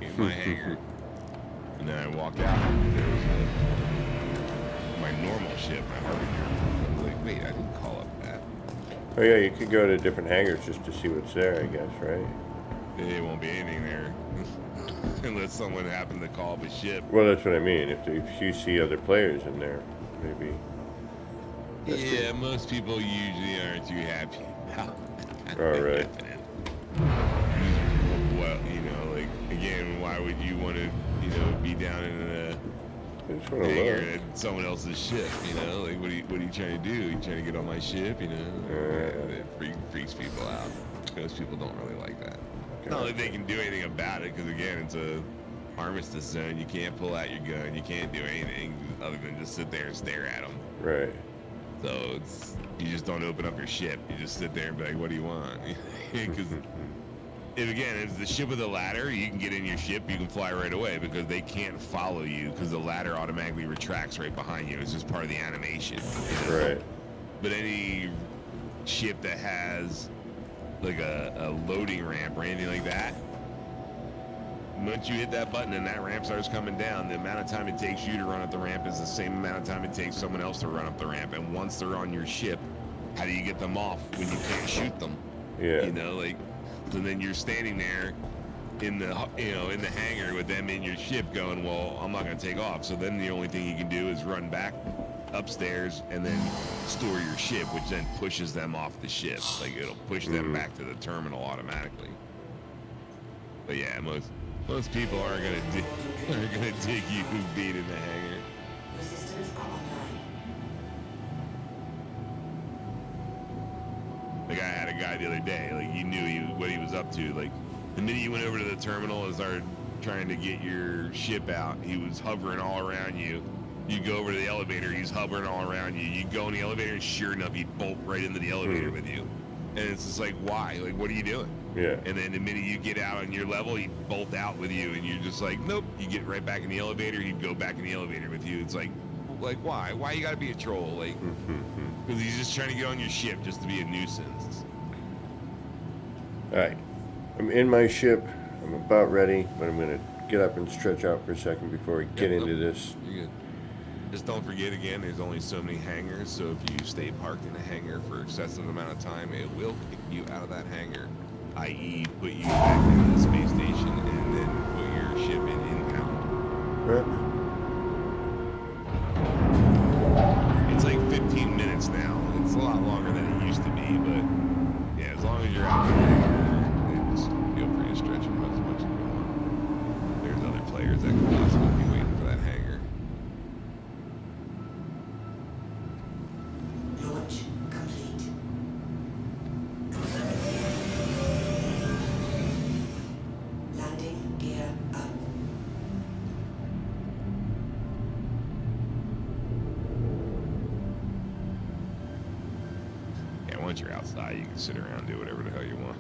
[SPEAKER 11] in my hangar? And then I walked out and there was my normal ship, my Harbinger. I was like, wait, I didn't call up that.
[SPEAKER 1] Oh yeah, you could go to different hangars just to see what's there, I guess, right?
[SPEAKER 11] There won't be anything there. Unless someone happened to call up a ship.
[SPEAKER 1] Well, that's what I mean. If you see other players in there, maybe.
[SPEAKER 11] Yeah, most people usually aren't too happy about that.
[SPEAKER 1] All right.
[SPEAKER 11] Well, like, again, why would you want to, be down in a hangar at someone else's ship, Like, what are you trying to do? You trying to get on my ship, It freaks people out. Most people don't really like that. It's not like they can do anything about it, because, again, it's a armistice zone. You can't pull out your gun. You can't do anything other than just sit there and stare at them.
[SPEAKER 1] Right.
[SPEAKER 11] So you just don't open up your ship. You just sit there and be like, what do you want? Because if it's the ship with a ladder, you can get in your ship, you can fly right away because they can't follow you because the ladder automatically retracts right behind you. It's just part of the animation.
[SPEAKER 1] Right.
[SPEAKER 11] But any ship that has like a loading ramp or anything like that, once you hit that button and that ramp starts coming down, the amount of time it takes you to run up the ramp is the same amount of time it takes someone else to run up the ramp. And once they're on your ship, how do you get them off when you can't shoot them?
[SPEAKER 1] Yeah.
[SPEAKER 11] So then you're standing there in the hangar with them in your ship going, well, I'm not going to take off. So then the only thing you can do is run back upstairs and then store your ship, which then pushes them off the ship. Like, it'll push them back to the terminal automatically. But yeah, most people aren't gonna dig you being in the hangar.
[SPEAKER 8] Your systems are online.
[SPEAKER 11] Like, I had a guy the other day, like, he knew what he was up to. Like, the minute you went over to the terminal and started trying to get your ship out, he was hovering all around you. You go over to the elevator, he's hovering all around you. You go in the elevator, and sure enough, he'd bolt right into the elevator with you. And it's just like, why? Like, what are you doing?
[SPEAKER 1] Yeah.
[SPEAKER 11] And then the minute you get out on your level, he'd bolt out with you, and you're just like, nope. You get right back in the elevator, he'd go back in the elevator with you. It's like why? Why you gotta be a troll? Like, because he's just trying to get on your ship just to be a nuisance.
[SPEAKER 1] All right. I'm in my ship. I'm about ready, but I'm going to get up and stretch out for a second before we get into this.
[SPEAKER 11] You're good. Just don't forget, again, there's only so many hangars, so if you stay parked in a hangar for excessive amount of time, it will kick you out of that hangar, i.e. put you back into the space station and then put your ship in impound. It's like 15 minutes now. It's a lot longer than it used to be, but yeah, as long as you're out there, then just feel free to stretch them as much as you want. There's other players that could possibly be waiting for that hangar.
[SPEAKER 8] Launch complete. Landing gear up.
[SPEAKER 11] Yeah, once you're outside, you can sit around and do whatever the hell you want.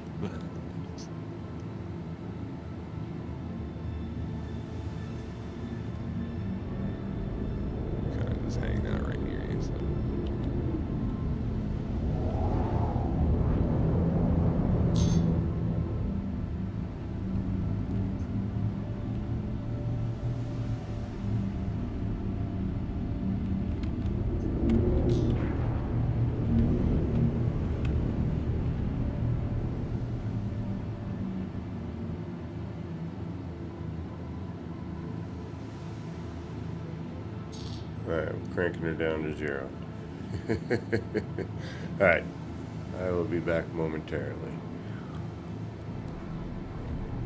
[SPEAKER 11] Kind of just hanging out right near you, so.
[SPEAKER 1] Alright, I'm cranking her down to 0. Alright, I will be back momentarily.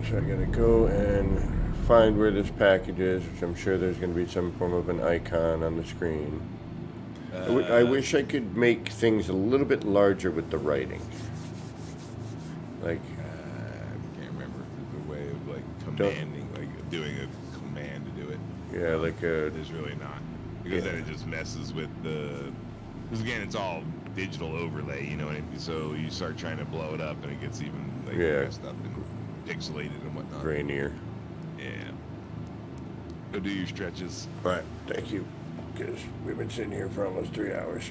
[SPEAKER 1] So I gotta go and find where this package is, which I'm sure there's gonna be some form of an icon on the screen. I wish I could make things a little bit larger with the writing. Like,
[SPEAKER 11] I can't remember if there's a way of like commanding, like doing a command to do it.
[SPEAKER 1] yeah, like a,
[SPEAKER 11] There's really not. Because then it just messes with the. Because again, it's all digital overlay, you know, and so you start trying to blow it up and it gets even like messed up and pixelated and whatnot.
[SPEAKER 1] grainier.
[SPEAKER 11] Yeah. Go do your stretches.
[SPEAKER 1] Alright, thank you. Because we've been sitting here for almost 3 hours.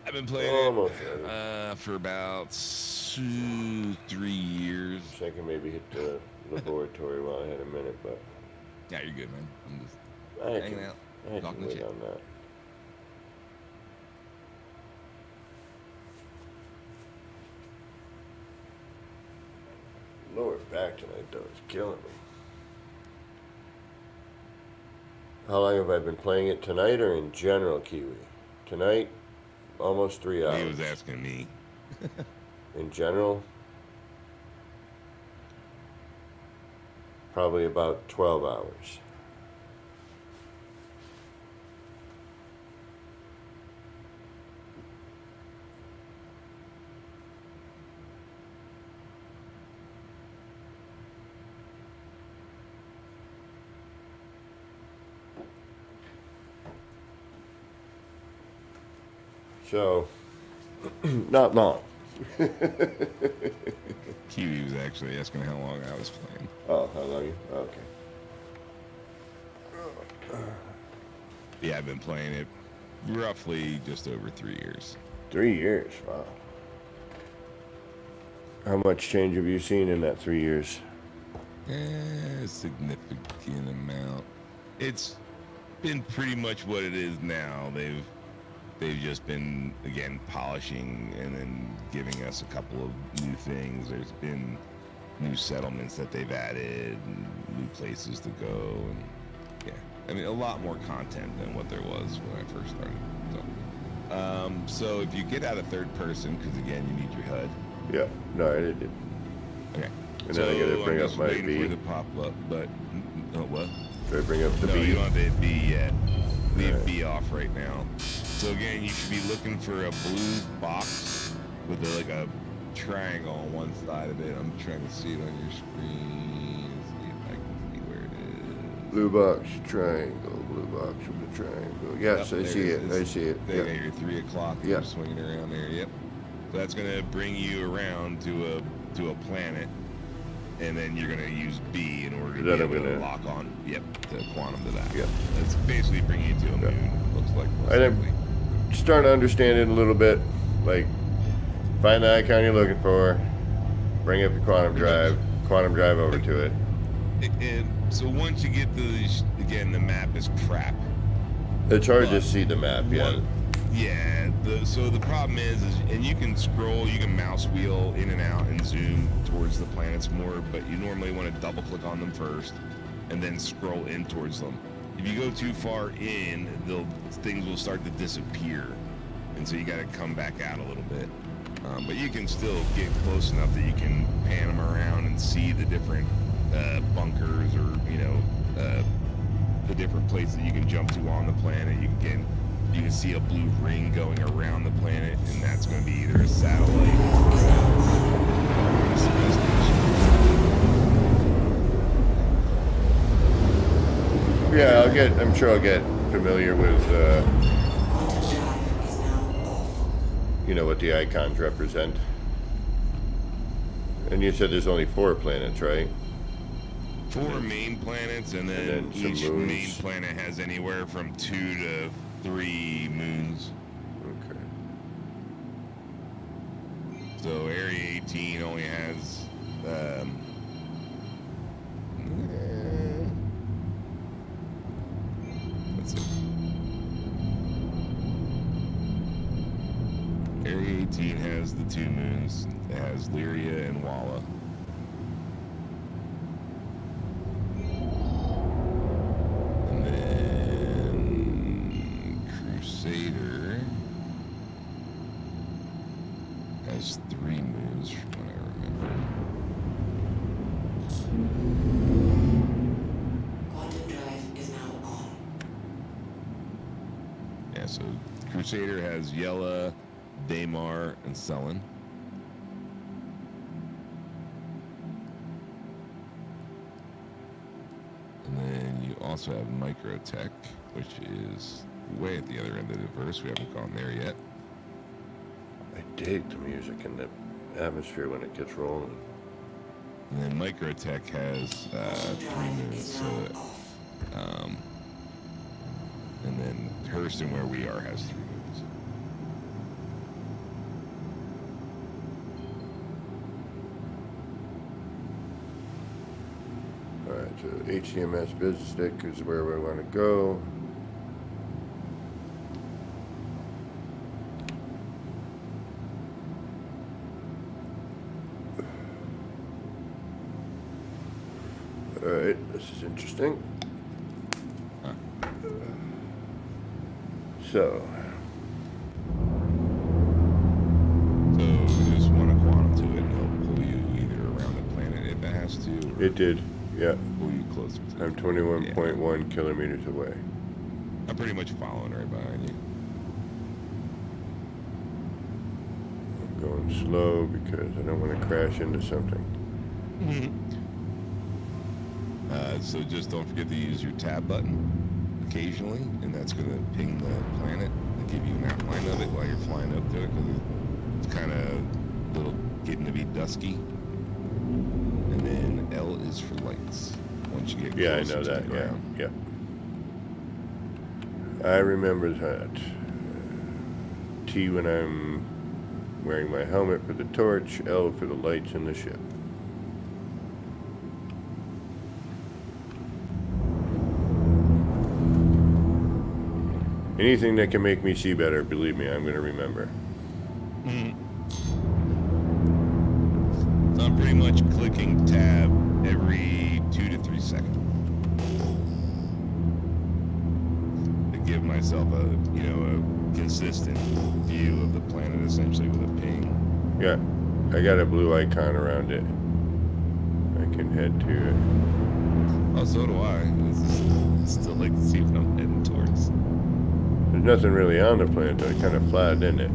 [SPEAKER 11] I've been playing
[SPEAKER 1] Almost
[SPEAKER 11] it for about 3 years.
[SPEAKER 1] So I can maybe hit the laboratory while I had a minute, but
[SPEAKER 11] Yeah, you're good, man. I'm just
[SPEAKER 1] I
[SPEAKER 11] hanging
[SPEAKER 1] can,
[SPEAKER 11] out,
[SPEAKER 1] I
[SPEAKER 11] talking
[SPEAKER 1] can
[SPEAKER 11] to
[SPEAKER 1] wait
[SPEAKER 11] shit.
[SPEAKER 1] on that. Lower back tonight, though, is killing me. How long have I been playing it tonight or in general, Kiwi? Tonight, almost 3 hours.
[SPEAKER 11] He was asking me.
[SPEAKER 1] In general, probably about 12 hours. So, not long.
[SPEAKER 11] Kiwi was actually asking how long I was playing.
[SPEAKER 1] Oh, how long? Okay.
[SPEAKER 11] Yeah, I've been playing it roughly just over 3 years.
[SPEAKER 1] 3 years, wow. How much change have you seen in that 3 years?
[SPEAKER 11] A significant amount. It's been pretty much what it is now. They've just been, again, polishing and then giving us a couple of new things. There's been new settlements that they've added, and new places to go, and yeah, I mean, a lot more content than what there was when I first started. So if you get out of third person, because again, you need your HUD.
[SPEAKER 1] Yeah, no, I did.
[SPEAKER 11] Okay.
[SPEAKER 1] And then I gotta bring
[SPEAKER 11] I'm
[SPEAKER 1] up
[SPEAKER 11] just
[SPEAKER 1] my
[SPEAKER 11] waiting
[SPEAKER 1] B.
[SPEAKER 11] for it to pop up, but what?
[SPEAKER 1] Do I bring up the
[SPEAKER 11] No,
[SPEAKER 1] B?
[SPEAKER 11] you don't have to hit B yet. Leave
[SPEAKER 1] Alright.
[SPEAKER 11] B off right now. So again, you should be looking for a blue box with like a triangle on one side of it. I'm trying to see it on your screen. See if I can see where it is.
[SPEAKER 1] Blue box, triangle, blue box with a triangle. Yes,
[SPEAKER 11] Yep,
[SPEAKER 1] I
[SPEAKER 11] there
[SPEAKER 1] see it.
[SPEAKER 11] is.
[SPEAKER 1] I see it.
[SPEAKER 11] There,
[SPEAKER 1] Yeah.
[SPEAKER 11] your 3 o'clock.
[SPEAKER 1] Yeah.
[SPEAKER 11] You're swinging around there. Yep. So that's gonna bring you around to a planet, and then you're gonna use B in order to
[SPEAKER 1] Then
[SPEAKER 11] be
[SPEAKER 1] I'm
[SPEAKER 11] able to
[SPEAKER 1] gonna-
[SPEAKER 11] lock on. Yep, to quantum to that.
[SPEAKER 1] Yep.
[SPEAKER 11] That's basically bringing you to a moon. Looks like. most
[SPEAKER 1] I didn't-
[SPEAKER 11] likely.
[SPEAKER 1] Starting to understand it a little bit. Like, find the icon you're looking for, bring up your quantum drive over to it.
[SPEAKER 11] And so once you get to again, the map is crap.
[SPEAKER 1] It's hard to
[SPEAKER 11] But
[SPEAKER 1] see the map, yeah.
[SPEAKER 11] Yeah. So the problem is, and you can scroll, you can mouse wheel in and out and zoom towards the planets more, but you normally want to double click on them first, and then scroll in towards them. If you go too far in, things will start to disappear, and so you got to come back out a little bit. But you can still get close enough that you can pan them around and see the different bunkers, or the different places that you can jump to on the planet. You can see a blue ring going around the planet, and that's going to be either a satellite or a space station.
[SPEAKER 1] Yeah, I'm sure I'll get familiar with, what the icons represent. And you said there's only 4 planets, right?
[SPEAKER 11] 4 main planets, and then
[SPEAKER 1] some
[SPEAKER 11] each
[SPEAKER 1] moons.
[SPEAKER 11] main planet has anywhere from 2 to 3 moons.
[SPEAKER 1] Okay.
[SPEAKER 11] So Area 18 only has let's see. Area 18 has the 2 moons. It has Lyria and Walla. And then Crusader has 3 moons from what I remember.
[SPEAKER 8] Quantum drive is now on.
[SPEAKER 11] Yeah, so Crusader has Yella, Daymar, and Sullen. And then you also have Microtech, which is way at the other end of the verse. We haven't gone there yet.
[SPEAKER 1] I dig the music and the atmosphere when it gets rolling.
[SPEAKER 11] And then Microtech has 3 moons. So, and then Hurston, where we are, has 3 moons.
[SPEAKER 1] Alright, so HCMS Business Stick is where we want to go. Alright, this is interesting. So,
[SPEAKER 11] you just want to quantum to it, and it'll pull you either around the planet if it has to, or
[SPEAKER 1] it did, yeah.
[SPEAKER 11] pull you closer to
[SPEAKER 1] I'm 21.1 kilometers away.
[SPEAKER 11] I'm pretty much following right behind you.
[SPEAKER 1] I'm going slow because I don't want to crash into something.
[SPEAKER 11] So just don't forget to use your tab button occasionally, and that's going to ping the planet and give you an outline of it while you're flying up to it, because it's kind of getting to be dusky. And then L is for lights. Once you get
[SPEAKER 1] Yeah, I
[SPEAKER 11] closer
[SPEAKER 1] know
[SPEAKER 11] to
[SPEAKER 1] that.
[SPEAKER 11] the
[SPEAKER 1] Yeah,
[SPEAKER 11] ground.
[SPEAKER 1] yeah. I remember that. T when I'm wearing my helmet for the torch, L for the lights in the ship. Anything that can make me see better, believe me, I'm gonna remember.
[SPEAKER 11] So I'm pretty much clicking tab every 2 to 3 seconds to give myself a consistent view of the planet, essentially with a ping.
[SPEAKER 1] Yeah, I got a blue icon around it. I can head to it.
[SPEAKER 11] Oh, so do I. Still like to see what I'm heading towards.
[SPEAKER 1] There's nothing really on the planet though. It's kind of flat, isn't it?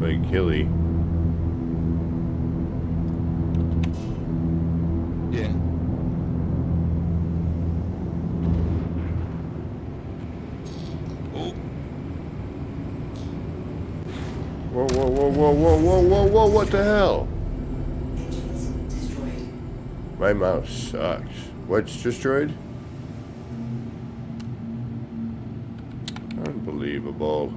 [SPEAKER 1] Like hilly.
[SPEAKER 11] Yeah. Oh.
[SPEAKER 1] Whoa, whoa, whoa, whoa, whoa, whoa, whoa, whoa, what the hell?
[SPEAKER 8] Engines destroyed.
[SPEAKER 1] My mouse sucks. What's destroyed? Unbelievable.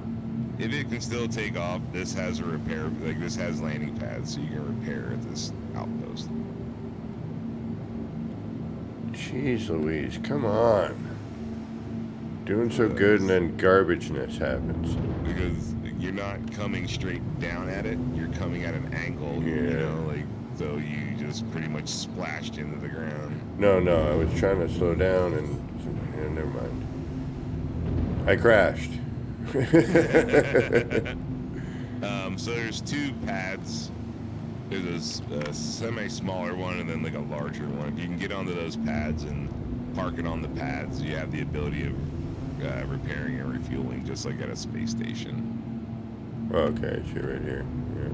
[SPEAKER 11] If it can still take off, this has a repair, like this has landing pads, so you can repair at this outpost.
[SPEAKER 1] Jeez Louise, come on. Doing so good and then garbageness happens.
[SPEAKER 11] Because you're not coming straight down at it, you're coming at an angle, so you just pretty much splashed into the ground.
[SPEAKER 1] No, I was trying to slow down and never mind. I crashed.
[SPEAKER 11] So there's 2 pads. There's a semi-smaller one and then like a larger one. If you can get onto those pads and park it on the pads, you have the ability of repairing and refueling just like at a space station.
[SPEAKER 1] Okay, I see right here. Yeah.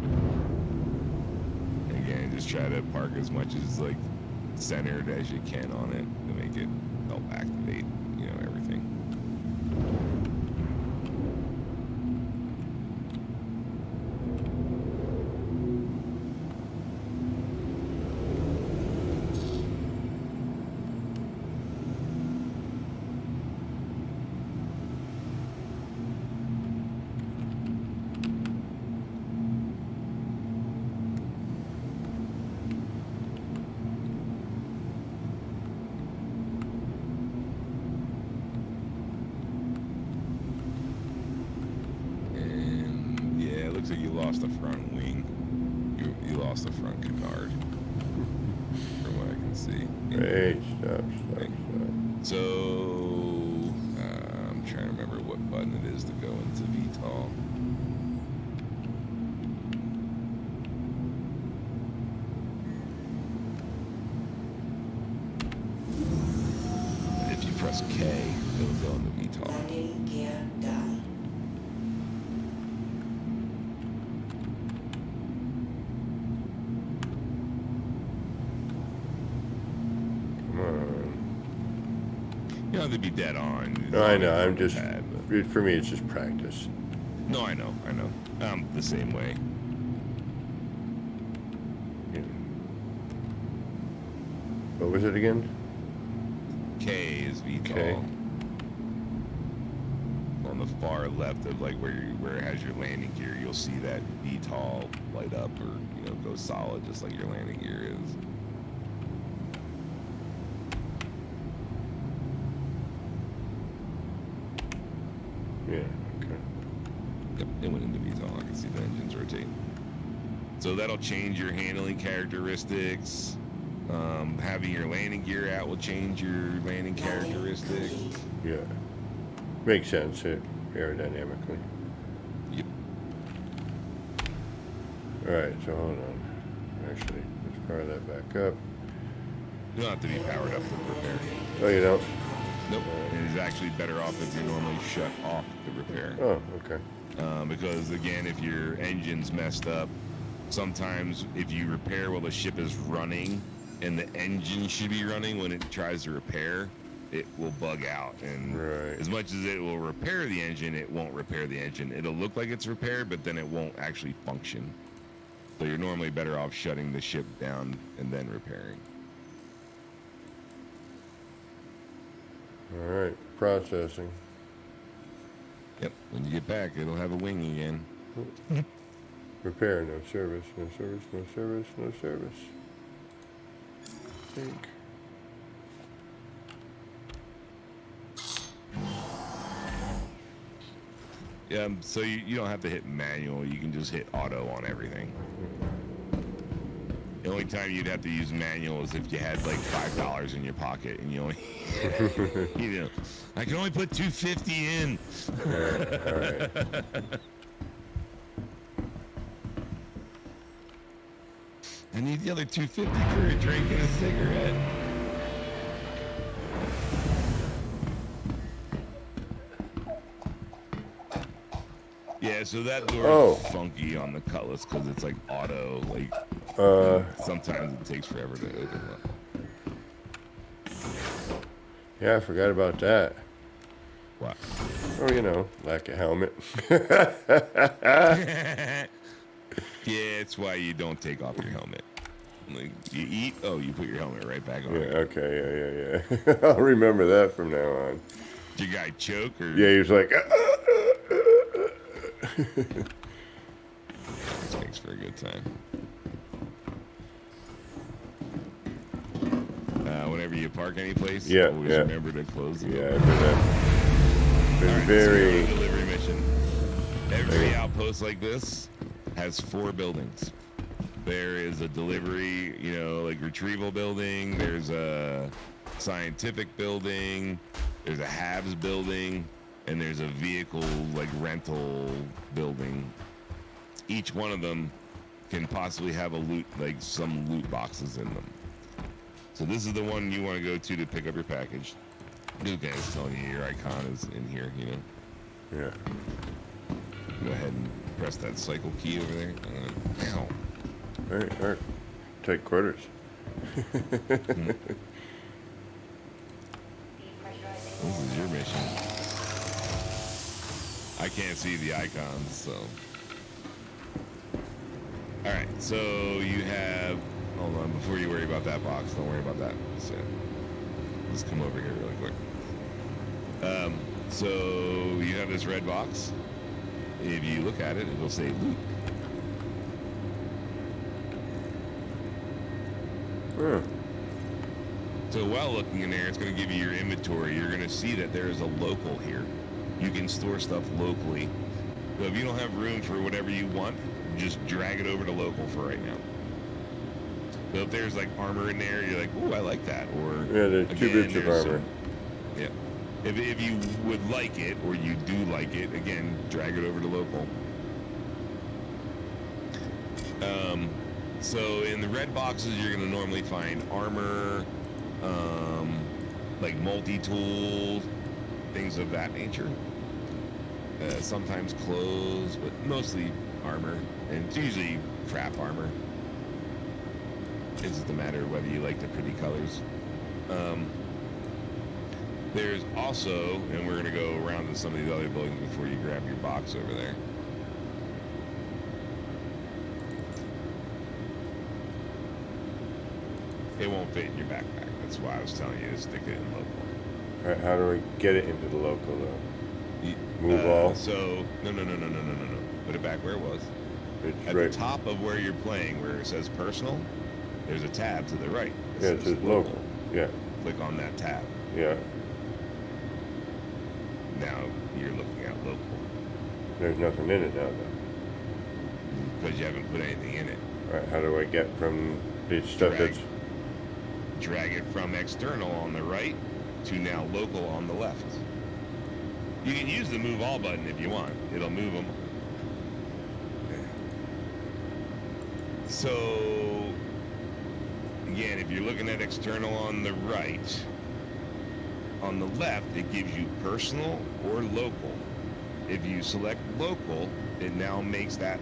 [SPEAKER 11] Again, just try to park as much as like centered as you can on it to make it help activate, everything. Looks like you lost the front wing. You lost the front canard, from what I can see.
[SPEAKER 1] Hey, stop.
[SPEAKER 11] So I'm trying to remember what button it is to go into VTOL. If you press K, it'll go into VTOL.
[SPEAKER 8] Landing gear down.
[SPEAKER 11] You don't have to be dead on.
[SPEAKER 1] No, I know. I'm just, for me, it's just practice.
[SPEAKER 11] No, I know. I'm the same way.
[SPEAKER 1] Yeah. What was it again?
[SPEAKER 11] K is VTOL.
[SPEAKER 1] K.
[SPEAKER 11] On the far left of like where it has your landing gear, you'll see that VTOL light up or go solid, just like your landing gear is.
[SPEAKER 1] Yeah, okay.
[SPEAKER 11] Yep, it went into VTOL. I can see the engines rotate. So that'll change your handling characteristics. Having your landing gear out will change your landing characteristics.
[SPEAKER 1] Yeah. Makes sense, aerodynamically.
[SPEAKER 11] Yep.
[SPEAKER 1] Alright, so hold on. Actually, let's power that back up.
[SPEAKER 11] You don't have to be powered up to repair.
[SPEAKER 1] Oh, you don't?
[SPEAKER 11] Nope. It is actually better off if you normally shut off the repair.
[SPEAKER 1] Oh, okay.
[SPEAKER 11] Because again, if your engine's messed up, sometimes if you repair while the ship is running and the engine should be running when it tries to repair, it will bug out. And as much as it will repair the engine, it won't repair the engine. It'll look like it's repaired, but then it won't actually function. So you're normally better off shutting the ship down and then repairing.
[SPEAKER 1] All right, processing.
[SPEAKER 11] Yep, when you get back, it'll have a wing again.
[SPEAKER 1] Repair, no service, no service, no service, no service. I think.
[SPEAKER 11] So you don't have to hit manual. You can just hit auto on everything. The only time you'd have to use manual is if you had like $5 in your pocket and you only, I can only put $2.50 in.
[SPEAKER 1] All right.
[SPEAKER 11] I need the other $2.50 for a drink and a cigarette. Yeah, so that door is funky on the Cutlass because it's like auto. Like sometimes it takes forever to open up.
[SPEAKER 1] Yeah, I forgot about that.
[SPEAKER 11] What?
[SPEAKER 1] Oh, lack of helmet.
[SPEAKER 11] Yeah, it's why you don't take off your helmet. Like you eat, you put your helmet right back on.
[SPEAKER 1] Yeah, okay, yeah. I'll remember that from now on.
[SPEAKER 11] Did your guy choke or?
[SPEAKER 1] Yeah, he was like.
[SPEAKER 11] This makes for a good time. Whenever you park any place, always remember to close the door.
[SPEAKER 1] Yeah, been very.
[SPEAKER 11] Delivery mission. Every outpost like this has 4 buildings. There is a delivery, like retrieval building. There's a scientific building. There's a Habs building. And there's a vehicle like rental building. Each one of them can possibly have some loot boxes in them. So this is the one you want to go to pick up your package. New guy's telling you your icon is in here,
[SPEAKER 1] Yeah.
[SPEAKER 11] Go ahead and press that cycle key over there. Ow.
[SPEAKER 1] All right. Take quarters.
[SPEAKER 11] This is your mission. I can't see the icons, so. All right, so you have. Hold on, before you worry about that box, don't worry about that. So, let's come over here really quick. So you have this red box. If you look at it, it will say loot. So while looking in there, it's going to give you your inventory. You're going to see that there is a local here. You can store stuff locally. So if you don't have room for whatever you want, just drag it over to local for right now. So if there's like armor in there, you're like, "Ooh, I like that." Or
[SPEAKER 1] there's 2 bits of armor.
[SPEAKER 11] Yeah. If you would like it, or you do like it, again, drag it over to local. So in the red boxes, you're going to normally find armor, like multi-tools, things of that nature. Sometimes clothes, but mostly armor, and it's usually crap armor. It's just a matter of whether you like the pretty colors. There's also, and we're going to go around to some of these other buildings before you grab your box over there. It won't fit in your backpack. That's why I was telling you to stick it in local.
[SPEAKER 1] All right, how do we get it into the local, though? Move all?
[SPEAKER 11] So, no. Put it back where it was.
[SPEAKER 1] It's
[SPEAKER 11] At
[SPEAKER 1] right.
[SPEAKER 11] the top of where you're playing, where it says personal, there's a tab to the right.
[SPEAKER 1] It says local. Yeah.
[SPEAKER 11] Click on that tab.
[SPEAKER 1] Yeah.
[SPEAKER 11] Now you're looking at local.
[SPEAKER 1] There's nothing in it now, though.
[SPEAKER 11] Because you haven't put anything in it.
[SPEAKER 1] All right, how do I get from the stuff that's...
[SPEAKER 11] Drag it from external on the right to now local on the left. You can use the move all button if you want. It'll move them. So, again, if you're looking at external on the right, on the left, it gives you personal or local. If you select local, it now makes that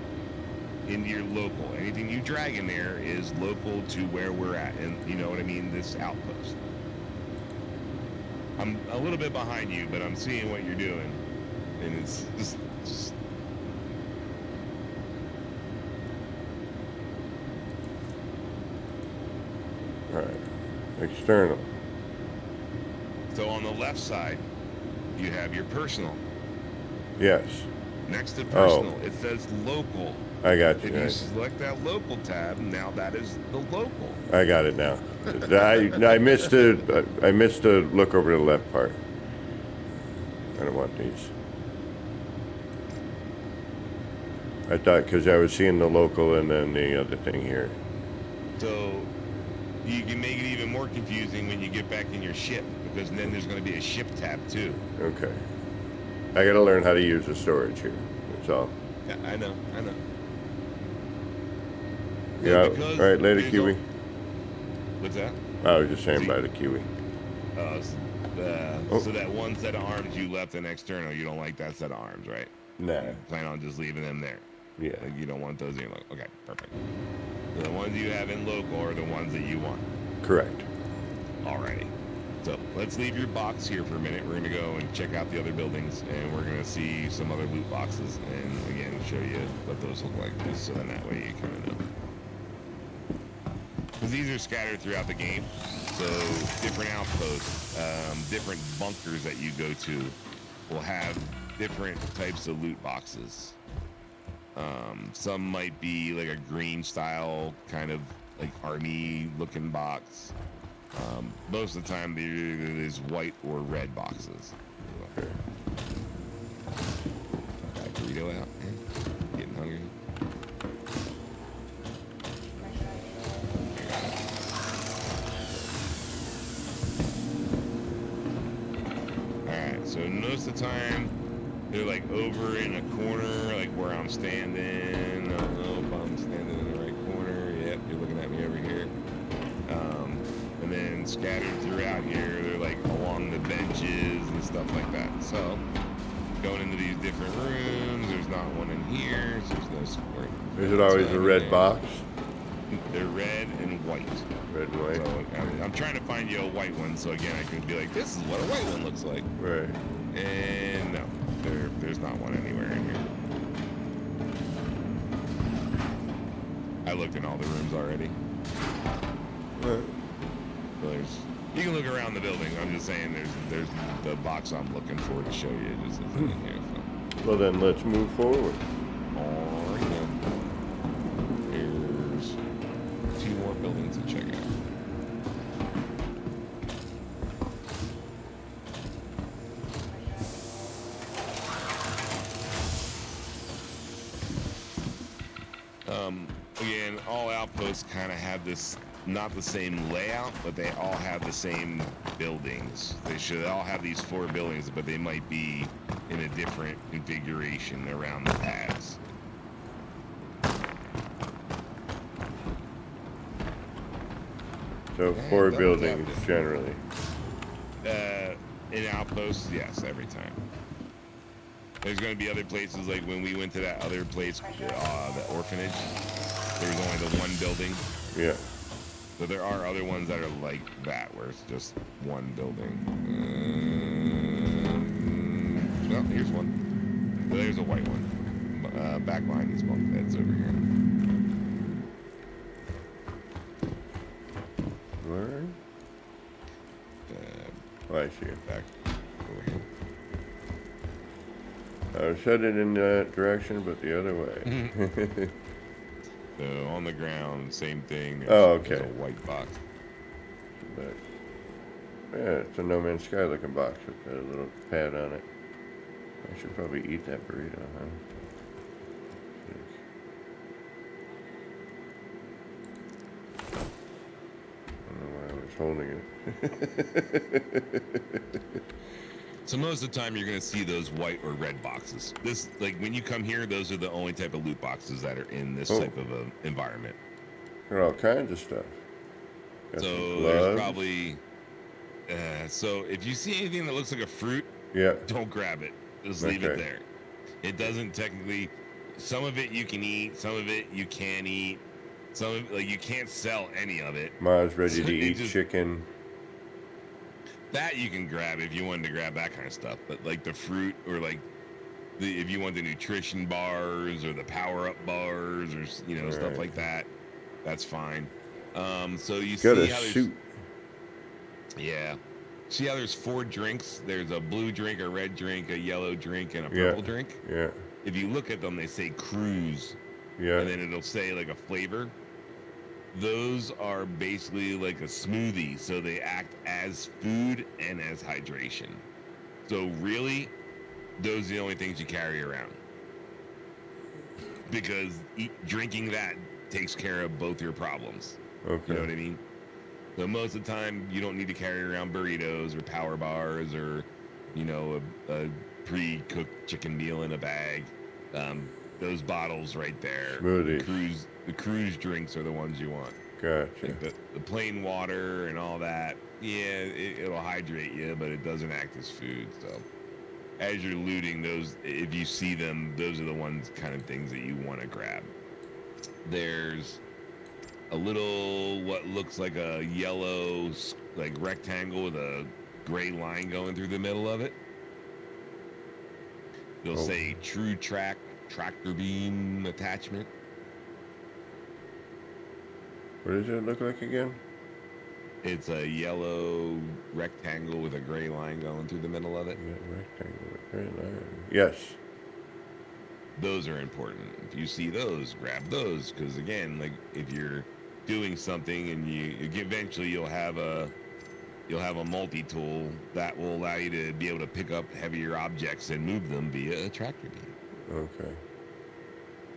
[SPEAKER 11] into your local. Anything you drag in there is local to where we're at, and you know what I mean, this outpost. I'm a little bit behind you, but I'm seeing what you're doing, and it's just
[SPEAKER 1] All right, external.
[SPEAKER 11] so on the left side, you have your personal.
[SPEAKER 1] Yes.
[SPEAKER 11] Next to personal, it says local.
[SPEAKER 1] I got you.
[SPEAKER 11] If you select that local tab, now that is the local.
[SPEAKER 1] I got it now. I missed the look over to the left part. I don't want these. I thought because I was seeing the local and then the other thing here.
[SPEAKER 11] So you can make it even more confusing when you get back in your ship, because then there's going to be a ship tab too.
[SPEAKER 1] Okay. I got to learn how to use the storage here. That's all.
[SPEAKER 11] Yeah, I know.
[SPEAKER 1] Yeah.
[SPEAKER 11] So
[SPEAKER 1] All right, later,
[SPEAKER 11] there's
[SPEAKER 1] Kiwi.
[SPEAKER 11] What's that?
[SPEAKER 1] I was just saying by the Kiwi.
[SPEAKER 11] So that one set of arms you left in external, you don't like that set of arms, right?
[SPEAKER 1] Nah.
[SPEAKER 11] You plan on just leaving them there.
[SPEAKER 1] Yeah.
[SPEAKER 11] Like you don't want those in your local. Okay, perfect. So the ones you have in local are the ones that you want.
[SPEAKER 1] Correct.
[SPEAKER 11] Alrighty. So let's leave your box here for a minute. We're gonna go and check out the other buildings, and we're gonna see some other loot boxes, and again show you what those look like, just so then that way you kind of know. Because these are scattered throughout the game, so different outposts, different bunkers that you go to will have different types of loot boxes. Some might be like a green style kind of like army looking box. Most of the time they're either these white or red boxes. Okay. Got burrito out, man. Getting hungry. Alright, so most of the time they're like over in a corner, like where I'm standing. I don't know if I'm standing in the right corner. Yep, you're looking at me over here. And then scattered throughout here, they're like along the benches and stuff like that. So going into these different rooms, there's not one in here, so there's no support.
[SPEAKER 1] Is it always a red box?
[SPEAKER 11] They're red and white.
[SPEAKER 1] Red and white.
[SPEAKER 11] So I'm trying to find you a white one, so again I can be like, this is what a white one looks like.
[SPEAKER 1] Right.
[SPEAKER 11] And no, there's not one anywhere in here. I looked in all the rooms already.
[SPEAKER 1] Right.
[SPEAKER 11] So you can look around the building. I'm just saying there's the box I'm looking for to show you just isn't in here. So.
[SPEAKER 1] Well then, let's move forward.
[SPEAKER 11] Alright then. Here's 2 more buildings to check out. Again, all outposts kind of have this, not the same layout, but they all have the same buildings. They should all have these 4 buildings, but they might be in a different configuration around the paths.
[SPEAKER 1] So 4 buildings generally.
[SPEAKER 11] In outposts, yes, every time. There's going to be other places, like when we went to that other place, the orphanage, there was only the 1 building.
[SPEAKER 1] Yeah.
[SPEAKER 11] So there are other ones that are like that, where it's just 1 building. Well, here's one. There's a white one. Back behind these bunk beds over here.
[SPEAKER 1] Where? Oh, I see it.
[SPEAKER 11] Back over here.
[SPEAKER 1] I was headed in that direction, but the other way.
[SPEAKER 11] So on the ground, same thing.
[SPEAKER 1] Okay.
[SPEAKER 11] There's a white box.
[SPEAKER 1] But, yeah, it's a No Man's Sky looking box with a little pad on it. I should probably eat that burrito, huh? I don't know why I was holding it.
[SPEAKER 11] So most of the time you're going to see those white or red boxes. This, like when you come here, those are the only type of loot boxes that are in this type of environment.
[SPEAKER 1] There are all kinds of stuff. Got some
[SPEAKER 11] So
[SPEAKER 1] gloves.
[SPEAKER 11] there's probably, so if you see anything that looks like a fruit,
[SPEAKER 1] Yeah.
[SPEAKER 11] don't grab it. Just leave it
[SPEAKER 1] Okay.
[SPEAKER 11] there. It doesn't technically, some of it you can eat, some of it you can't eat. Some of, like you can't sell any of it.
[SPEAKER 1] Ma's ready
[SPEAKER 11] So
[SPEAKER 1] to
[SPEAKER 11] it
[SPEAKER 1] eat
[SPEAKER 11] just-
[SPEAKER 1] chicken.
[SPEAKER 11] That you can grab if you wanted to grab that kind of stuff, but like the fruit or like if you want the nutrition bars or the power up bars or stuff
[SPEAKER 1] Right.
[SPEAKER 11] like that, that's fine. So you
[SPEAKER 1] Got
[SPEAKER 11] see
[SPEAKER 1] a
[SPEAKER 11] how there's
[SPEAKER 1] suit.
[SPEAKER 11] yeah, see how there's 4 drinks. There's a blue drink, a red drink, a yellow drink, and a
[SPEAKER 1] Yeah.
[SPEAKER 11] purple drink.
[SPEAKER 1] Yeah.
[SPEAKER 11] If you look at them, they say cruise,
[SPEAKER 1] Yeah.
[SPEAKER 11] and then it'll say like a flavor. Those are basically like a smoothie, so they act as food and as hydration. So really, those are the only things you carry around. because drinking that takes care of both your problems.
[SPEAKER 1] Okay.
[SPEAKER 11] You know what I mean? So most of the time, you don't need to carry around burritos or power bars or, you know, a pre-cooked chicken meal in a bag. Those bottles right there.
[SPEAKER 1] Smoothies.
[SPEAKER 11] The cruise drinks are the ones you want.
[SPEAKER 1] Gotcha.
[SPEAKER 11] Like the plain water and all that. Yeah, it'll hydrate you, but it doesn't act as food. So as you're looting those, if you see them, those are the ones kind of things that you want to grab. There's a little what looks like a yellow like rectangle with a gray line going through the middle of it. They'll say True Track tractor beam attachment.
[SPEAKER 1] What does it look like again?
[SPEAKER 11] It's a yellow rectangle with a gray line going through the middle of it.
[SPEAKER 1] Yeah, rectangle with gray line. Yes.
[SPEAKER 11] Those are important. If you see those, grab those, because again, like if you're doing something and eventually you'll have a multi-tool that will allow you to be able to pick up heavier objects and move them via a tractor beam.
[SPEAKER 1] Okay.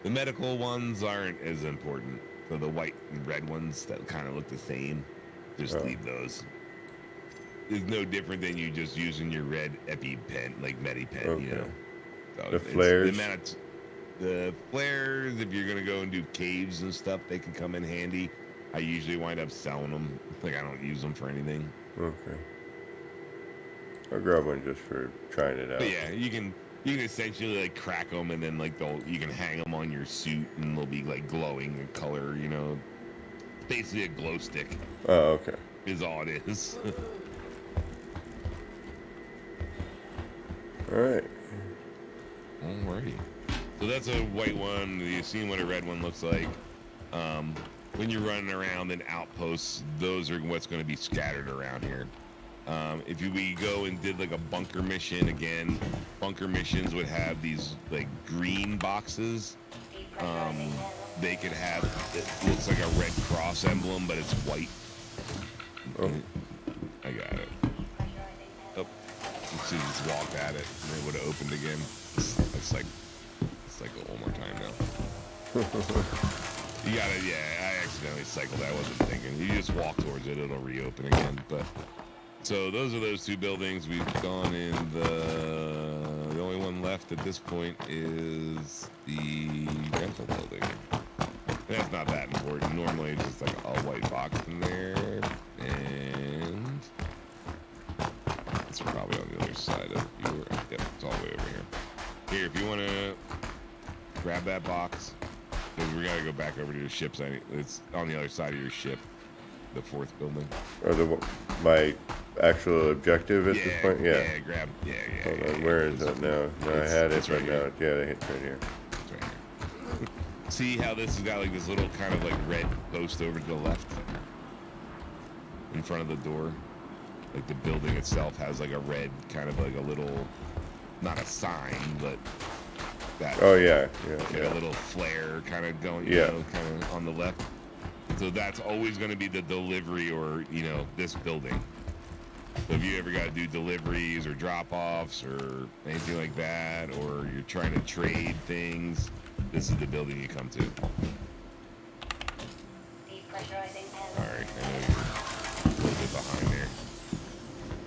[SPEAKER 11] The medical ones aren't as important. So the white and red ones that kind of look the same, just leave those. It's no different than you just using your red EpiPen, like MediPen, you know. So
[SPEAKER 1] the flares.
[SPEAKER 11] The flares, if you're gonna go and do caves and stuff, they can come in handy. I usually wind up selling them. Like I don't use them for anything.
[SPEAKER 1] Okay. I'll grab one just for trying it out.
[SPEAKER 11] But yeah, you can essentially like crack them and then like you can hang them on your suit and they'll be like glowing in color, you know. Basically a glow stick.
[SPEAKER 1] Oh, okay.
[SPEAKER 11] Is all it is.
[SPEAKER 1] All right.
[SPEAKER 11] Alrighty. So that's a white one. You've seen what a red one looks like. When you're running around in outposts, those are what's going to be scattered around here. If we go and did like a bunker mission again, bunker missions would have these like green boxes. They could have, it looks like a Red Cross emblem, but it's white.
[SPEAKER 1] Oh.
[SPEAKER 11] I got it. Oh, let's see, just walked at it and it would have opened again. It's like it one more time now. You gotta, yeah, I accidentally cycled. I wasn't thinking. You just walk towards it, it'll reopen again. But so those are those two buildings. We've gone in the only one left at this point is the rental building. That's not that important. Normally it's just like a white box in there, and it's probably on the other side of your. Yep, it's all the way over here. Here, if you want to grab that box, because we got to go back over to your ships. It's on the other side of your ship, the fourth building.
[SPEAKER 1] Or my actual objective at this point? Yeah.
[SPEAKER 11] Yeah, grab. Yeah.
[SPEAKER 1] Hold on, where is it now? No, I had it, but now, yeah, it's right here.
[SPEAKER 11] It's right here. See how this has got like this little kind of like red post over to the left in front of the door? Like the building itself has like a red kind of like a little, not a sign, but that.
[SPEAKER 1] Oh yeah.
[SPEAKER 11] A little flare kind of going,
[SPEAKER 1] yeah,
[SPEAKER 11] you know, kind of on the left. So that's always going to be the delivery or, you know, this building. So if you ever got to do deliveries or drop-offs or anything like that, or you're trying to trade things, this is the building you come to. Alright, I know you're a little bit behind there.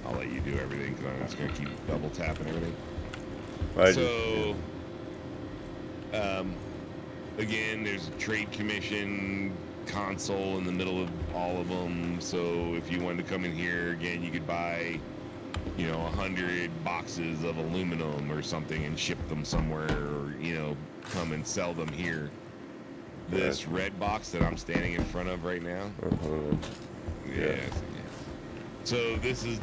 [SPEAKER 11] I'll let you do everything because I'm just going to keep double tapping everything. Again, there's a trade commission console in the middle of all of them. So if you wanted to come in here again, you could buy, you know, 100 boxes of aluminum or something and ship them somewhere, or, you know, come and sell them here. This red box that I'm standing in front of right now. Yeah. So this is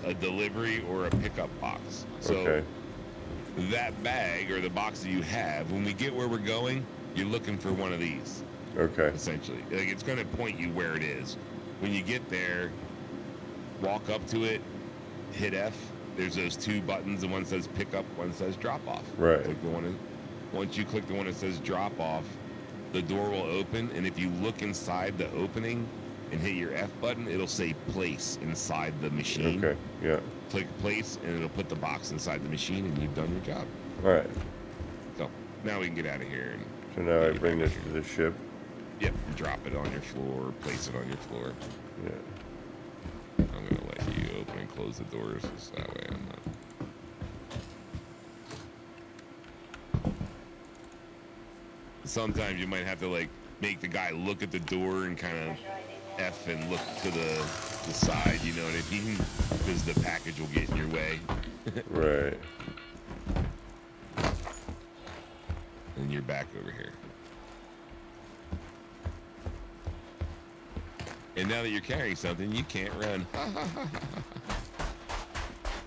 [SPEAKER 11] a delivery or a pickup box. So that bag or the box that you have, when we get where we're going, you're looking for one of these.
[SPEAKER 1] Okay.
[SPEAKER 11] Essentially, like it's going to point you where it is. When you get there, walk up to it, hit F. There's those two buttons. The one says pick up, one says drop off.
[SPEAKER 1] Right.
[SPEAKER 11] Click the one. Once you click the one that says drop off, the door will open, and if you look inside the opening and hit your F button, it'll say place inside the machine.
[SPEAKER 1] Okay. Yeah.
[SPEAKER 11] Click place, and it'll put the box inside the machine, and you've done your job.
[SPEAKER 1] All right.
[SPEAKER 11] So Now we can get out of here. And
[SPEAKER 1] So now I
[SPEAKER 11] get
[SPEAKER 1] bring
[SPEAKER 11] back
[SPEAKER 1] this
[SPEAKER 11] in
[SPEAKER 1] to
[SPEAKER 11] here.
[SPEAKER 1] the ship.
[SPEAKER 11] Yep, drop it on your floor, place it on your floor.
[SPEAKER 1] Yeah.
[SPEAKER 11] I'm gonna let you open and close the doors, so that way I'm not. Sometimes you might have to like make the guy look at the door and kind of F and look to the side, you know what I mean? Because the package will get in your way.
[SPEAKER 1] Right.
[SPEAKER 11] And you're back over here. And now that you're carrying something, you can't run.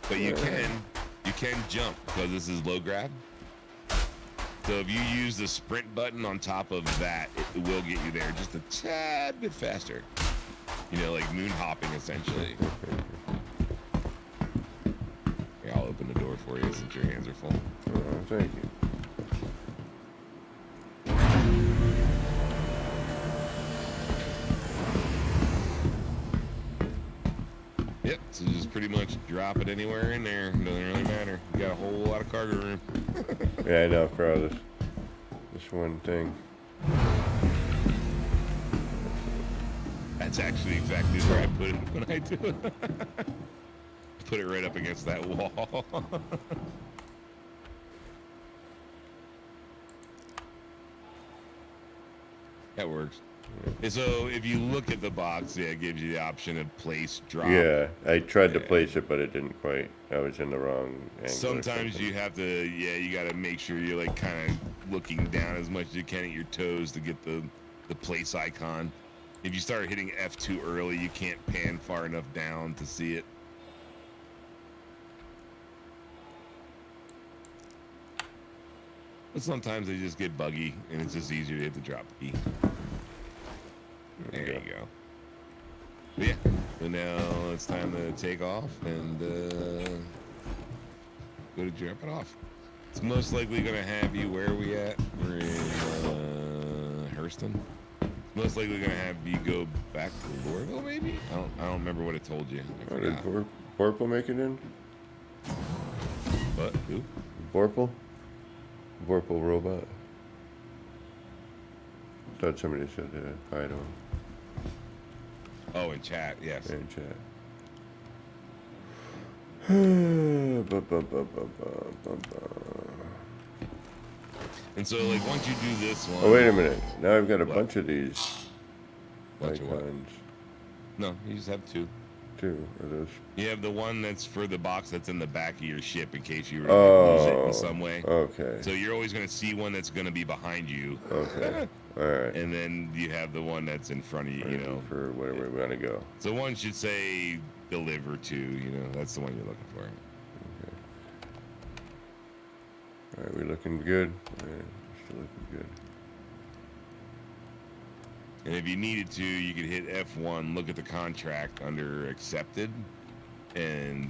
[SPEAKER 11] But you can jump because this is low grab. So if you use the sprint button on top of that, it will get you there just a tad bit faster. You know, like moon hopping essentially. Yeah, I'll open the door for you since your hands are full.
[SPEAKER 1] Oh, thank you.
[SPEAKER 11] Yep, so just pretty much drop it anywhere in there. Doesn't really matter. You got a whole lot of cargo room.
[SPEAKER 1] Yeah, I know, for all this one thing.
[SPEAKER 11] That's actually exactly where I put it when I do it. Put it right up against that wall. That works. And so if you look at the box, yeah, it gives you the option of place, drop.
[SPEAKER 1] Yeah, I tried to place it, but it didn't quite. I was in the wrong angle.
[SPEAKER 11] Sometimes you have to, you got to make sure you're like kind of looking down as much as you can at your toes to get the place icon. If you start hitting F2 early, you can't pan far enough down to see it. But sometimes they just get buggy, and it's just easier to hit the drop key. There you go. But yeah, so now it's time to take off and go to drop it off. It's most likely going to have you, where are we at? We're in Hurston. It's most likely going to have you go back to Lorville, maybe? I don't remember what it told you.
[SPEAKER 1] Oh, did Borple make it in?
[SPEAKER 11] What? Who?
[SPEAKER 1] Borple? Borple robot. Thought somebody said hi to him.
[SPEAKER 11] Oh, in chat, yes.
[SPEAKER 1] In chat.
[SPEAKER 11] And so, like, once you do this one...
[SPEAKER 1] Oh, wait a minute. Now I've got a bunch of these
[SPEAKER 11] Bunch of what?
[SPEAKER 1] icons.
[SPEAKER 11] No, you just have two.
[SPEAKER 1] Two of those.
[SPEAKER 11] You have the one that's for the box that's in the back of your ship in case you lose it in some way.
[SPEAKER 1] Okay.
[SPEAKER 11] So you're always going to see one that's going to be behind you.
[SPEAKER 1] Okay. All right.
[SPEAKER 11] And then you have the one that's in front of you, you know.
[SPEAKER 1] For wherever we want to go.
[SPEAKER 11] So one should say deliver to, you know, that's the one you're looking for.
[SPEAKER 1] Okay. All right, we looking good? Yeah, we're still looking good.
[SPEAKER 11] And if you needed to, you could hit F1, look at the contract under accepted, and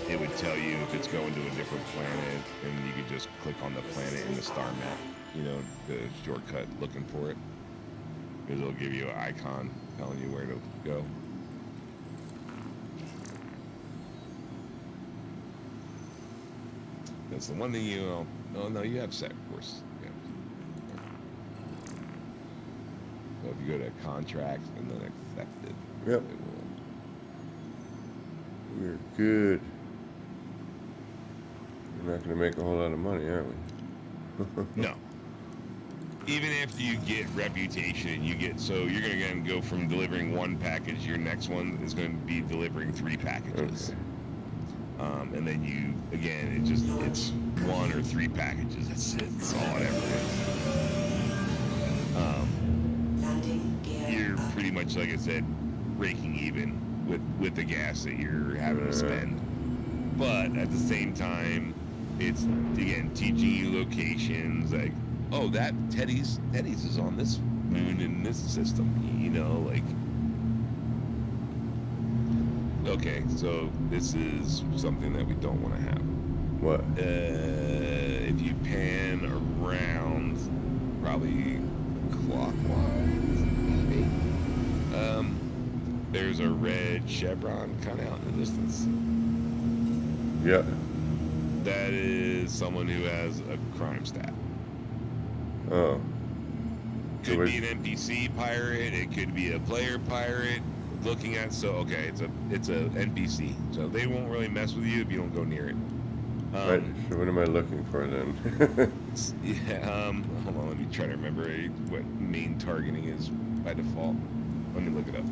[SPEAKER 11] it would tell you if it's going to a different planet, and you could just click on the planet in the star map, you know, the shortcut looking for it. Because it'll give you an icon telling you where to go. That's the one thing you, oh no, you have set, of course. Yeah. So if you go to contracts and then accepted,
[SPEAKER 1] Yep.
[SPEAKER 11] it will.
[SPEAKER 1] We're good. We're not going to make a whole lot of money, are we?
[SPEAKER 11] No. Even after you get reputation, you get, so you're going to go from delivering one package, your next one is going to be delivering 3 packages.
[SPEAKER 1] Okay.
[SPEAKER 11] And then you, again, it's 1 or 3 packages. It's all it ever is. You're pretty much, like I said, breaking even with the gas that you're having to spend. But at the same time, it's, again, teaching you locations, like, oh, that Teddy's is on this moon in this system, you know, like, okay, so this is something that we don't want to have.
[SPEAKER 1] What?
[SPEAKER 11] If you pan around, probably clockwise, maybe, there's a red chevron kind of out in the distance.
[SPEAKER 1] Yeah.
[SPEAKER 11] That is someone who has a crime stat.
[SPEAKER 1] Oh.
[SPEAKER 11] Could be an NPC pirate. It could be a player pirate. Looking at okay, it's a NPC, so they won't really mess with you if you don't go near it.
[SPEAKER 1] Right. So what am I looking for then?
[SPEAKER 11] Yeah. Hold on. Let me try to remember what main targeting is by default. Let me look it up.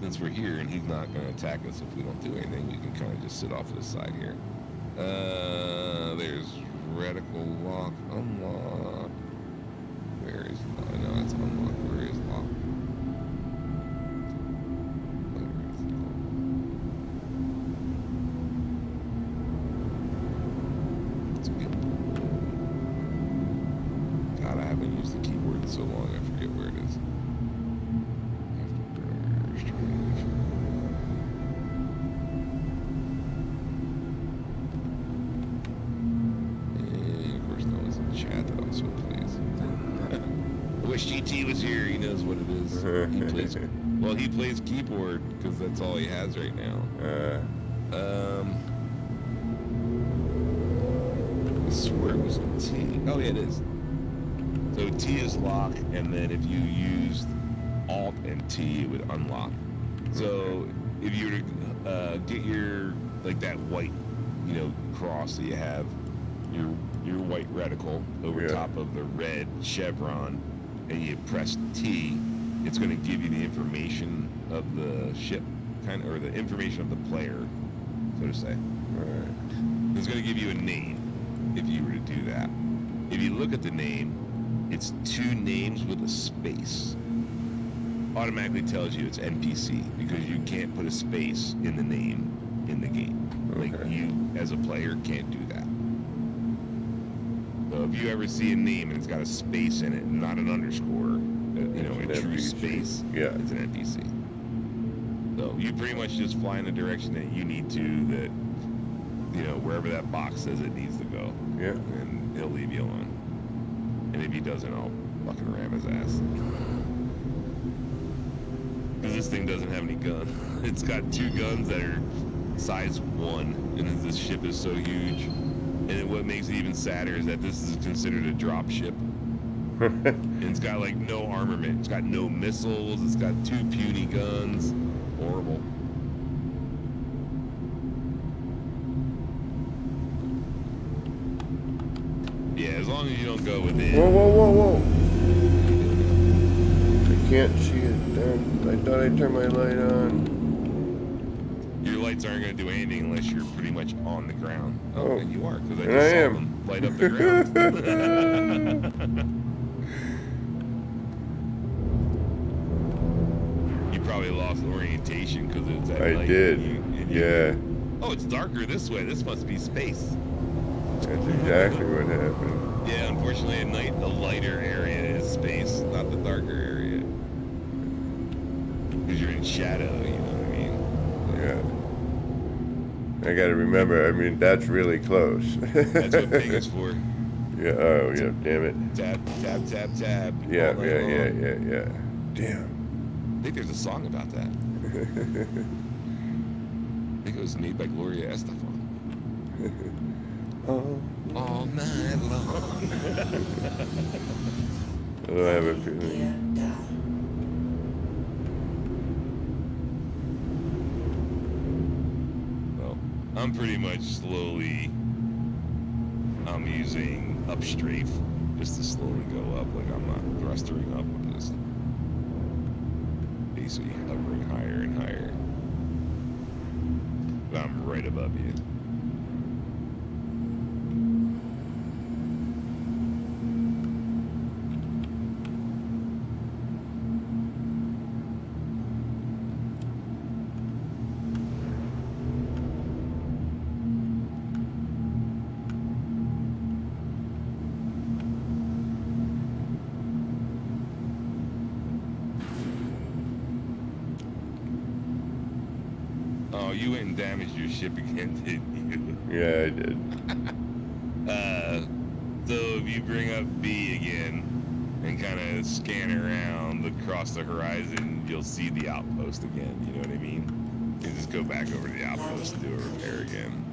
[SPEAKER 11] Since we're here and he's not going to attack us if we don't do anything, we can kind of just sit off to the side here. There's reticle lock, unlock. Where is lock? No, it's unlock. Where is lock? God, I haven't used the keyboard in so long, I forget where it is. Chat that also plays. I wish GT was here. He knows what it is. He plays. Well, he plays keyboard because that's all he has right now. I swear it was T. Oh yeah, it is. So T is lock, and then if you used Alt and T, it would unlock. So if you were to get your that white, cross that you have, your white reticle over top of the red chevron, and you press T, it's going to give you the information of the ship, or the information of the player, so to say.
[SPEAKER 1] Right.
[SPEAKER 11] It's going to give you a name if you were to do that. If you look at the name, it's two names with a space. Automatically tells you it's NPC because you can't put a space in the name in the game. Like you, as a player, can't do that. So if you ever see a name and it's got a space in it, not an underscore, a true space, it's an NPC. So you pretty much just fly in the direction that you need to, that, wherever that box says it needs to go.
[SPEAKER 1] Yeah.
[SPEAKER 11] And he'll leave you alone. And if he doesn't, I'll fucking ram his ass. Because this thing doesn't have any guns. It's got two guns that are size 1, and this ship is so huge. And what makes it even sadder is that this is considered a drop ship. And it's got no armament. It's got no missiles. It's got 2 puny guns. Horrible. Yeah, as long as you don't go within.
[SPEAKER 1] Whoa. I can't see it then. I thought I turned my light on.
[SPEAKER 11] Your lights aren't going to do anything unless you're pretty much on the ground. Oh, and you are, because I just saw
[SPEAKER 1] am.
[SPEAKER 11] them light up the ground. You probably lost orientation because it's at night.
[SPEAKER 1] I did. Yeah.
[SPEAKER 11] Oh, it's darker this way. This must be space.
[SPEAKER 1] That's exactly what happened.
[SPEAKER 11] Yeah, unfortunately at night the lighter area is space, not the darker area. Because you're in shadow, you know what I mean?
[SPEAKER 1] Yeah. I gotta remember, that's really close.
[SPEAKER 11] That's what ping is for.
[SPEAKER 1] Yeah, oh yeah, damn it.
[SPEAKER 11] Tap.
[SPEAKER 1] Yeah. Damn.
[SPEAKER 11] I think there's a song about that. I think it was made by Gloria Estefan. All night long.
[SPEAKER 1] I don't have a feeling.
[SPEAKER 11] Well, I'm pretty much I'm using up strafe just to slowly go up. I'm not thrustering up. I'm just basically hovering higher and higher. But I'm right above you. Oh, you went and damaged your ship again, didn't you?
[SPEAKER 1] Yeah, I did.
[SPEAKER 11] So if you bring up B again, and kind of scan around across the horizon, you'll see the outpost again. You know what I mean? You just go back over to the outpost and do a repair again.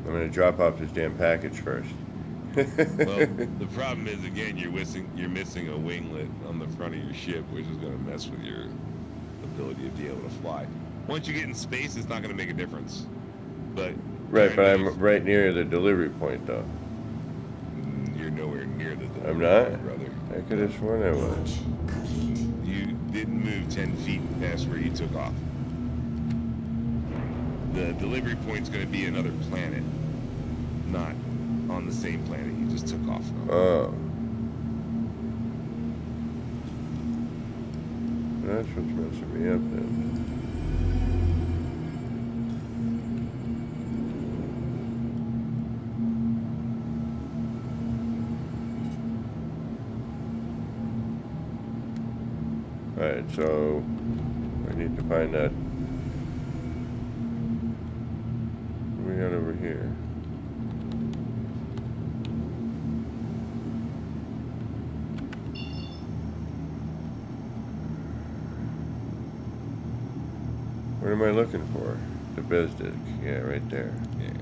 [SPEAKER 1] I'm gonna drop off this damn package first.
[SPEAKER 11] Well, the problem is, again, you're missing a winglet on the front of your ship, which is going to mess with your ability to be able to fly. Once you get in space, it's not going to make a difference. But
[SPEAKER 1] right, but I'm right near the delivery point, though.
[SPEAKER 11] You're nowhere near the delivery
[SPEAKER 1] I'm not?
[SPEAKER 11] point, brother.
[SPEAKER 1] I could have sworn I was.
[SPEAKER 11] You didn't move 10 feet past where you took off. The delivery point's going to be another planet, not on the same planet you just took off from.
[SPEAKER 1] Oh. That's what's messing me up then. Alright, so I need to find that. What do we got over here? What am I looking for? The biz disc. Yeah, right there.
[SPEAKER 11] Yeah.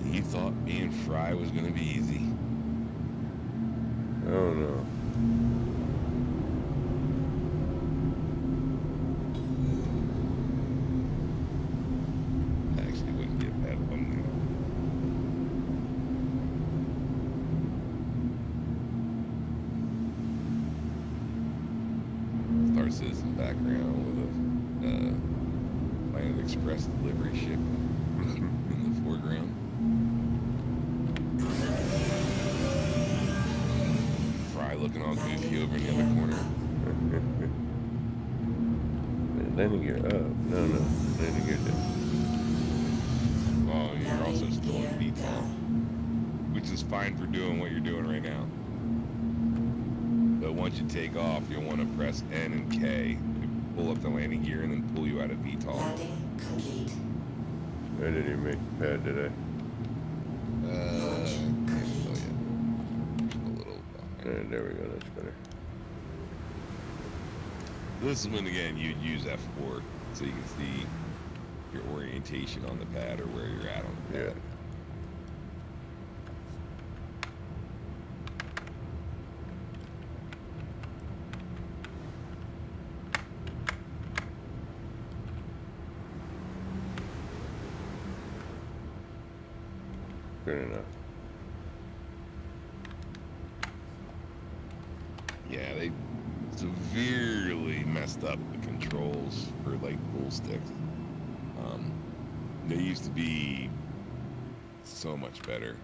[SPEAKER 11] You thought being Fry was going to be easy.
[SPEAKER 1] Oh no.
[SPEAKER 11] Actually, wouldn't be a bad one. Star Citizen background with a Planet Express delivery ship in the foreground. Fry looking all goofy over in the other corner.
[SPEAKER 1] Landing gear up. No, landing gear down.
[SPEAKER 11] Oh, you're also still in VTOL, which is fine for doing what you're doing right now. But once you take off, you'll want to press N and K to pull up the landing gear and then pull you out of VTOL.
[SPEAKER 8] Landing complete.
[SPEAKER 1] I didn't even make the pad, did I?
[SPEAKER 11] Can't tell you. A little behind.
[SPEAKER 1] There we go, that's better.
[SPEAKER 11] This is when, again, you'd use F4 so you can see your orientation on the pad or where you're at on the pad.
[SPEAKER 1] Yeah. Good enough.
[SPEAKER 11] Yeah, they severely messed up the controls for like pull sticks. They used to be so much better,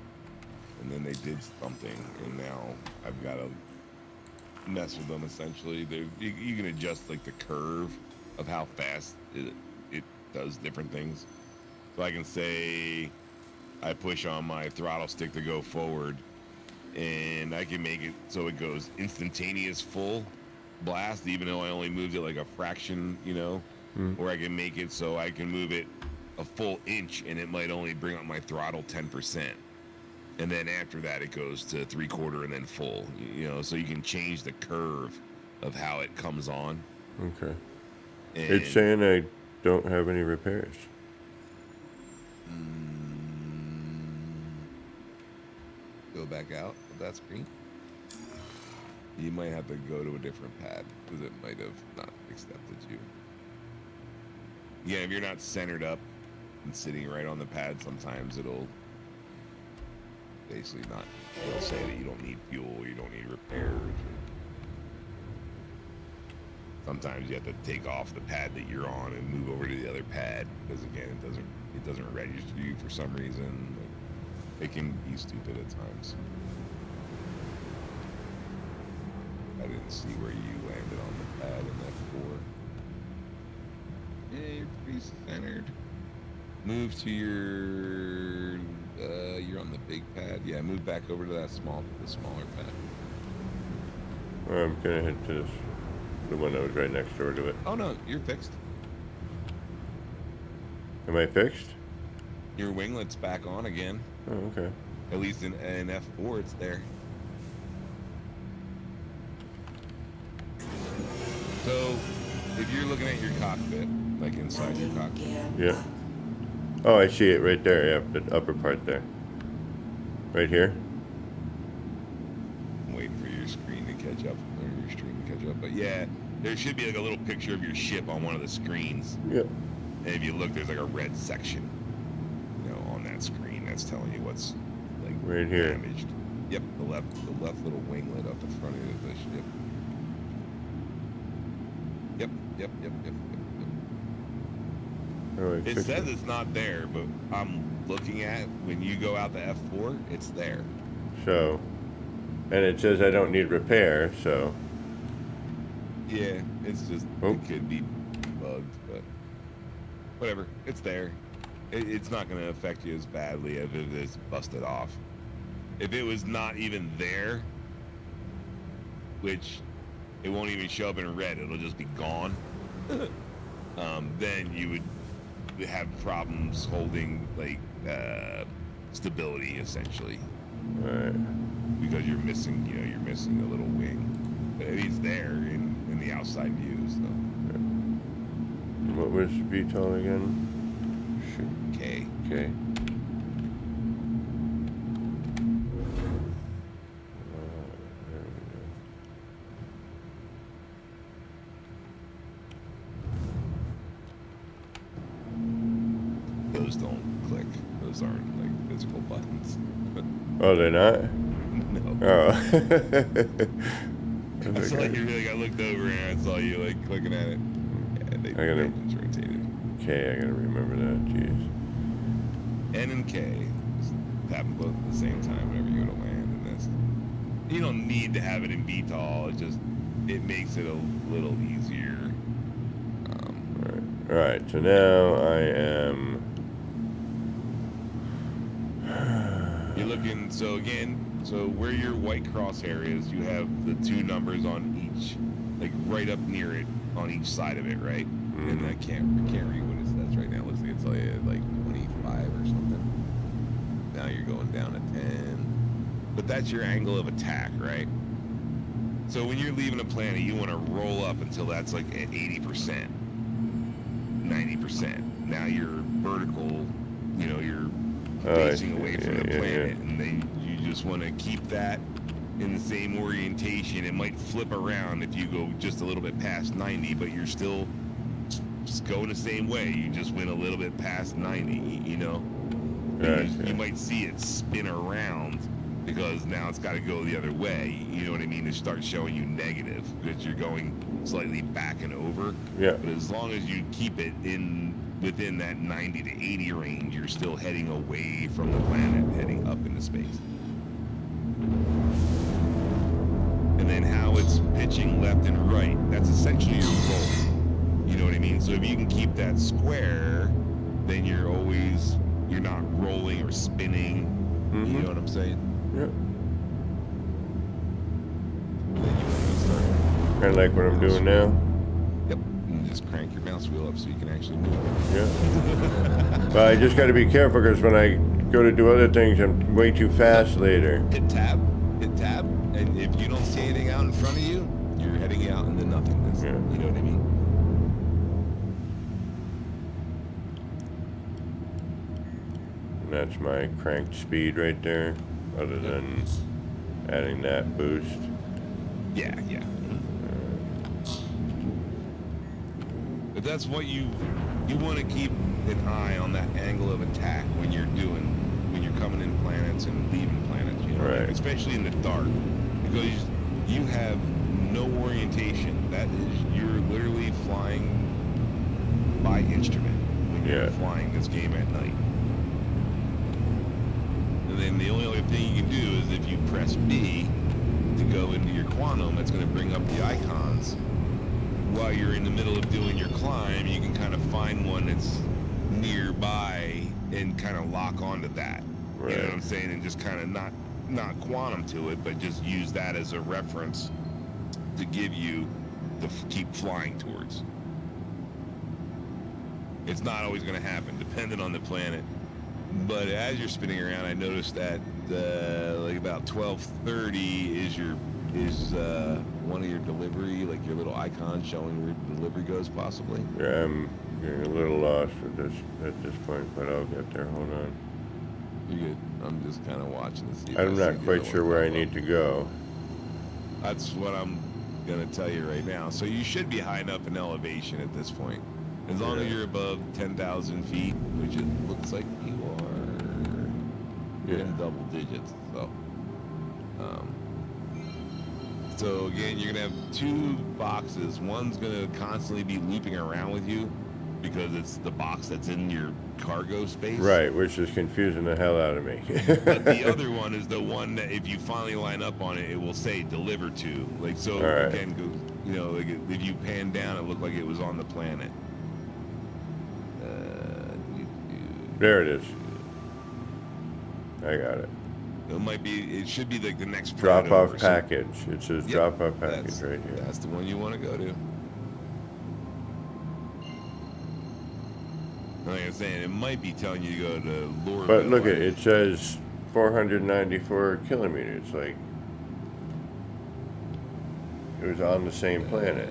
[SPEAKER 11] and then they did something, and now I've got to mess with them. Essentially, you can adjust like the curve of how fast it does different things. So I can say I push on my throttle stick to go forward, and I can make it so it goes instantaneous full blast, even though I only moved it like a fraction, you know, or I can make it so I can move it a full inch and it might only bring up my throttle 10%. And then after that, it goes to 3/4 and then full, you know, so you can change the curve of how it comes on.
[SPEAKER 1] Okay.
[SPEAKER 11] And
[SPEAKER 1] It's saying I don't have any repairs.
[SPEAKER 11] Go back out of that screen. You might have to go to a different pad because it might have not accepted you. Yeah, if you're not centered up and sitting right on the pad, sometimes it'll basically not. It'll say that you don't need fuel, you don't need repairs. Sometimes you have to take off the pad that you're on and move over to the other pad because again, it doesn't register you for some reason. It can be stupid at times. I didn't see where you landed on the pad in F4. Centered. Move to your. You're on the big pad. Yeah, move back over to the smaller pad.
[SPEAKER 1] I'm gonna head to the one that was right next door to it.
[SPEAKER 11] Oh no, you're fixed.
[SPEAKER 1] Am I fixed?
[SPEAKER 11] Your winglet's back on again.
[SPEAKER 1] Oh, okay.
[SPEAKER 11] At least in F4, it's there. So, if you're looking at your cockpit, like inside your cockpit.
[SPEAKER 1] Yeah. Oh, I see it right there. Yeah, the upper part there. Right here.
[SPEAKER 11] I'm waiting for your screen to catch up, or your stream to catch up. But yeah, there should be like a little picture of your ship on one of the screens.
[SPEAKER 1] Yep.
[SPEAKER 11] And if you look, there's like a red section, you know, on that screen that's telling you what's like
[SPEAKER 1] right here.
[SPEAKER 11] Damaged. Yep, the left little winglet up the front of the ship. Yep.
[SPEAKER 1] Oh,
[SPEAKER 11] It says it's not there, but I'm looking at when you go out the F4, it's there.
[SPEAKER 1] So, and it says I don't need repair, so.
[SPEAKER 11] Yeah, it's just, it could be bugged, but whatever, it's there. It's not going to affect you as badly if it is busted off. If it was not even there, which it won't even show up in red, it'll just be gone, then you would have problems holding like stability essentially.
[SPEAKER 1] Right.
[SPEAKER 11] Because you're missing a little wing. But it's there in the outside view, so.
[SPEAKER 1] What was VTOL again? Shoot.
[SPEAKER 11] K.
[SPEAKER 1] Okay.
[SPEAKER 11] Those don't click. Those aren't like physical buttons.
[SPEAKER 1] Oh, they're not?
[SPEAKER 11] No.
[SPEAKER 1] Oh.
[SPEAKER 11] I saw you really. I looked over and I saw you like clicking at it. Yeah, the engine's rotated.
[SPEAKER 1] Okay, I gotta remember that. Jeez.
[SPEAKER 11] N and K just happen both at the same time whenever you go to land in this. You don't need to have it in VTOL. It makes it a little easier.
[SPEAKER 1] All right. So now I am.
[SPEAKER 11] You're looking. So again. So where your white crosshair is, you have the two numbers on each, like right up near it on each side of it, right?
[SPEAKER 1] Mm-hmm.
[SPEAKER 11] And I can't read what it says right now. It looks like it's like 25 or something. Now you're going down to 10. But that's your angle of attack, right? So when you're leaving a planet, you want to roll up until that's like at 80%, 90%. Now you're vertical, you're facing away from the planet, and then you just want to keep that in the same orientation. It might flip around if you go just a little bit past 90, but you're still just going the same way. You just went a little bit past 90, you might see it spin around because now it's got to go the other way. You know what I mean? To start showing you negative because you're going slightly back and over.
[SPEAKER 1] Yeah.
[SPEAKER 11] But as long as you keep it within that 90 to 80 range, you're still heading away from the planet, heading up into space. And then how it's pitching left and right, that's essentially your roll. You know what I mean? So if you can keep that square, then you're not rolling or spinning.
[SPEAKER 1] Mm-hmm.
[SPEAKER 11] You know what I'm saying?
[SPEAKER 1] Yep.
[SPEAKER 11] Then you want to start.
[SPEAKER 1] Kind of like what I'm doing now.
[SPEAKER 11] Yep. And just crank your mouse wheel up so you can actually move.
[SPEAKER 1] Yeah. But I just got to be careful because when I go to do other things, I'm way too fast later.
[SPEAKER 11] Hit tab, and if you don't see anything out in front of you, you're heading out into nothingness.
[SPEAKER 1] Yeah.
[SPEAKER 11] You know what I mean?
[SPEAKER 1] And that's my cranked speed right there, other than adding that boost.
[SPEAKER 11] Yeah. But that's what you want to keep an eye on, that angle of attack when you're coming in planets and leaving planets,
[SPEAKER 1] Right.
[SPEAKER 11] Especially in the dark, because you have no orientation. That is, you're literally flying by instrument when you're flying this game at night. And then the only other thing you can do is if you press B to go into your quantum, it's going to bring up the icons. While you're in the middle of doing your climb, you can kind of find one planets nearby and kind of lock onto that.
[SPEAKER 1] Right.
[SPEAKER 11] You know what I'm saying? And just kind of not quantum to it, but just use that as a reference to give you the keep flying towards. It's not always going to happen, depending on the planet. But as you're spinning around, I noticed that like about 12:30 is one of your delivery, like your little icon showing where the delivery goes, possibly.
[SPEAKER 1] Yeah, I'm getting a little lost at this point, but I'll get there. Hold on.
[SPEAKER 11] You're good. I'm just kind of watching to see. If
[SPEAKER 1] I'm
[SPEAKER 11] I see
[SPEAKER 1] not
[SPEAKER 11] the
[SPEAKER 1] quite
[SPEAKER 11] other
[SPEAKER 1] sure
[SPEAKER 11] one
[SPEAKER 1] where I
[SPEAKER 11] pop
[SPEAKER 1] need
[SPEAKER 11] up.
[SPEAKER 1] to go.
[SPEAKER 11] That's what I'm gonna tell you right now. So you should be high enough in elevation at this point, as long as you're above 10,000 feet, which it looks like you are.
[SPEAKER 1] Yeah.
[SPEAKER 11] In double digits. So again, you're gonna have two boxes. One's gonna constantly be looping around with you because it's the box that's in your cargo space.
[SPEAKER 1] Right, which is confusing the hell out of me.
[SPEAKER 11] But the other one is the one that if you finally line up on it, it will say deliver to. Like, so
[SPEAKER 1] Alright.
[SPEAKER 11] again, go, you know, like if you pan down, it looked like it was on the planet.
[SPEAKER 1] There it is. I got it.
[SPEAKER 11] It should be like the next
[SPEAKER 1] Drop
[SPEAKER 11] planet
[SPEAKER 1] off
[SPEAKER 11] over. So-
[SPEAKER 1] package. It says
[SPEAKER 11] Yep,
[SPEAKER 1] drop off package
[SPEAKER 11] that's-
[SPEAKER 1] right here.
[SPEAKER 11] That's the one you want to go to. Like I'm saying, it might be telling you to go to Lorville.
[SPEAKER 1] But look at it says 494 kilometers. Like it was on the same planet.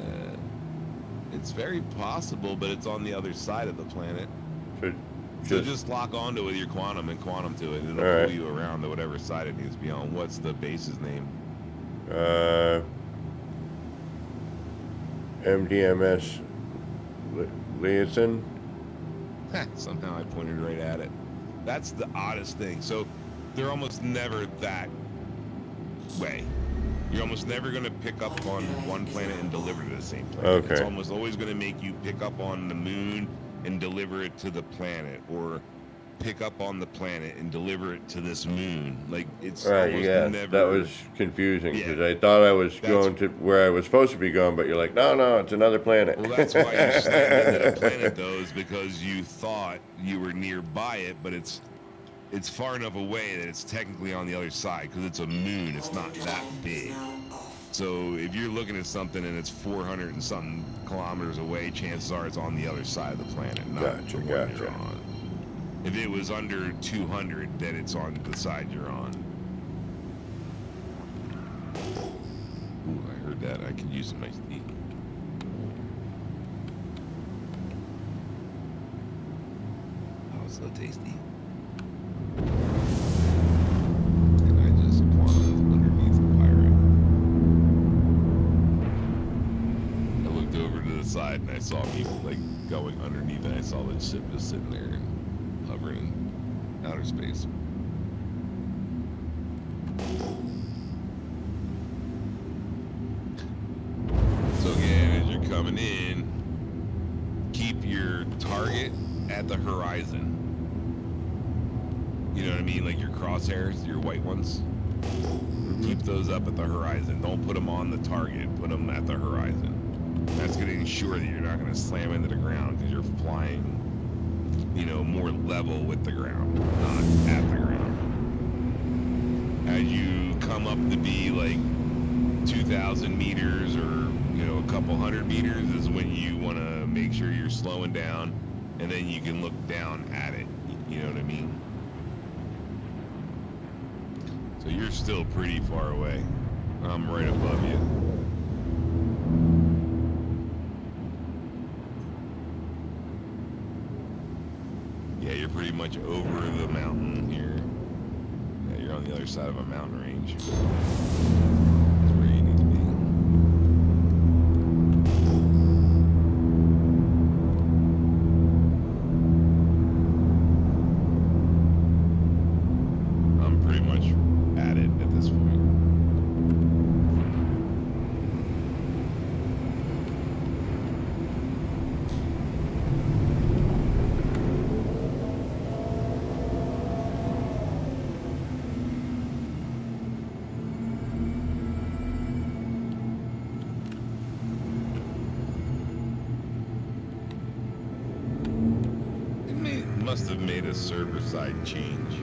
[SPEAKER 11] It's very possible, but it's on the other side of the planet.
[SPEAKER 1] So
[SPEAKER 11] So just lock onto it with your quantum and quantum to it. It'll
[SPEAKER 1] Alright.
[SPEAKER 11] pull you around to whatever side it needs to be on. What's the base's name?
[SPEAKER 1] MDMS Leeson.
[SPEAKER 11] Somehow I pointed right at it. That's the oddest thing. So they're almost never that way. You're almost never going to pick up on one planet and deliver to the same planet.
[SPEAKER 1] Okay.
[SPEAKER 11] It's almost always going to make you pick up on the moon and deliver it to the planet, or pick up on the planet and deliver it to this moon. Like, it's
[SPEAKER 1] Right,
[SPEAKER 11] almost
[SPEAKER 1] yeah,
[SPEAKER 11] never.
[SPEAKER 1] that was confusing
[SPEAKER 11] Yeah.
[SPEAKER 1] because I thought I was
[SPEAKER 11] That's-
[SPEAKER 1] going to where I was supposed to be going, but you're like, no, it's another planet.
[SPEAKER 11] Well, that's why you slammed into the planet, though, is because you thought you were nearby it, but it's far enough away that it's technically on the other side because it's a moon. It's not that big. So if you're looking at something and it's 400 and something kilometers away, chances are it's on the other side of the planet, not
[SPEAKER 1] Gotcha,
[SPEAKER 11] the one you're
[SPEAKER 1] gotcha.
[SPEAKER 11] on. If it was under 200, then it's on the side you're on. Ooh, I heard that. I could use some iced tea. Oh, so tasty. And I just quantumed underneath the pirate. I looked over to the side and I saw people like going underneath, and I saw the ship just sitting there and hovering in outer space. So again, as you're coming in, keep your target at the horizon. You know what I mean? Like your crosshairs, your white ones. Keep those up at the horizon. Don't put them on the target. Put them at the horizon. That's going to ensure that you're not going to slam into the ground because you're flying, you know, more level with the ground, not at the ground. As you come up to be like 2,000 meters or, you know, a couple hundred meters is when you want to make sure you're slowing down, and then you can look down at it. You know what I mean? So you're still pretty far away. I'm right above you. Yeah, you're pretty much over the mountain here. Yeah, you're on the other side of a mountain range. That's where you need to be. I'm pretty much at it at this point. must have made a server side change.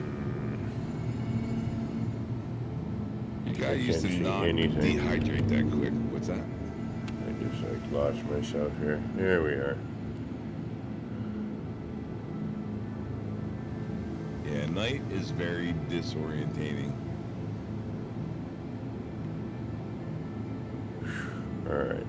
[SPEAKER 11] You guys used to
[SPEAKER 1] can't see
[SPEAKER 11] not
[SPEAKER 1] anything.
[SPEAKER 11] dehydrate that quick. What's that?
[SPEAKER 1] I just like lost myself here. There we are.
[SPEAKER 11] Yeah, night is very disorientating.
[SPEAKER 1] All right.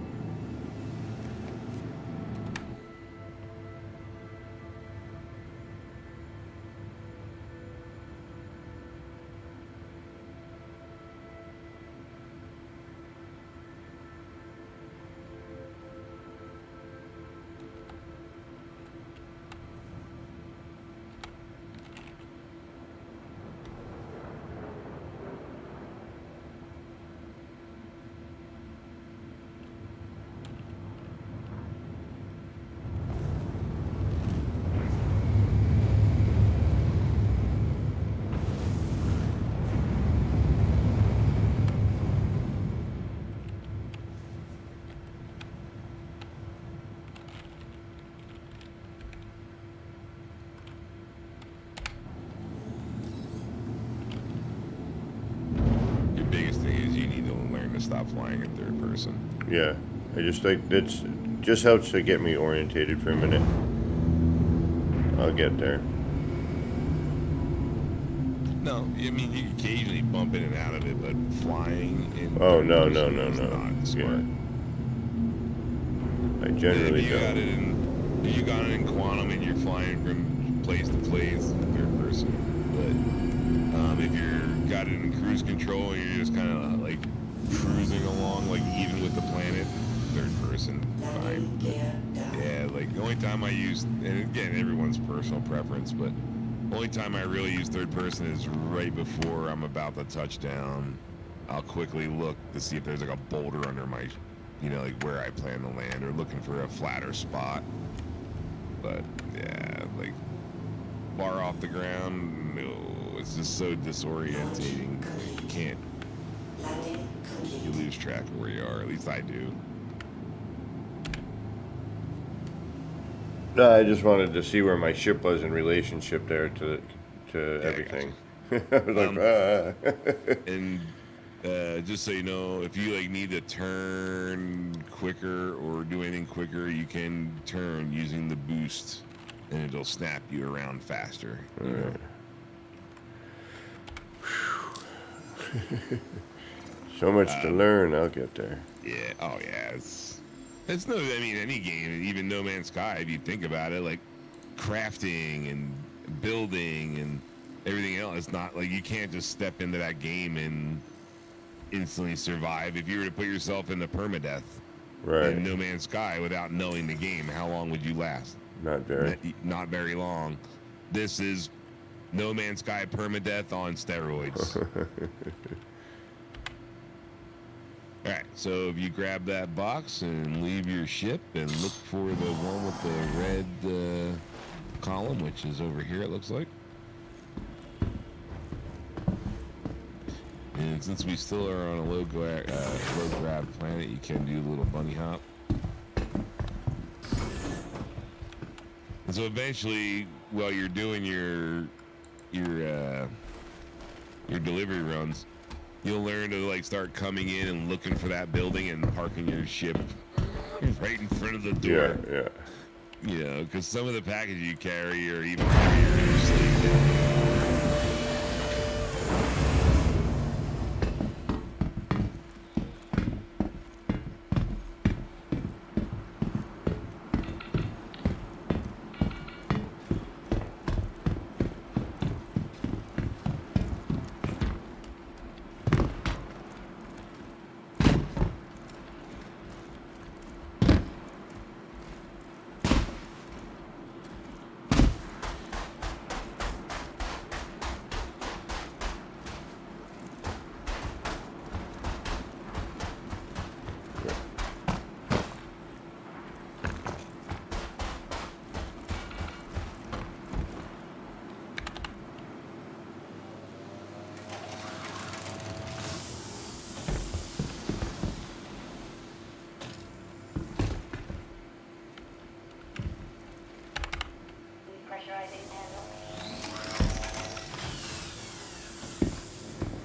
[SPEAKER 11] Your biggest thing is you need to learn to stop flying in third person.
[SPEAKER 1] Yeah. I just like that's just helps to get me orientated for a minute. I'll get there.
[SPEAKER 11] No, I mean you can occasionally bump in and out of it, but flying in
[SPEAKER 1] Oh
[SPEAKER 11] third
[SPEAKER 1] no
[SPEAKER 11] person
[SPEAKER 1] no no
[SPEAKER 11] is
[SPEAKER 1] no.
[SPEAKER 11] not smart.
[SPEAKER 1] Yeah. I generally
[SPEAKER 11] If you got
[SPEAKER 1] don't.
[SPEAKER 11] it in, if you got it in quantum and you're flying from place to place, third person. But if you're got it in cruise control and you're just kind of like cruising along, like even with the planet, third person, fine. But, yeah, like the only time I use, and again, everyone's personal preference, but only time I really use third person is right before I'm about to touch down. I'll quickly look to see if there's like a boulder under my, you know, like where I plan to land, or looking for a flatter spot. But yeah, like far off the ground, no, it's just so disorientating. You can't, you lose track of where you are. At least I do.
[SPEAKER 1] No, I just wanted to see where my ship was in relationship there to everything. I was like,
[SPEAKER 11] And just so you know, if you like need to turn quicker or do anything quicker, you can turn using the boost, and it'll snap you around faster. You know?
[SPEAKER 1] So much to learn. I'll get there.
[SPEAKER 11] Yeah. Oh yeah. It's no. I mean, any game, even No Man's Sky. If you think about it, like crafting and building and everything else, it's not like you can't just step into that game and instantly survive. If you were to put yourself into permadeath in No Man's Sky without knowing the game, how long would you last?
[SPEAKER 1] Not very.
[SPEAKER 11] Not very long. This is No Man's Sky permadeath on steroids. All right, so if you grab that box and leave your ship and look for the one with the red column, which is over here, it looks like. And since we still are on a low grab planet, you can do a little bunny hop. And so eventually, while you're doing your delivery runs, you'll learn to like start coming in and looking for that building and parking your ship right in front of the door.
[SPEAKER 1] Yeah.
[SPEAKER 11] You know, because some of the packages you carry are even heavier.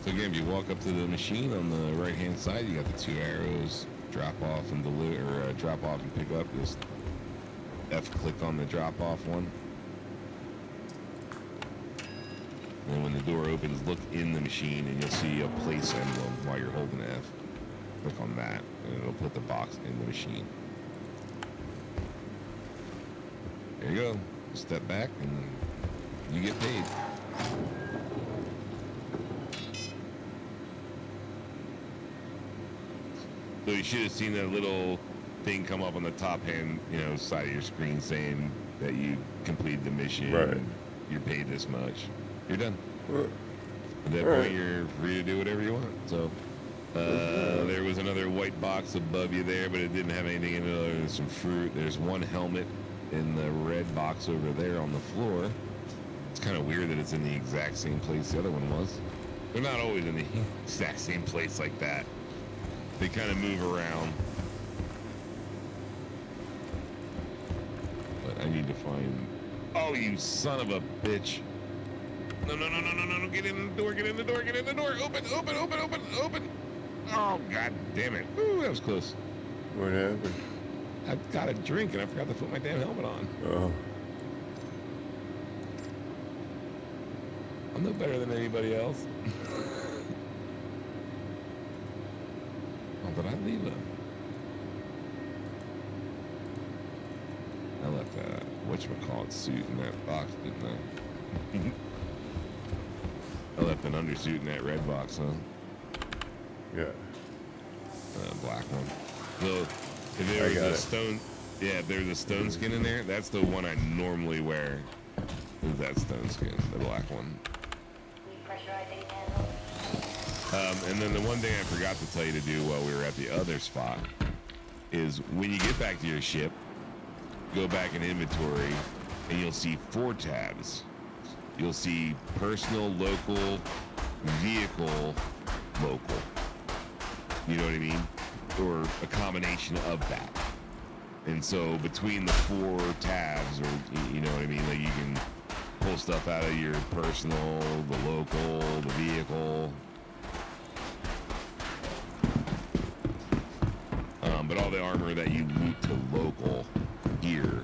[SPEAKER 11] So again, if you walk up to the machine on the right-hand side, you got the two arrows, drop off and deliver, or drop off and pick up. Just F-click on the drop-off one. And when the door opens, look in the machine, and you'll see a place emblem while you're holding F. Click on that, and it'll put the box in the machine. There you go. Step back, and you get paid. So you should have seen that little thing come up on the top hand, side of your screen saying that you completed the mission.
[SPEAKER 1] Right.
[SPEAKER 11] You're paid this much. You're done.
[SPEAKER 1] Right.
[SPEAKER 11] At that point, you're free to do whatever you want. So there was another white box above you there, but it didn't have anything in it other than some fruit. There's one helmet in the red box over there on the floor. It's kind of weird that it's in the exact same place the other one was. They're not always in the exact same place like that. They kind of move around. But I need to find... Oh, you son of a bitch. No. Get in the door, get in the door. Open. Oh, god damn it. Ooh, that was close.
[SPEAKER 1] What happened?
[SPEAKER 11] I got a drink and I forgot to put my damn helmet on.
[SPEAKER 1] Oh.
[SPEAKER 11] I'm no better than anybody else. Oh, did I leave a... I left a whatchamacallit suit in that box, didn't I? I left an undersuit in that red box, huh?
[SPEAKER 1] Yeah.
[SPEAKER 11] Black one. So, if there was a stone... Yeah, if there's a stone skin in there, that's the one I normally wear. Is that stone skin, the black one. And then the one thing I forgot to tell you to do while we were at the other spot is when you get back to your ship, go back in inventory, and you'll see 4 tabs. You'll see personal, local, vehicle, local. You know what I mean? Or a combination of that. And so between the 4 tabs, or you know what I mean, like you can pull stuff out of your personal, the local, the vehicle. But all the armor that you loot to local here,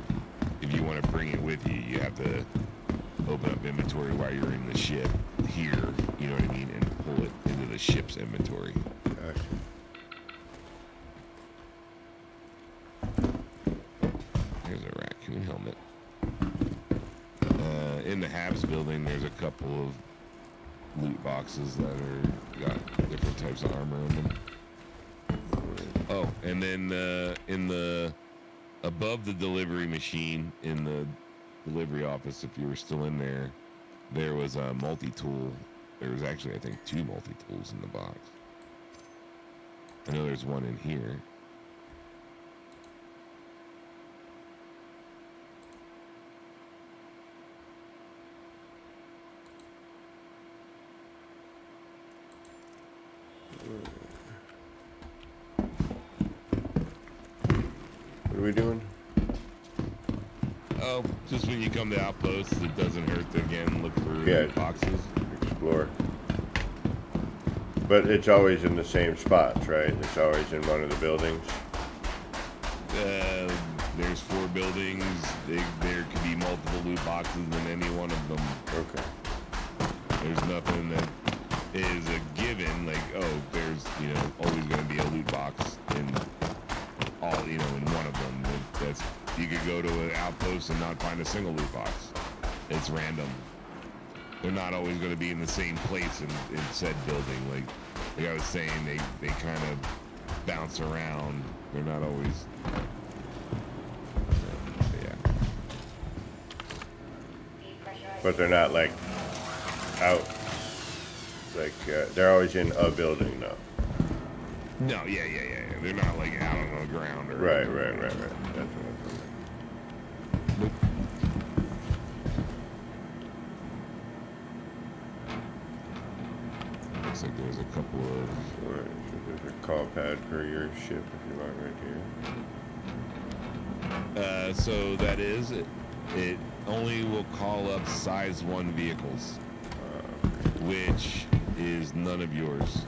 [SPEAKER 11] if you want to bring it with you, you have to open up inventory while you're in the ship here, you know what I mean, and pull it into the ship's inventory.
[SPEAKER 1] Gotcha.
[SPEAKER 11] There's a raccoon helmet. In the Habs building, there's a couple of loot boxes that got different types of armor in them. Oh, and then in the above the delivery machine in the delivery office, if you were still in there, there was a multi-tool. There was actually, I think, 2 multi-tools in the box. I know there's one in here.
[SPEAKER 1] What are we doing?
[SPEAKER 11] Oh, just when you come to outposts, it doesn't hurt to again look for boxes.
[SPEAKER 1] Explore. But it's always in the same spots, right? It's always in one of the buildings.
[SPEAKER 11] There's 4 buildings. There could be multiple loot boxes in any one of them.
[SPEAKER 1] Okay.
[SPEAKER 11] There's nothing that is a given, like, oh, there's, always going to be a loot box in all, in one of them. That's, you could go to an outpost and not find a single loot box. It's random. They're not always going to be in the same place in said building. Like I was saying, they kind of bounce around. They're not always... Yeah.
[SPEAKER 1] But they're not, like, out. Like, they're always in a building, though.
[SPEAKER 11] No, yeah. They're not, like, out on the ground. Or
[SPEAKER 1] Right. That's what I'm
[SPEAKER 11] Nope. Looks like there's a couple of...
[SPEAKER 1] Alright, so there's a call pad for your ship if you want right here.
[SPEAKER 11] So that is it. only will call up size 1 vehicles, which is none of yours.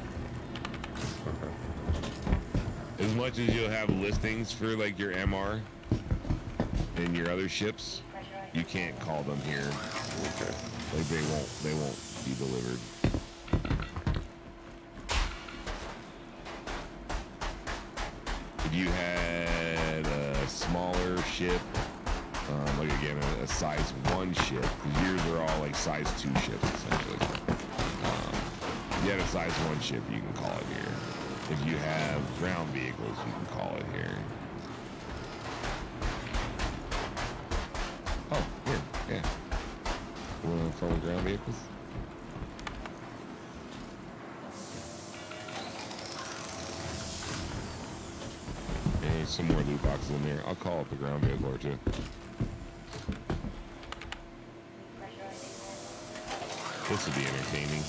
[SPEAKER 11] As much as you'll have listings for like your MR and your other ships, you can't call them here.
[SPEAKER 1] Okay.
[SPEAKER 11] Like they won't be delivered. If you had a smaller ship, like again a size 1 ship, because yours are all like size 2 ships essentially. If you had a size 1 ship, you can call it here. If you have ground vehicles, you can call it here. Oh, here, yeah. We're from ground vehicles. And some more loot boxes in there. I'll call up a ground vehicle or two. This will be entertaining.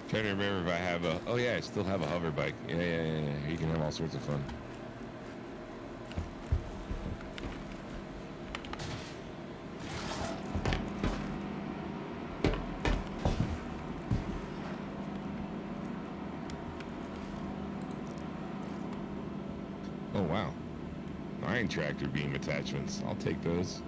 [SPEAKER 11] Trying to remember if I have a. Oh yeah, I still have a hover bike. Yeah. You can have all sorts of fun. Oh wow, iron tractor beam attachments. I'll take those.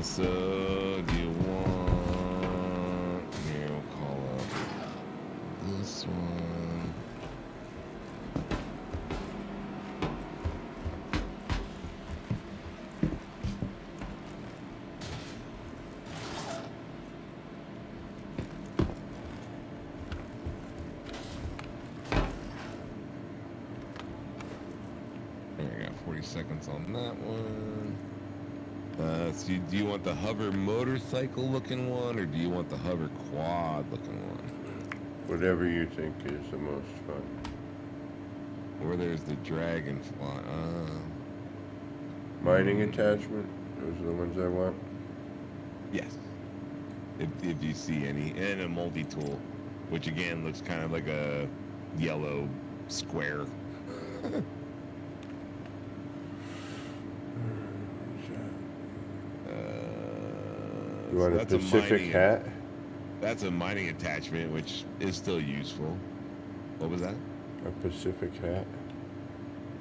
[SPEAKER 11] So do you want? Here, we'll call up this one. There we go. 40 seconds on that one. So do you want the hover motorcycle looking one, or do you want the hover quad looking one?
[SPEAKER 1] Whatever you think is the most fun.
[SPEAKER 11] Or there's the dragonfly.
[SPEAKER 1] Mining attachment. Those are the ones I want.
[SPEAKER 11] Yes. If you see any, and a multi-tool, which again looks kind of like a yellow square.
[SPEAKER 1] You want a Pacific hat?
[SPEAKER 11] That's a mining attachment, which is still useful. What was that?
[SPEAKER 1] A Pacific hat?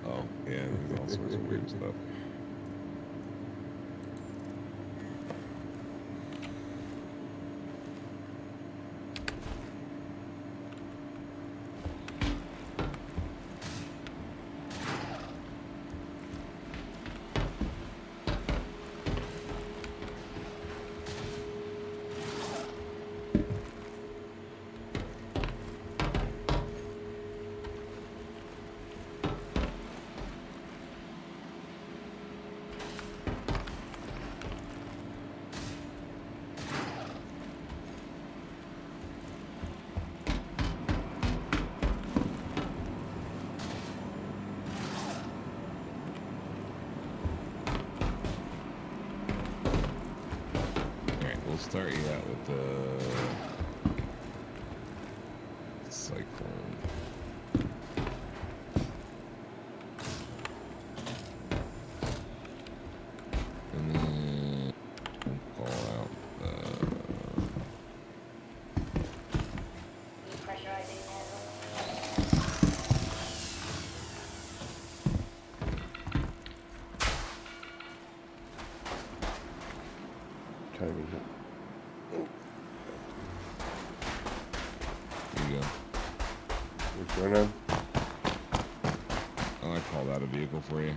[SPEAKER 11] Oh, yeah, there's all sorts of weird stuff. We'll start you out with the cyclone. And then we'll call out
[SPEAKER 1] time is it?
[SPEAKER 11] There you go.
[SPEAKER 1] What's going on?
[SPEAKER 11] I called out a vehicle for you.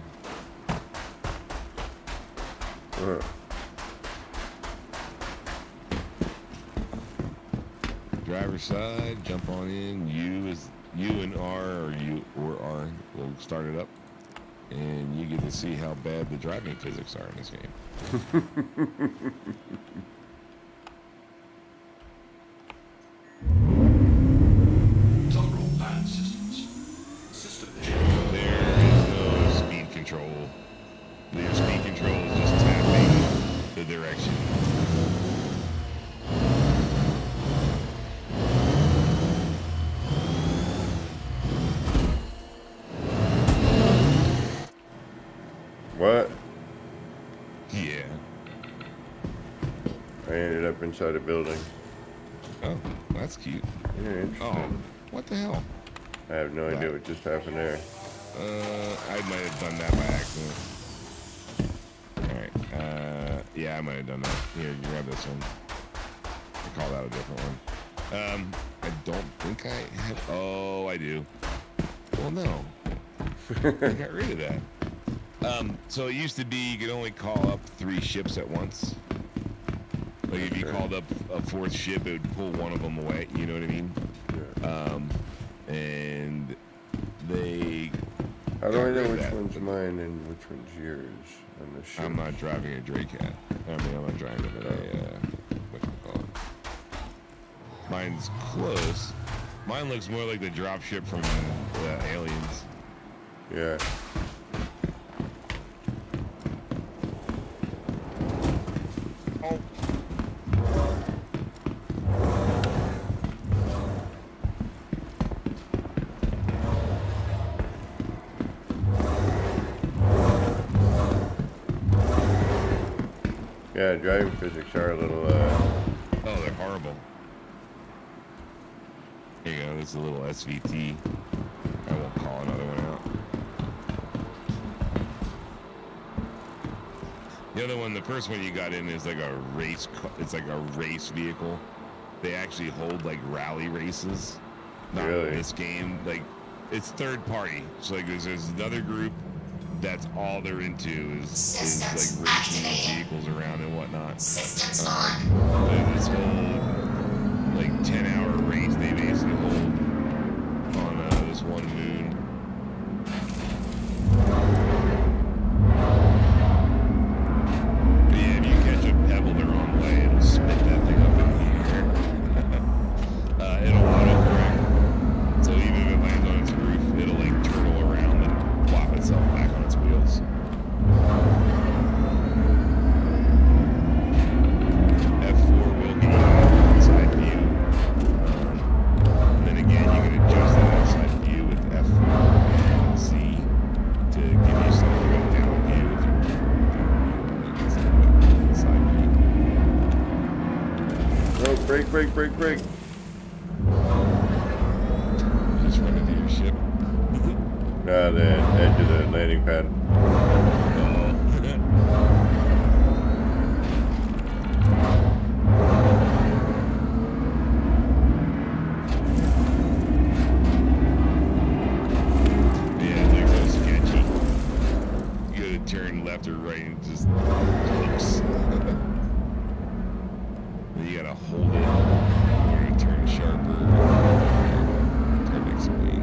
[SPEAKER 11] Driver's side, jump on in. You and R or you or R will start it up, and you get to see how bad the driving physics are in this game.
[SPEAKER 7] Toggle band systems. System
[SPEAKER 11] There is no speed control. Your speed control is just tapping.
[SPEAKER 1] I ended up inside a building.
[SPEAKER 11] Oh, that's cute.
[SPEAKER 1] Yeah, interesting.
[SPEAKER 11] Oh, what the hell?
[SPEAKER 1] I have no idea what just happened there.
[SPEAKER 11] I might have done that by accident. Alright, yeah, I might have done that. Here, you grab this one. I called out a different one. I don't think I have. Oh, I do. Well, no. I got rid of that. So it used to be you could only call up 3 ships at once. Like if you called up a 4th ship, it would pull one of them away. You know what I mean?
[SPEAKER 1] Yeah.
[SPEAKER 11] And they.
[SPEAKER 1] How do I know which one's mine and which one's yours on the ship?
[SPEAKER 11] I'm not driving a Drake Cat. I mean, I'm not driving a what do you call it? Mine's close. Mine looks more like the drop ship from Aliens.
[SPEAKER 1] Yeah.
[SPEAKER 11] Oh.
[SPEAKER 1] Yeah, driving physics are a little,
[SPEAKER 11] Oh, they're horrible. Here you go, this is a little SVT. I won't call another one out. The other one, the first one you got in is like a race, it's like a race vehicle. They actually hold like rally races. Not
[SPEAKER 1] Really?
[SPEAKER 11] in this game. Like, it's third party. So like there's another group that's all they're into is like racing these vehicles around and whatnot.
[SPEAKER 13] Systems on.
[SPEAKER 11] This whole like 10-hour race they basically hold on this one moon. But yeah, if you catch a pebble the wrong way, it'll spit that thing up in the air. It'll autocorrect. So even if it lands on its roof, it'll like turtle around and flop itself back on its wheels. F4 will give you an outside view. And then again, you can adjust that outside view with F4 and C to give you something like down view if you want to go instead of inside view.
[SPEAKER 1] oh, brake.
[SPEAKER 11] Just run into your ship.
[SPEAKER 1] The edge of the landing pad.
[SPEAKER 11] Yeah, it's like so sketchy. You gotta turn left or right and just looks. Then you gotta hold it or you turn sharper. Hard to explain.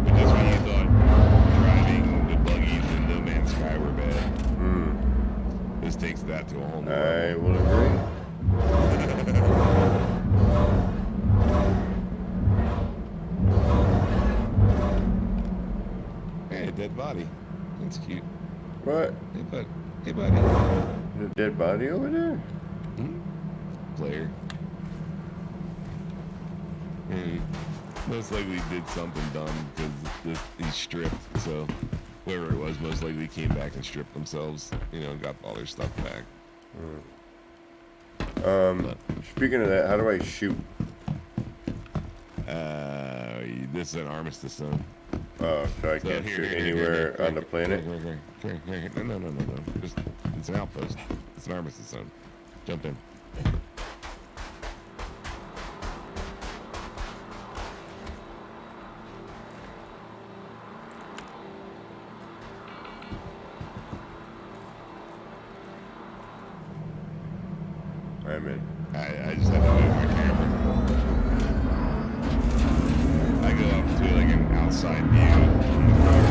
[SPEAKER 11] But just when you thought driving the buggies in No Man's Sky were bad, this takes that to a whole new level.
[SPEAKER 1] I will agree.
[SPEAKER 11] Hey, a dead body. That's cute.
[SPEAKER 1] What?
[SPEAKER 11] Hey, buddy.
[SPEAKER 1] There's a dead body over there?
[SPEAKER 11] Player. Most likely did something dumb because he's stripped. So whoever it was most likely came back and stripped themselves. You know, and got all their stuff back.
[SPEAKER 1] Speaking of that, how do I shoot?
[SPEAKER 11] This is an armistice zone.
[SPEAKER 1] Oh, so I can't shoot anywhere on the planet?
[SPEAKER 11] No. Just, it's an outpost. It's an armistice zone. Jump in.
[SPEAKER 1] I'm in.
[SPEAKER 11] I just had to move my camera. I go up to like an outside view in the car.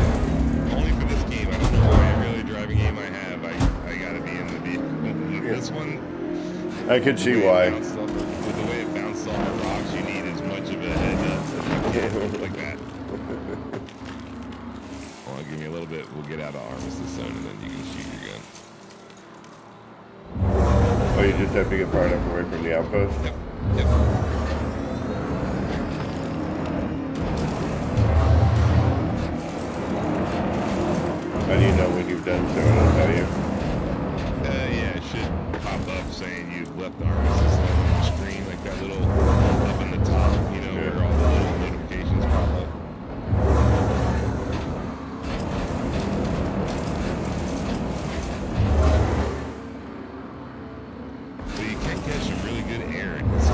[SPEAKER 11] Only for this game. I don't know why every other driving game I have, I gotta be in the vehicle. This one,
[SPEAKER 1] I could see why.
[SPEAKER 11] with the way it bounced off the rocks, you need as much of a head up like that. Well, give me a little bit. We'll get out of armistice zone, and then you can shoot your gun.
[SPEAKER 1] Oh, you just have to get far enough away from the outpost?
[SPEAKER 11] Yep.
[SPEAKER 1] How do you know when you've done so? It'll tell you.
[SPEAKER 11] Yeah, it should pop up saying you've left the arm assist on the screen, like that little up in the top, you know, where all the little notifications pop up. So you can catch some really good air in this.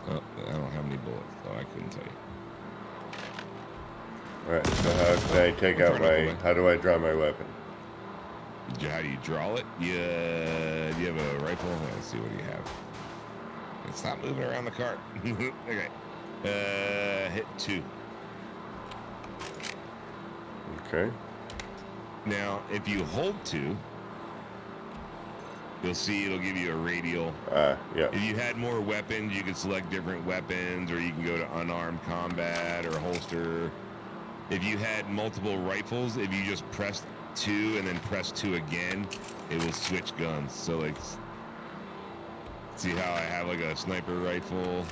[SPEAKER 11] Oh, I don't have any bullets, so I couldn't tell you.
[SPEAKER 1] Alright, so how can I take out my... How do I draw my weapon?
[SPEAKER 11] How do you draw it? Yeah, do you have a rifle? Let's see, what do you have? Stop moving around the cart. Okay. Hit 2.
[SPEAKER 1] Okay.
[SPEAKER 11] Now, if you hold 2, you'll see it'll give you a radial.
[SPEAKER 1] Yeah.
[SPEAKER 11] If you had more weapons, you could select different weapons, or you can go to unarmed combat or holster. If you had multiple rifles, if you just pressed 2 and then press 2 again, it will switch guns. So like, see how I have like a sniper rifle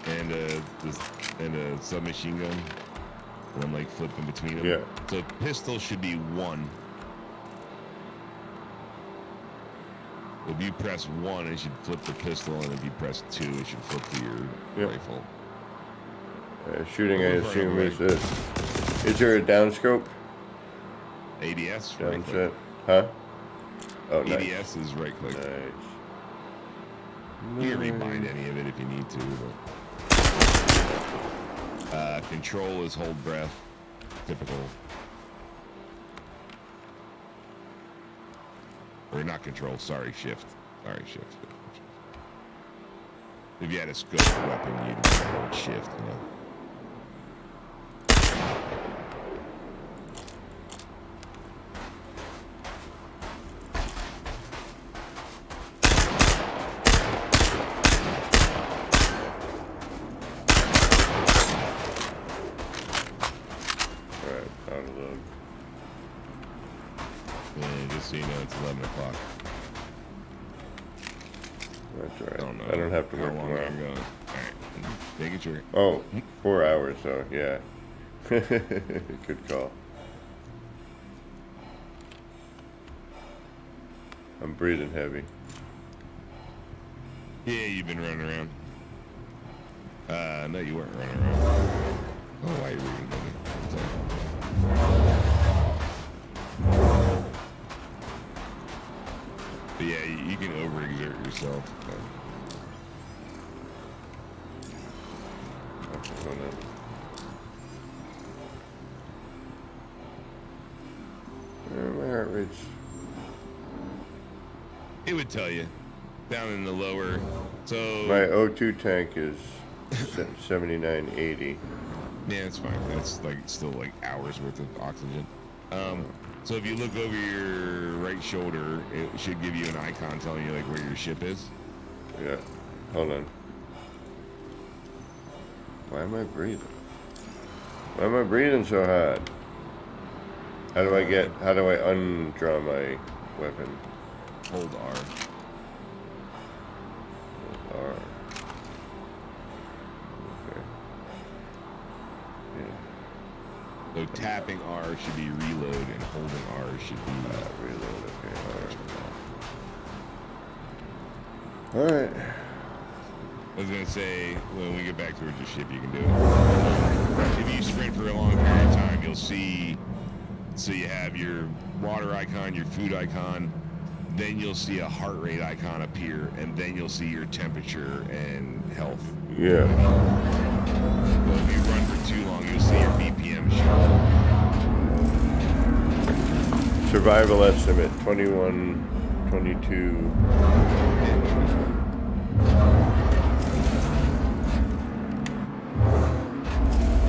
[SPEAKER 11] and a submachine gun, and I'm like flipping between them.
[SPEAKER 1] Yeah.
[SPEAKER 11] So pistol should be 1. If you press 1, it should flip the pistol, and if you press 2, it should flip to your rifle.
[SPEAKER 1] Shooting, I assume, is this. Is there a downscope?
[SPEAKER 11] ADS?
[SPEAKER 1] Down set. Huh? Oh,
[SPEAKER 11] ADS
[SPEAKER 1] nice.
[SPEAKER 11] is right click.
[SPEAKER 1] Nice.
[SPEAKER 11] You can rebind any of it if you need to. But control is hold breath. Typical. Or not control, sorry, shift. Sorry, shift. If you had a scope weapon, you'd hold shift, you know. So you know it's 11 o'clock.
[SPEAKER 1] That's all right.
[SPEAKER 11] I don't know.
[SPEAKER 1] I don't have to
[SPEAKER 11] how
[SPEAKER 1] work
[SPEAKER 11] long
[SPEAKER 1] tomorrow.
[SPEAKER 11] I'm going. All right. Making sure.
[SPEAKER 1] Oh, 4 hours, so yeah. Good call. I'm breathing heavy.
[SPEAKER 11] Yeah, you've been running around. No, you weren't running around. Oh, why are you reading heavy? But yeah, you can overexert yourself.
[SPEAKER 1] My heart rate's...
[SPEAKER 11] It would tell you down in the lower. So
[SPEAKER 1] my O2 tank is 7980.
[SPEAKER 11] Yeah, it's fine. That's like still like hours worth of oxygen. So if you look over your right shoulder, it should give you an icon telling you like where your ship is.
[SPEAKER 1] Yeah. Hold on. Why am I breathing? Why am I breathing so hard? How do I undraw my weapon?
[SPEAKER 11] Hold R.
[SPEAKER 1] Hold R. Okay. Yeah.
[SPEAKER 11] So tapping R should be reload, and holding R should be
[SPEAKER 1] reload. Okay. All right.
[SPEAKER 11] I was gonna say when we get back towards your ship, you can do it. If you sprint for a long period of time, you'll see. So you have your water icon, your food icon, then you'll see a heart rate icon appear, and then you'll see your temperature and health.
[SPEAKER 1] Yeah.
[SPEAKER 11] So if you run for too long, you'll see your BPM show.
[SPEAKER 1] Survival estimate 21, 22.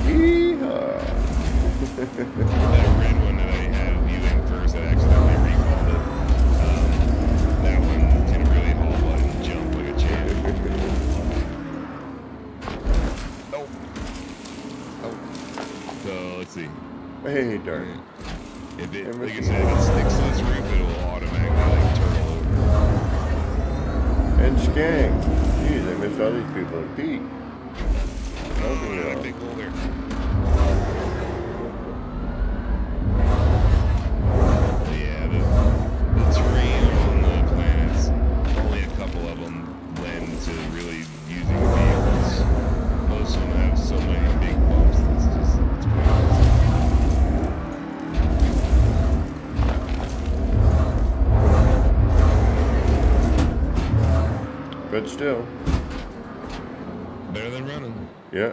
[SPEAKER 1] Yeehaw.
[SPEAKER 11] red one that I had you in first, that accidentally recalled it. That one can really haul butt and jump like a champ. Oh. So let's see.
[SPEAKER 1] Hey, darn.
[SPEAKER 11] If it, like I said, if it sticks to this roof, it will automatically like turtle over.
[SPEAKER 1] And Skang. Jeez, I missed all these people. And Pete.
[SPEAKER 11] Oh, that big hole there. Yeah, the terrain on the planets, only a couple of them lend to really using vehicles. Most of them have so many big bumps that's just, it's crazy.
[SPEAKER 1] But still.
[SPEAKER 11] Better than running.
[SPEAKER 1] Yeah.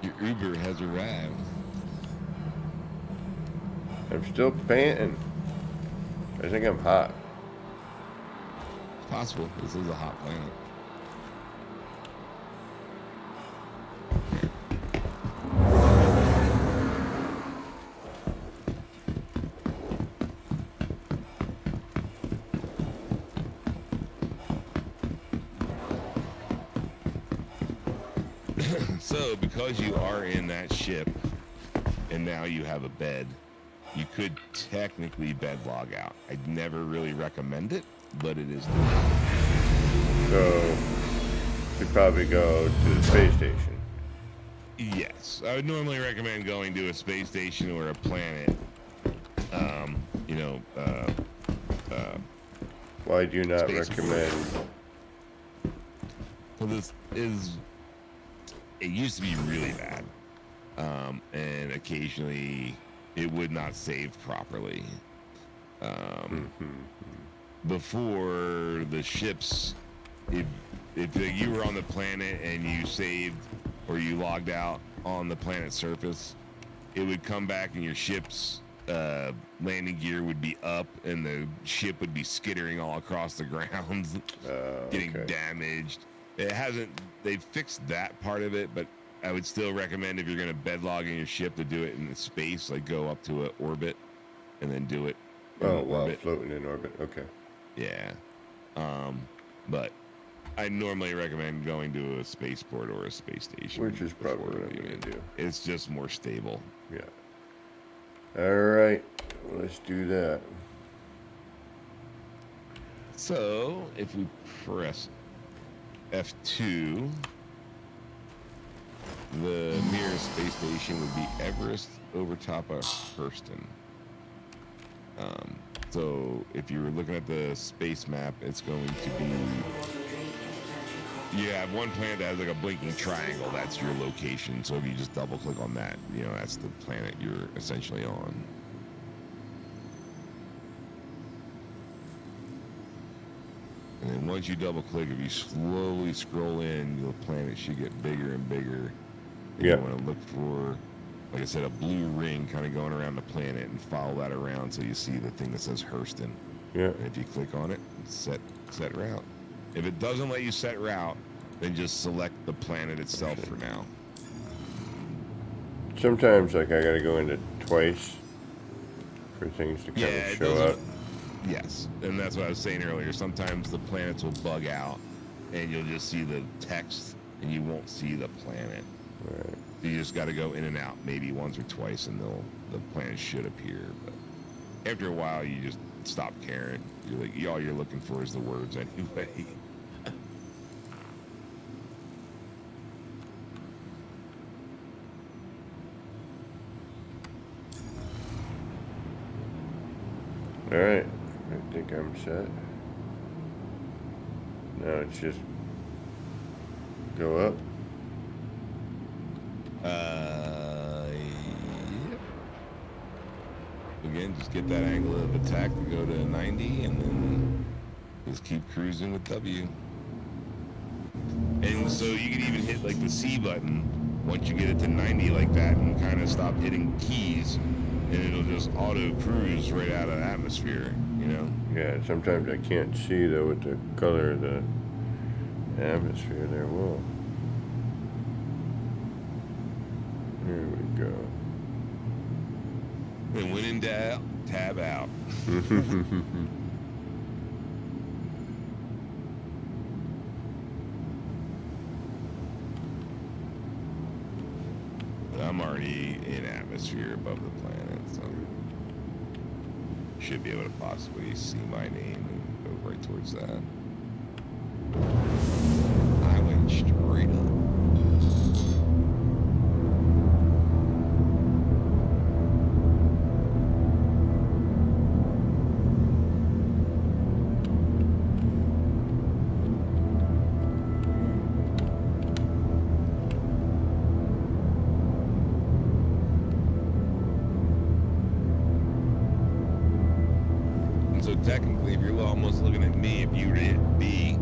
[SPEAKER 11] Your Uber has arrived.
[SPEAKER 1] I'm still panting. I think I'm hot.
[SPEAKER 11] It's possible. This is a hot planet. So, because you are in that ship, and now you have a bed, you could technically bed log out. I'd never really recommend it, but it is doable.
[SPEAKER 1] So, should probably go to the space station.
[SPEAKER 11] Yes, I would normally recommend going to a space station or a planet.
[SPEAKER 1] Why do you not
[SPEAKER 11] space
[SPEAKER 1] recommend?
[SPEAKER 11] Well, this is. It used to be really bad, and occasionally it would not save properly. Before the ships, if you were on the planet and you saved or you logged out on the planet's surface, it would come back and your ship's landing gear would be up and the ship would be skittering all across the ground, getting damaged. It hasn't. They've fixed that part of it, but I would still recommend if you're going to bed log in your ship to do it in space, like go up to an orbit and then do it.
[SPEAKER 1] While floating in orbit. Okay.
[SPEAKER 11] Yeah. But I normally recommend going to a spaceport or a space station,
[SPEAKER 1] which is probably what I'm going to do.
[SPEAKER 11] It's just more stable.
[SPEAKER 1] Yeah. All right, let's do that.
[SPEAKER 11] So if we press F2, the nearest space station would be Everest over top of Hurston. So if you were looking at the space map, it's going to be, you have one planet that has like a blinking triangle. That's your location. So if you just double click on that, that's the planet you're essentially on. And then once you double click, if you slowly scroll in, the planet should get bigger and bigger. You want to look for, like I said, a blue ring kind of going around the planet and follow that around so you see the thing that says Hurston.
[SPEAKER 1] Yeah.
[SPEAKER 11] And if you click on it, set route. If it doesn't let you set route, then just select the planet itself for now.
[SPEAKER 1] Sometimes, like, I got to go into twice for things to kind of show up.
[SPEAKER 11] Yes, and that's what I was saying earlier. Sometimes the planets will bug out, and you'll just see the text, and you won't see the planet.
[SPEAKER 1] Right.
[SPEAKER 11] So you just got to go in and out maybe once or twice, and the planet should appear. But after a while, you just stop caring. You're like, all you're looking for is the words anyway.
[SPEAKER 1] All right, I think I'm set. Now it's just go up.
[SPEAKER 11] Yep. Again, just get that angle of attack to go to 90, and then just keep cruising with W. And so you can even hit like the C button once you get it to 90 like that, and kind of stop hitting keys, and it'll just auto cruise right out of the atmosphere,
[SPEAKER 1] Yeah, sometimes I can't see though with the color of the atmosphere there. Whoa. Here we go.
[SPEAKER 11] And when in doubt, tab out. I'm already in atmosphere above the planet, so should be able to possibly see my name and go right towards that. I went straight up. So technically, if you're almost looking at me, if you hit B,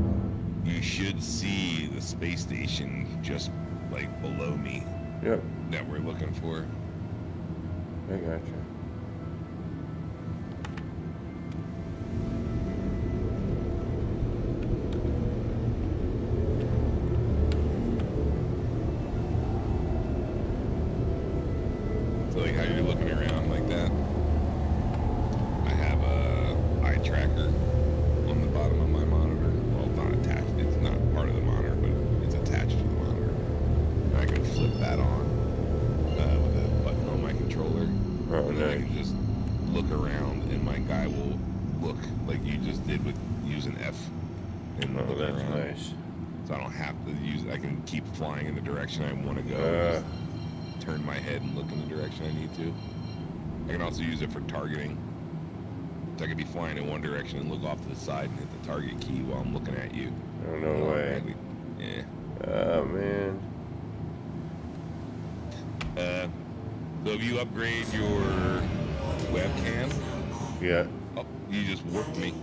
[SPEAKER 11] you should see the space station just like below me.
[SPEAKER 1] Yep.
[SPEAKER 11] That we're looking for.
[SPEAKER 1] I gotcha.
[SPEAKER 11] So like how you're looking around like that. I have a eye tracker on the bottom of my monitor. Well, it's not attached. It's not part of the monitor, but it's attached to the monitor. And I can flip that on with a button on my controller.
[SPEAKER 1] Oh,
[SPEAKER 11] and then I
[SPEAKER 1] nice.
[SPEAKER 11] can just look around, and my guy will look like you just did with using F. And
[SPEAKER 1] Oh,
[SPEAKER 11] look
[SPEAKER 1] that's
[SPEAKER 11] around.
[SPEAKER 1] nice.
[SPEAKER 11] So I don't have to use. I can keep flying in the direction I want to go. Just turn my head and look in the direction I need to. I can also use it for targeting. So I could be flying in one direction and look off to the side and hit the target key while I'm looking at you.
[SPEAKER 1] Oh, no way.
[SPEAKER 11] Yeah.
[SPEAKER 1] Oh, man.
[SPEAKER 11] So if you upgrade your webcam,
[SPEAKER 1] Yeah.
[SPEAKER 11] oh, you just warped me.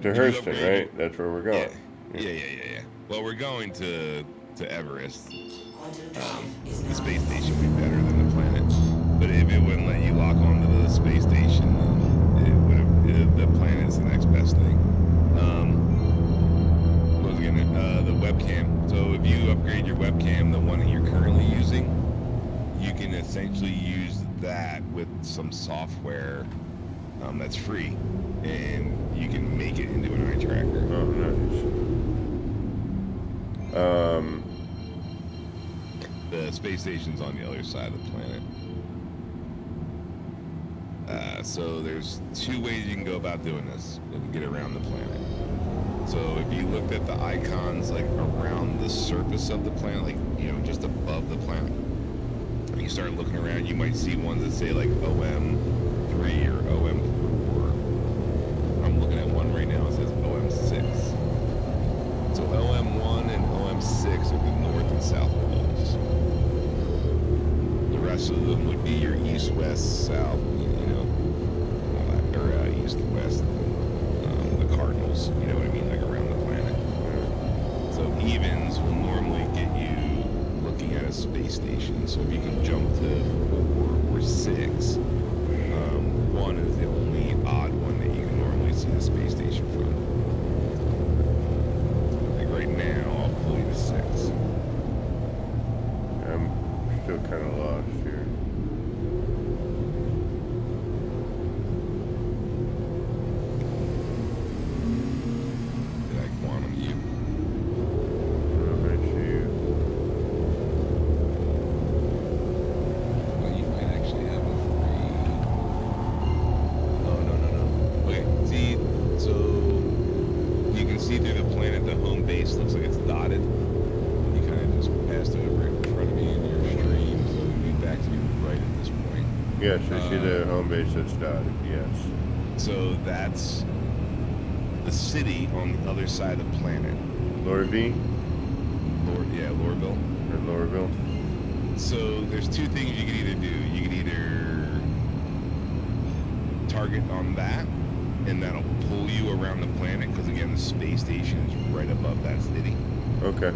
[SPEAKER 1] To
[SPEAKER 11] if you
[SPEAKER 1] Hurston,
[SPEAKER 11] upgrade
[SPEAKER 1] right? That's where we're going.
[SPEAKER 11] Yeah. Well, we're going to Everest. The space station would be better than the planet. But if it wouldn't let you lock onto the space station, then it would have. The planet's the next best thing. What was again? The webcam. So if you upgrade your webcam, the one that you're currently using, you can essentially use that with some software that's free, and you can make it into an eye tracker.
[SPEAKER 1] Oh, nice.
[SPEAKER 11] The space station's on the other side of the planet. So there's two ways you can go about doing this to get around the planet. So if you looked at the icons like around the surface of the planet, like, you know, just above the planet, and you start looking around, you might see ones that say like OM3 or OM4. I'm looking at one right now, it says OM6. So OM1 and OM6 are the north and south poles. The rest of them would be your east, west, south, you know, all that, or east, west, the cardinals, you know what I mean, like around the planet. So evens will normally get you looking at a space station. So if you can jump to 4 or 6, 1 is the only odd one that you can normally see the space station from. Like right now, I'll pull you to 6.
[SPEAKER 1] I'm still kind of lost here.
[SPEAKER 11] Did I quantum you?
[SPEAKER 1] I see you.
[SPEAKER 11] Well, you might actually have a free. Oh, no. Okay, see, so you can see through the planet, the home base looks like it's dotted. You kind of just passed over it in front of me in your stream, so it'd be back to your right at this point.
[SPEAKER 1] Yes, I see the home base that's dotted, yes.
[SPEAKER 11] So that's the city on the other side of the planet.
[SPEAKER 1] Lorby?
[SPEAKER 11] Lorville.
[SPEAKER 1] Or Lorville?
[SPEAKER 11] So there's two things you can either do. You can either target on that, and that'll pull you around the planet, because again, the space station is right above that city.
[SPEAKER 1] Okay.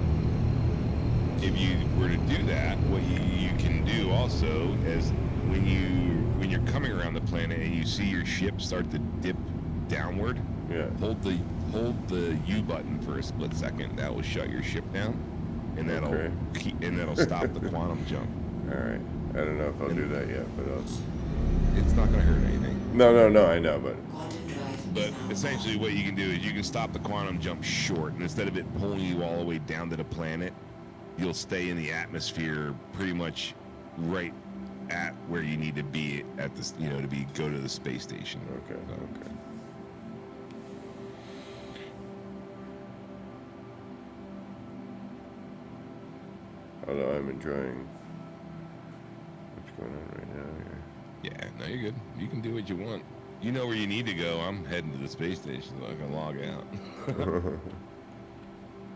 [SPEAKER 11] If you were to do that, what you can do also is when you're coming around the planet and you see your ship start to dip downward,
[SPEAKER 1] Yeah.
[SPEAKER 11] hold the U button for a split second. That will shut your ship down, and that'll
[SPEAKER 1] Okay.
[SPEAKER 11] that'll stop the quantum jump.
[SPEAKER 1] All right. I don't know if I'll do that yet, but
[SPEAKER 11] It's not gonna hurt anything.
[SPEAKER 1] No, I know, but
[SPEAKER 11] But essentially, what you can do is you can stop the quantum jump short, and instead of it pulling you all the way down to the planet, you'll stay in the atmosphere pretty much right at where you need to be at this, go to the space station.
[SPEAKER 1] Okay. Although I'm enjoying what's going on right now here.
[SPEAKER 11] Yeah, no, you're good. You can do what you want. You know where you need to go. I'm heading to the space station so I can log out.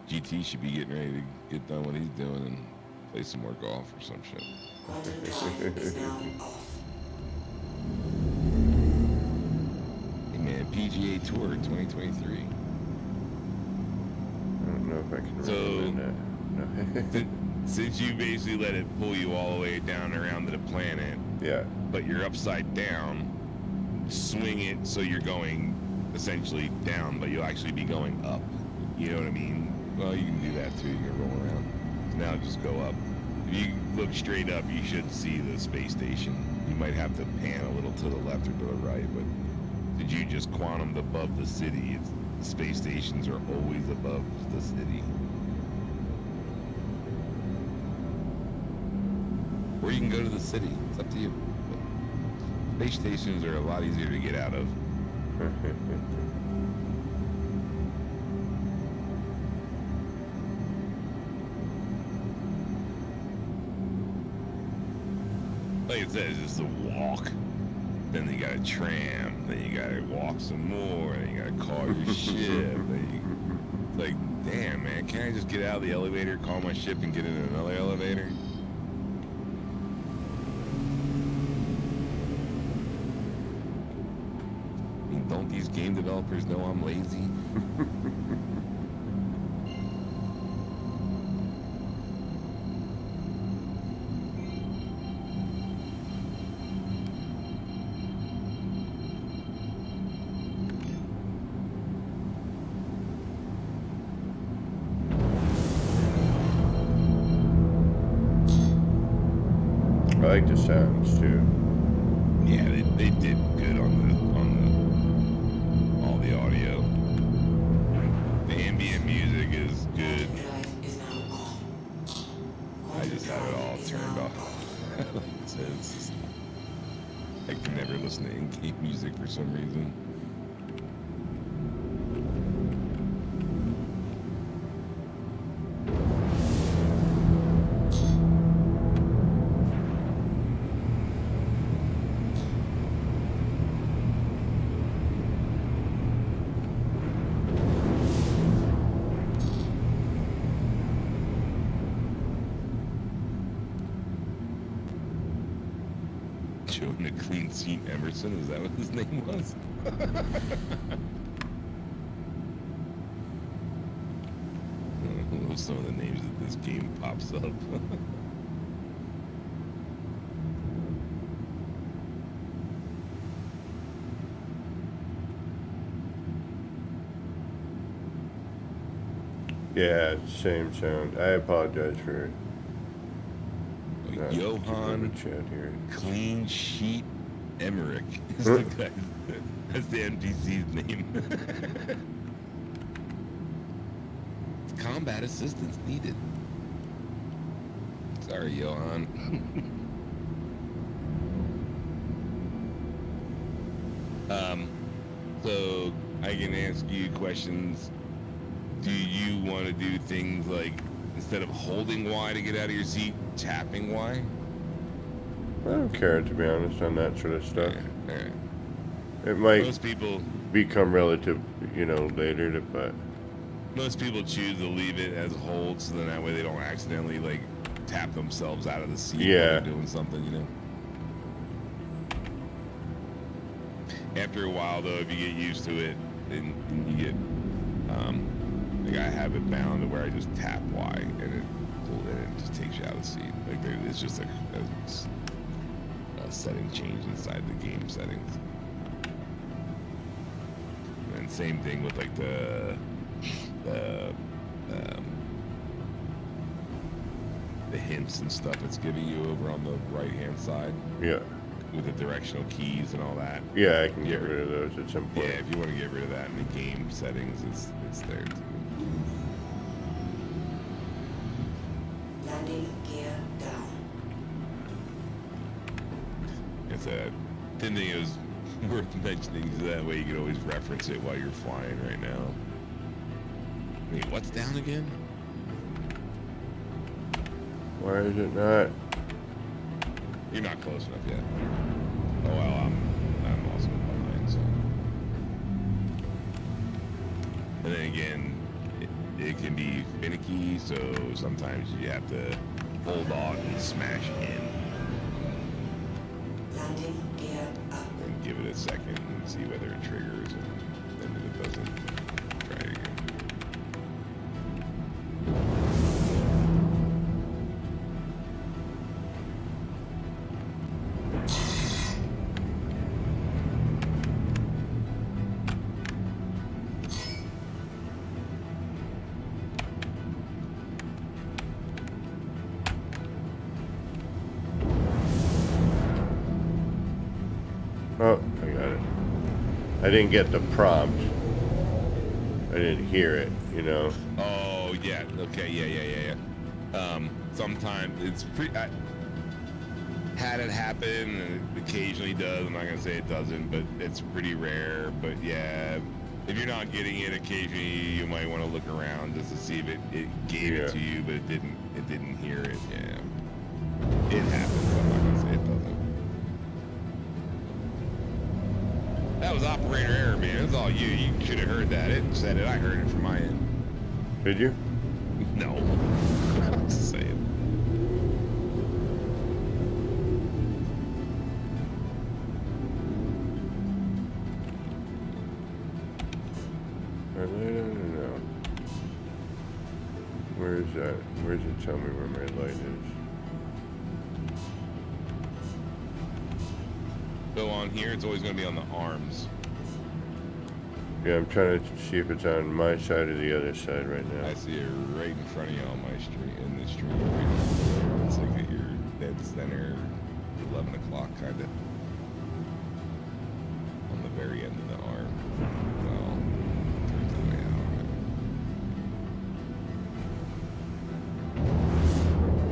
[SPEAKER 11] GT should be getting ready to get done what he's doing and play some more golf or some shit.
[SPEAKER 8] Quantum drive is now off.
[SPEAKER 11] Hey man, PGA Tour 2023.
[SPEAKER 1] I don't know if I can
[SPEAKER 11] So,
[SPEAKER 1] recommend that. No.
[SPEAKER 11] Since you basically let it pull you all the way down around to the planet,
[SPEAKER 1] Yeah.
[SPEAKER 11] but you're upside down, swing it so you're going essentially down, but you'll actually be going up. You know what I mean? Well, you can do that too. You can roll around. So now just go up. If you look straight up, you should see the space station. You might have to pan a little to the left or to the right, but did you just quantumed above the city? The space stations are always above the city. Or you can go to the city. It's up to you. But space stations are a lot easier to get out of. Like I said, it's just a walk. Then you got a tram. Then you gotta walk some more. Then you gotta call your ship. It's like, damn, man, can't I just get out of the elevator, call my ship, and get in another elevator? I mean, don't these game developers know I'm lazy?
[SPEAKER 1] I like the sounds too.
[SPEAKER 11] Yeah, they did good on all the audio. The ambient music is good. I just have it all turned off. It's just, I can never listen to in-game music for some reason. Showing a clean seat Emerson, is that what his name was? Some of the names that this game pops up.
[SPEAKER 1] Yeah, it's the same sound. I apologize for
[SPEAKER 11] Johann
[SPEAKER 1] chat here.
[SPEAKER 11] Clean Sheet Emmerich is the guy. That's the NPC's name. Combat assistance needed. Sorry, Johann. So I can ask you questions. Do you want to do things like, instead of holding Y to get out of your seat, tapping Y?
[SPEAKER 1] I don't care, to be honest, on that sort of stuff.
[SPEAKER 11] Yeah.
[SPEAKER 1] It might
[SPEAKER 11] Most people
[SPEAKER 1] become relative, later, but
[SPEAKER 11] Most people choose to leave it as hold, so then that way they don't accidentally like tap themselves out of the seat while they're doing something, After a while, though, if you get used to it, then you get like I have it bound to where I just tap Y and it just takes you out of the seat. Like it's just a setting change inside the game settings. And same thing with like the the hints and stuff it's giving you over on the right hand side.
[SPEAKER 1] Yeah.
[SPEAKER 11] With the directional keys and all that.
[SPEAKER 1] Yeah, I can get rid of those at some point.
[SPEAKER 11] Yeah, if you want to get rid of that in the game settings, it's there too.
[SPEAKER 8] Landing gear down.
[SPEAKER 11] It's a didn't think it was worth mentioning, so that way you can always reference it while you're flying right now. Wait, what's down again?
[SPEAKER 1] Why is it not?
[SPEAKER 11] You're not close enough yet. Oh well, I'm also behind, so. And then again, it can be finicky, so sometimes you have to hold on and smash in.
[SPEAKER 8] Landing gear up.
[SPEAKER 11] And give it a second and see whether it triggers, and then if it doesn't, try it again.
[SPEAKER 1] Oh, I got it. I didn't get the prompt. I didn't hear it, you know.
[SPEAKER 11] Oh yeah. Okay. Yeah. Sometimes it's pretty. I had it happen. And it occasionally does. I'm not gonna say it doesn't, but it's pretty rare. But yeah, if you're not getting it, occasionally you might want to look around just to see if it gave it to you, but it didn't. It didn't hear it. Yeah. It happens. I'm not gonna say it doesn't. That was operator error, man. It was all you. You should have heard that. It said it. I heard it from my end.
[SPEAKER 1] Did you?
[SPEAKER 11] No. I'm just saying.
[SPEAKER 1] No. Where is that? Where does it tell me where my light is?
[SPEAKER 11] So on here, it's always going to be on the arms.
[SPEAKER 1] Yeah, I'm trying to see if it's on my side or the other side right now.
[SPEAKER 11] I see it right in front of you on my street, in the street. Right. It's like at your dead center, 11 o'clock, kind of. On the very end of the arm. Well, turns the way out.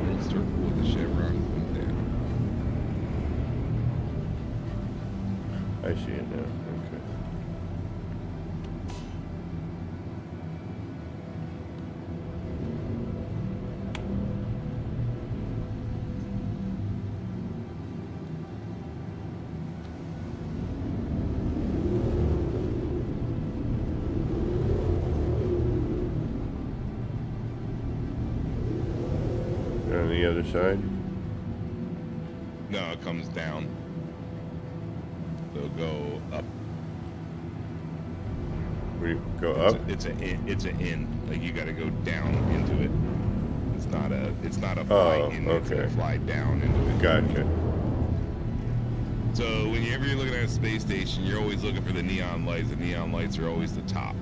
[SPEAKER 11] Little circle with the chevron going down.
[SPEAKER 1] I see it now. Okay. On the other side?
[SPEAKER 11] No, it comes down. So go up.
[SPEAKER 1] We go up?
[SPEAKER 11] It's an in. Like you got to go down into it. It's not a fly in.
[SPEAKER 1] Okay.
[SPEAKER 11] It's a fly down into it.
[SPEAKER 1] Gotcha.
[SPEAKER 11] So whenever you're looking at a space station, you're always looking for the neon lights. The neon lights are always the top.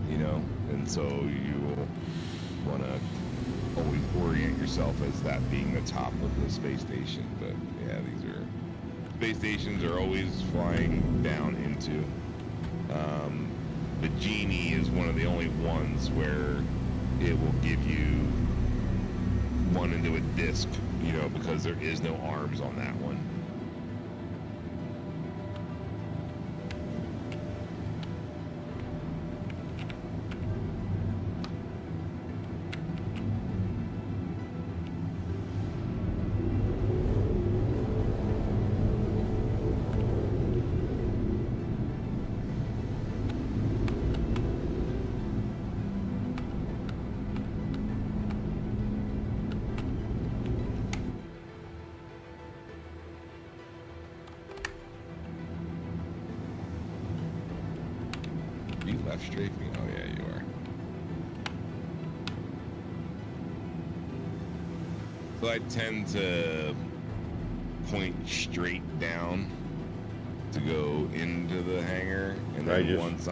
[SPEAKER 11] You know, and so you will want to always orient yourself as that being the top of the space station. But yeah, these are space stations are always flying down into. The Genie is one of the only ones where it will give you one into a disc, you know, because there is no arms on that one. You left strafing? Oh yeah, you are. So I tend to point straight down to go into the hangar, and then once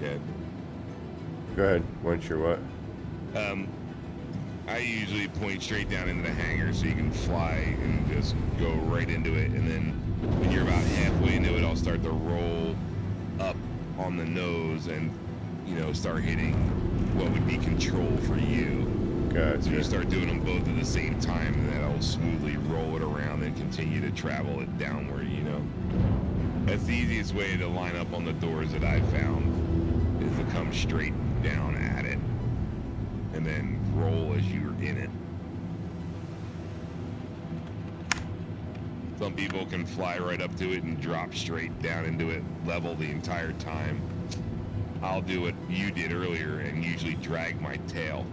[SPEAKER 11] yeah.
[SPEAKER 1] Go ahead. Once you're what?
[SPEAKER 11] I usually point straight down into the hangar so you can fly and just go right into it. And then when you're about halfway into it, I'll start to roll up on the nose and, you know, start hitting what would be control for you.
[SPEAKER 1] Gotcha.
[SPEAKER 11] So you start doing them both at the same time, and that'll smoothly roll it around and continue to travel it downward, you know? That's the easiest way to line up on the doors that I've found, is to come straight down at it and then roll as you're in it. Some people can fly right up to it and drop straight down into it level the entire time. I'll do what you did earlier and usually drag my tail.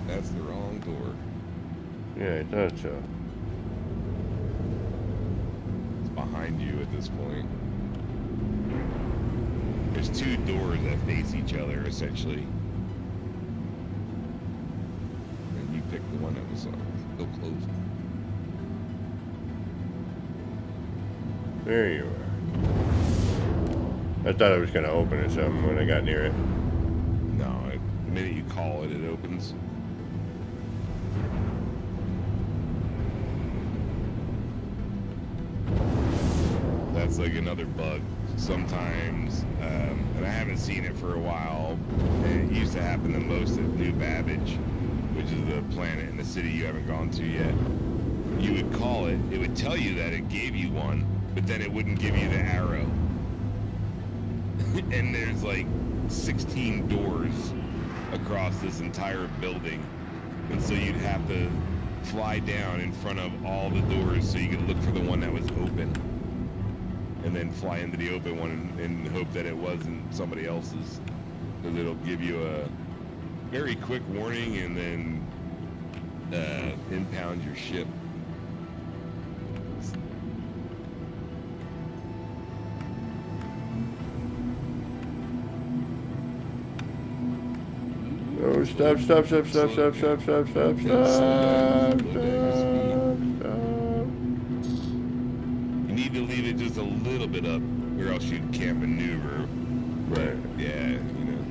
[SPEAKER 11] That's the wrong door.
[SPEAKER 1] Yeah, I thought so.
[SPEAKER 11] It's behind you at this point. There's two doors that face each other, essentially. And you picked the one that was so close.
[SPEAKER 1] There you are. I thought it was going to open or something when I got near it.
[SPEAKER 11] No, the minute you call it, it opens. That's like another bug. Sometimes, and I haven't seen it for a while, and it used to happen the most at New Babbage, which is the planet in the city you haven't gone to yet. You would call it, it would tell you that it gave you one, but then it wouldn't give you the arrow. And there's like 16 doors across this entire building, and so you'd have to fly down in front of all the doors so you could look for the one that was open, and then fly into the open one and hope that it wasn't somebody else's, because it'll give you a very quick warning and then impound your ship.
[SPEAKER 1] Oh, stop.
[SPEAKER 11] You need to leave it just a little bit up, or else you can't maneuver.
[SPEAKER 1] Right.
[SPEAKER 11] Yeah, you know.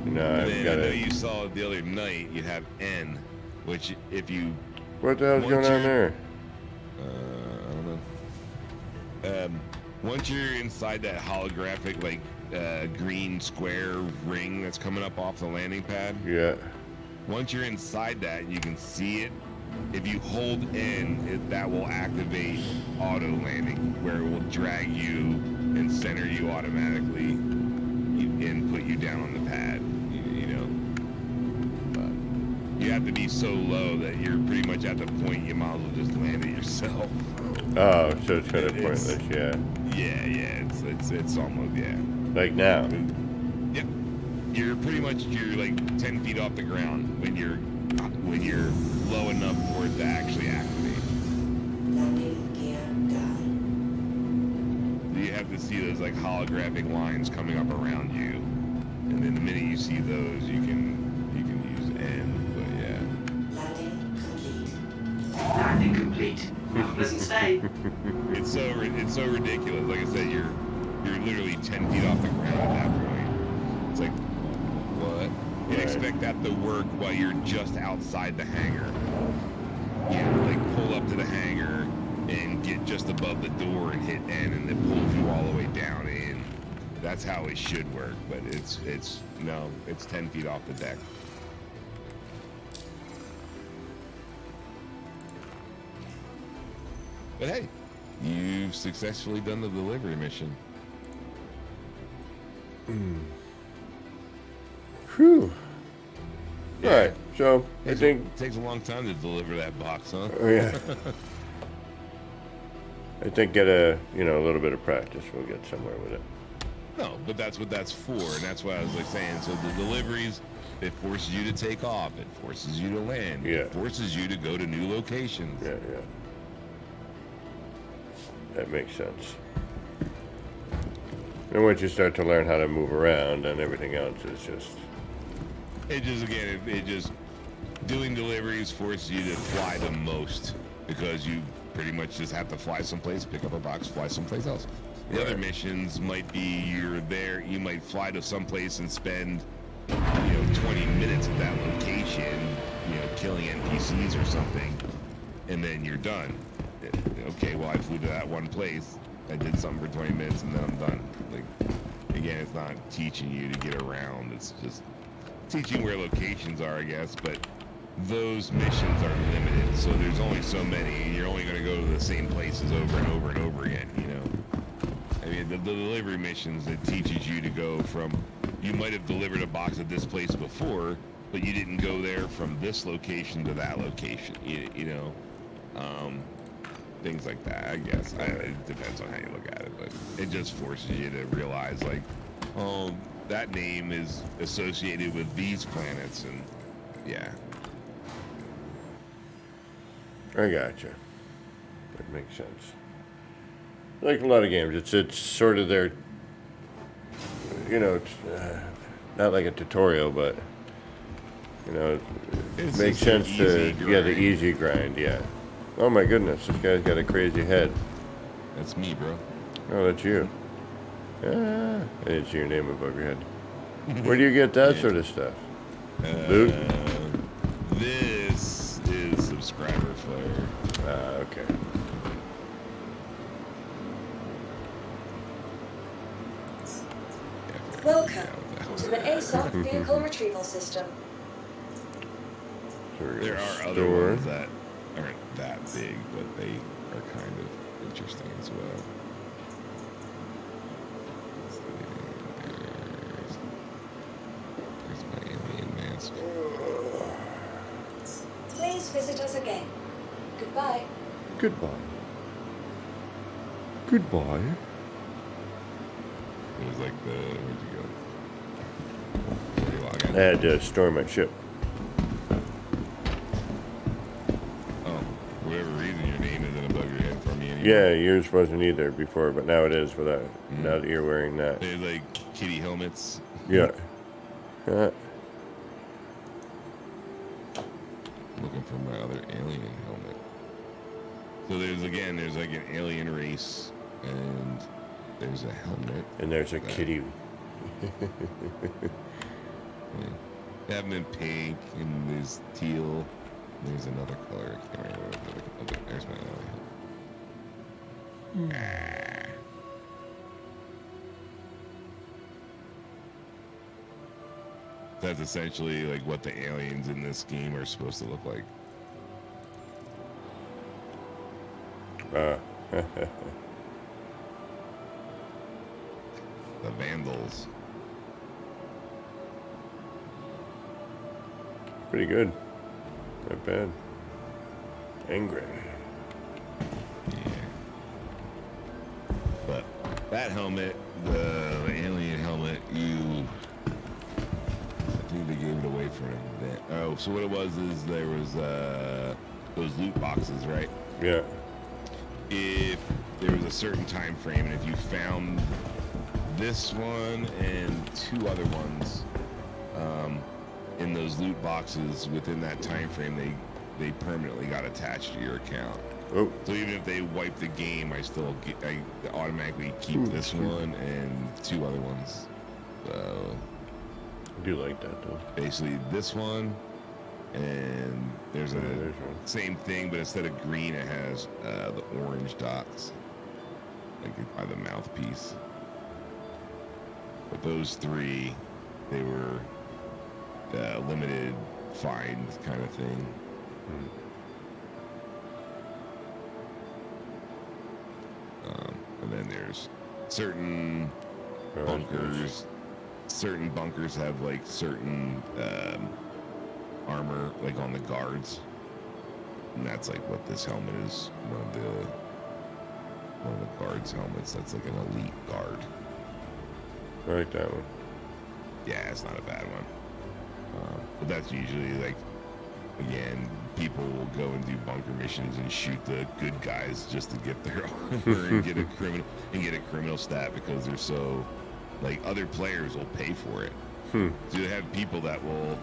[SPEAKER 1] No,
[SPEAKER 11] And
[SPEAKER 1] I've
[SPEAKER 11] then
[SPEAKER 1] got
[SPEAKER 11] I know
[SPEAKER 1] it.
[SPEAKER 11] you saw it the other night, you have N, which if you...
[SPEAKER 1] What the hell's going on there?
[SPEAKER 11] I don't know. Once you're inside that holographic, like, green square ring that's coming up off the landing pad.
[SPEAKER 1] Yeah.
[SPEAKER 11] Once you're inside that, you can see it. If you hold N, that will activate auto landing, where it will drag you and center you automatically and put you down on the pad. You know, but you have to be so low that you're pretty much at the point you might as well just land it yourself.
[SPEAKER 1] Oh, so it's kind of pointless, yeah.
[SPEAKER 11] Yeah, it's almost, yeah.
[SPEAKER 1] Like now.
[SPEAKER 11] Yep. You're like 10 feet off the ground when you're low enough for it to actually activate.
[SPEAKER 8] Landing gear down.
[SPEAKER 11] You have to see those like holographic lines coming up around you, and then the minute you see those, you can use N. But yeah.
[SPEAKER 7] Landing complete. Have a pleasant stay.
[SPEAKER 11] It's so ridiculous. Like I said, you're literally 10 feet off the ground at that point. It's like, what? You expect that to work while you're just outside the hangar. You know, like pull up to the hangar and get just above the door and hit N, and it pulls you all the way down in. That's how it should work, but it's 10 feet off the deck. But hey, you've successfully done the delivery mission.
[SPEAKER 1] Whew. All right, so I think
[SPEAKER 11] it takes a long time to deliver that box, huh?
[SPEAKER 1] Oh, yeah. I think get a little bit of practice, we'll get somewhere with it.
[SPEAKER 11] No, but that's what that's for, and that's what I was like saying. So the deliveries, it forces you to take off, it forces you to land, it forces you to go to new locations.
[SPEAKER 1] Yeah. That makes sense. And once you start to learn how to move around, and everything else is just...
[SPEAKER 11] It just doing deliveries forces you to fly the most, because you pretty much just have to fly someplace, pick up a box, fly someplace else. The other missions might be you might fly to someplace and spend 20 minutes at that location, you know, killing NPCs or something, and then you're done. Okay, well, I flew to that one place, I did something for 20 minutes, and then I'm done. Like, again, it's not teaching you to get around, it's just teaching where locations are, I guess, but those missions are limited, so there's only so many, and you're only going to go to the same places over and over and over again, you know? I mean, the delivery missions, it teaches you to go from, you might have delivered a box at this place before, but you didn't go there from this location to that location, you know? Things like that, I guess. It depends on how you look at it, but it just forces you to realize, like, oh, that name is associated with these planets, and yeah.
[SPEAKER 1] I gotcha. That makes sense. Like a lot of games, it's sort of their, you know, it's, not like a tutorial, but you know, it makes sense to the easy grind, yeah. Oh my goodness, this guy's got a crazy head.
[SPEAKER 11] That's me, bro.
[SPEAKER 1] Oh, that's you. Ah, I didn't see your name above your head. Where do you get that sort of stuff? Loot?
[SPEAKER 11] This is subscriber flare.
[SPEAKER 1] Ah, okay.
[SPEAKER 5] Welcome to the ASOC Vehicle Retrieval System.
[SPEAKER 1] So
[SPEAKER 11] there are other ones that aren't that big, but they are kind of interesting as well. There's my alien mask.
[SPEAKER 5] Please visit us again. Goodbye.
[SPEAKER 1] Goodbye. Goodbye.
[SPEAKER 11] It was like the, where'd you go? Where'd you log in?
[SPEAKER 1] I had to store my ship.
[SPEAKER 11] Oh, for whatever reason your name isn't above your head for me anymore.
[SPEAKER 1] Yeah, yours wasn't either before, but now it is with that. Now that you're wearing that.
[SPEAKER 11] They're like kitty helmets.
[SPEAKER 1] Yeah.
[SPEAKER 11] Looking for my other alien helmet. So there's like an alien race, and there's a helmet.
[SPEAKER 1] And there's a kitty.
[SPEAKER 11] They have them in pink, and there's teal. There's another color. I can't remember what the there's my alien helmet. That's essentially like what the aliens in this game are supposed to look like. The Vandals.
[SPEAKER 1] Pretty good. Not bad. Angry.
[SPEAKER 11] Yeah. But that helmet, the alien helmet, I think they gave it away for an event. Oh, so what it was is there was those loot boxes, right?
[SPEAKER 1] Yeah.
[SPEAKER 11] If there was a certain time frame, and if you found this one and two other ones in those loot boxes within that time frame, they permanently got attached to your account.
[SPEAKER 1] Oh.
[SPEAKER 11] So even if they wipe the game, I automatically keep this one and two other ones. So
[SPEAKER 1] I do like that though.
[SPEAKER 11] basically this one, and there's
[SPEAKER 1] one.
[SPEAKER 11] same thing, but instead of green, it has the orange dots, like by the mouthpiece. But those three, they were limited find kind of thing. And then there's certain bunkers. Certain bunkers have like certain armor, like on the guards, and that's like what this helmet is. One of the guards' helmets. That's like an elite guard.
[SPEAKER 1] I like that one.
[SPEAKER 11] Yeah, it's not a bad one. But that's usually like, again, people will go and do bunker missions and shoot the good guys just to get their armor and get a criminal stat because they're so, like, other players will pay for it. So you have people that will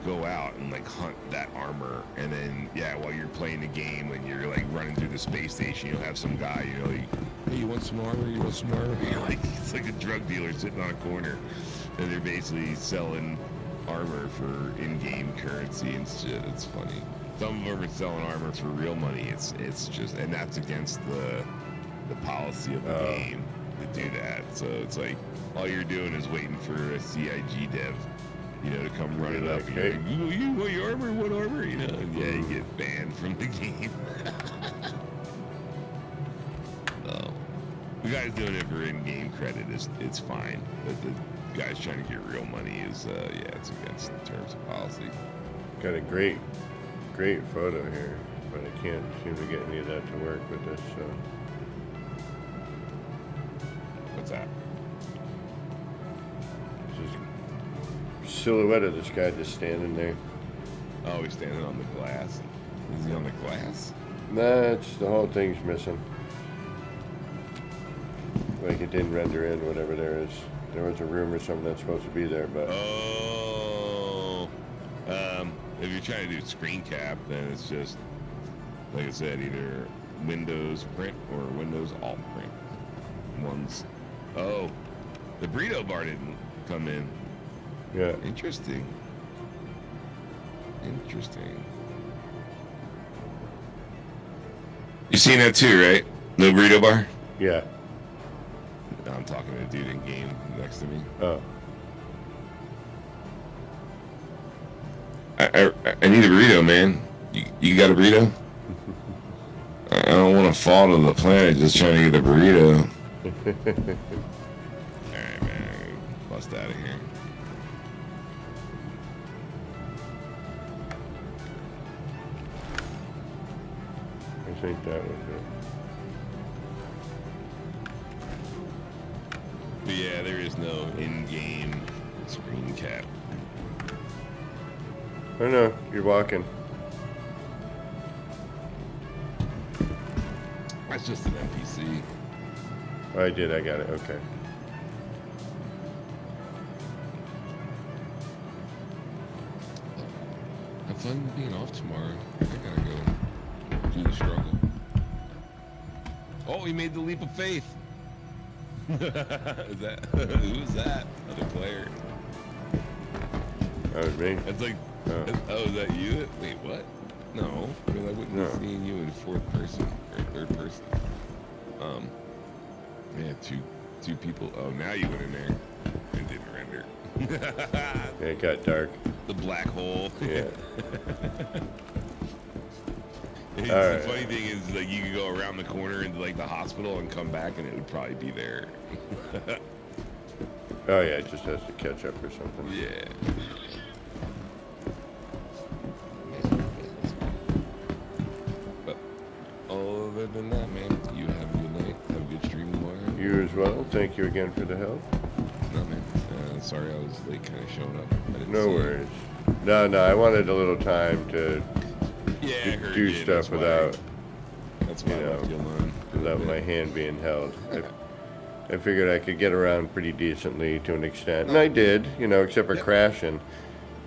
[SPEAKER 11] go out and like hunt that armor, and then while you're playing the game and you're like running through the space station, you'll have some guy, you know, like, hey, you want some armor? You want some armor? Like, it's like a drug dealer sitting on a corner, and they're basically selling armor for in-game currency and shit. It's funny. Some of them are selling armor for real money. It's just, and that's against the policy of the game to do that. So it's like all you're doing is waiting for a CIG dev, you know, to come run it up.
[SPEAKER 1] Okay.
[SPEAKER 11] And you're like, you want your armor? What armor? You know, and yeah, you get banned from the game. So the guys doing it for in-game credit it's fine, but the guys trying to get real money is yeah, it's against the terms of policy.
[SPEAKER 1] Got a great photo here, but I can't seem to get any of that to work with this. So.
[SPEAKER 11] What's that?
[SPEAKER 1] This is silhouette of this guy just standing there.
[SPEAKER 11] Oh, he's standing on the glass. Is he on the glass?
[SPEAKER 1] Nah, it's the whole thing's missing. Like it didn't render in whatever there is. There was a room or something that's supposed to be there, but.
[SPEAKER 11] Oh. If you're trying to do screen cap, then it's just, like I said, either Windows print or Windows alt print. One's. Oh, the burrito bar didn't come in.
[SPEAKER 1] Yeah.
[SPEAKER 11] Interesting. You seen that too, right? No burrito bar?
[SPEAKER 1] Yeah.
[SPEAKER 11] I'm talking to a dude in game next to me.
[SPEAKER 1] Oh.
[SPEAKER 11] I need a burrito, man. You got a burrito? I don't want to fall to the planet just trying to get a burrito. Alright, man. Bust out of here.
[SPEAKER 1] I think that was it.
[SPEAKER 11] But yeah, there is no in-game screen cap.
[SPEAKER 1] Oh no, you're walking.
[SPEAKER 11] That's just an NPC.
[SPEAKER 1] Oh, I got it, okay.
[SPEAKER 11] Have fun being off tomorrow. I gotta go do the struggle. Oh, he made the leap of faith. Who is that? Another player.
[SPEAKER 1] That was me.
[SPEAKER 11] It's like, oh, is that you? Wait, what? No, because I wouldn't be seeing you in fourth person or third person. Yeah, two people. Oh, now you went in there and didn't render.
[SPEAKER 1] Yeah, it got dark.
[SPEAKER 11] The black hole.
[SPEAKER 1] Yeah.
[SPEAKER 11] The funny thing is, like, you could go around the corner into like the hospital and come back, and it would probably be there.
[SPEAKER 1] Oh yeah, it just has to catch up or something.
[SPEAKER 11] Yeah. But other than that, man, you have a good night. Have a good stream tomorrow.
[SPEAKER 1] You as well. Thank you again for the help.
[SPEAKER 11] No, man. Sorry I was late kind of showing up. I didn't
[SPEAKER 1] No
[SPEAKER 11] see you.
[SPEAKER 1] worries. No, I wanted a little time to do stuff
[SPEAKER 11] that's
[SPEAKER 1] without,
[SPEAKER 11] that's why I left you alone.
[SPEAKER 1] without my hand being held. I figured I could get around pretty decently to an extent, and I did, except for crashing.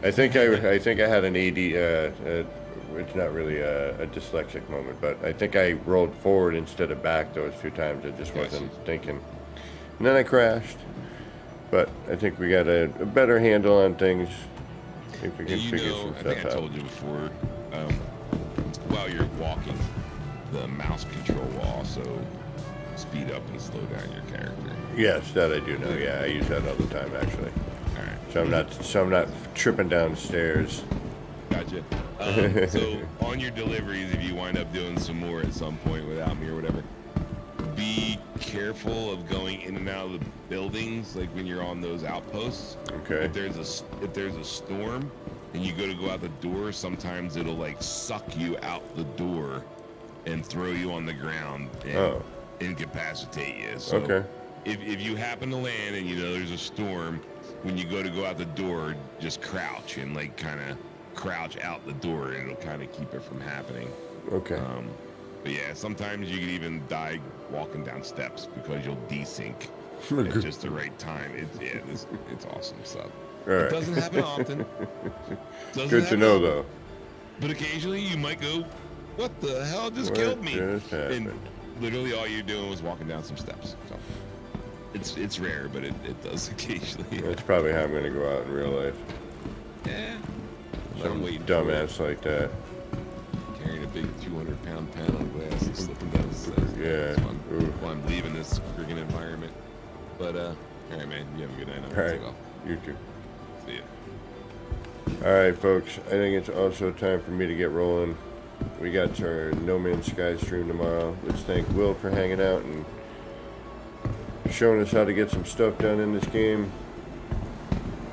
[SPEAKER 1] I think I had an AD. It's not really a dyslexic moment, but I think I rolled forward instead of back those few times. I just wasn't thinking, and then I crashed. But I think we got a better handle on things. I think we can figure some
[SPEAKER 11] I
[SPEAKER 1] stuff
[SPEAKER 11] think I
[SPEAKER 1] out.
[SPEAKER 11] told you before, while you're walking, the mouse control will also speed up and slow down your character.
[SPEAKER 1] Yes, that I do know. Yeah, I use that all the time actually.
[SPEAKER 11] All right.
[SPEAKER 1] So I'm not tripping down stairs.
[SPEAKER 11] Gotcha. So on your deliveries, if you wind up doing some more at some point without me or whatever, be careful of going in and out of the buildings, like when you're on those outposts.
[SPEAKER 1] Okay.
[SPEAKER 11] If there's a storm and you go out the door, sometimes it'll like suck you out the door and throw you on the ground and incapacitate you. So
[SPEAKER 1] Okay.
[SPEAKER 11] if you happen to land and there's a storm, when you go out the door, just crouch and like kind of crouch out the door, and it'll kind of keep it from happening.
[SPEAKER 1] Okay.
[SPEAKER 11] But yeah, sometimes you can even die walking down steps because you'll desync at just the right time. It's awesome stuff.
[SPEAKER 1] All right.
[SPEAKER 11] It doesn't happen often.
[SPEAKER 1] Good to know, though.
[SPEAKER 11] But occasionally you might go, "What the hell just killed me?"
[SPEAKER 1] Just happened?
[SPEAKER 11] And literally all you're doing was walking down some steps. So it's rare, but it does occasionally.
[SPEAKER 1] That's probably how I'm going to go out in real life.
[SPEAKER 11] Yeah.
[SPEAKER 1] Some
[SPEAKER 11] I'm waiting for
[SPEAKER 1] dumbass like that.
[SPEAKER 11] carrying a big 200-pound panel of glass and slipping down the stairs.
[SPEAKER 1] Yeah.
[SPEAKER 11] That's why I'm leaving this friggin' environment. But, all right, man. You have a good night. I'm
[SPEAKER 1] All
[SPEAKER 11] gonna
[SPEAKER 1] right.
[SPEAKER 11] take off.
[SPEAKER 1] You too.
[SPEAKER 11] See ya.
[SPEAKER 1] All right, folks. I think it's also time for me to get rolling. We got our No Man's Sky stream tomorrow. Let's thank Will for hanging out and showing us how to get some stuff done in this game.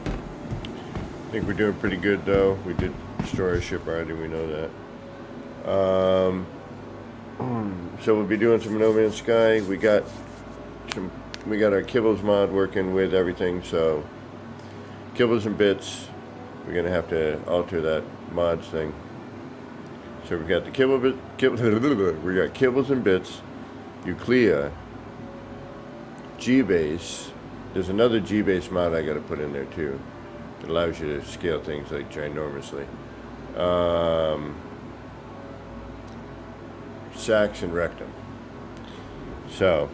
[SPEAKER 1] I think we're doing pretty good, though. We did destroy our ship already. We know that. So we'll be doing some No Man's Sky. We got our Kibbles mod working with everything. So Kibbles and Bits. We're gonna have to alter that mods thing. So we got the we got Kibbles and Bits, Euclea, G-Base. There's another G-Base mod I gotta put in there too. It allows you to scale things like ginormously. Sax and Rectum. So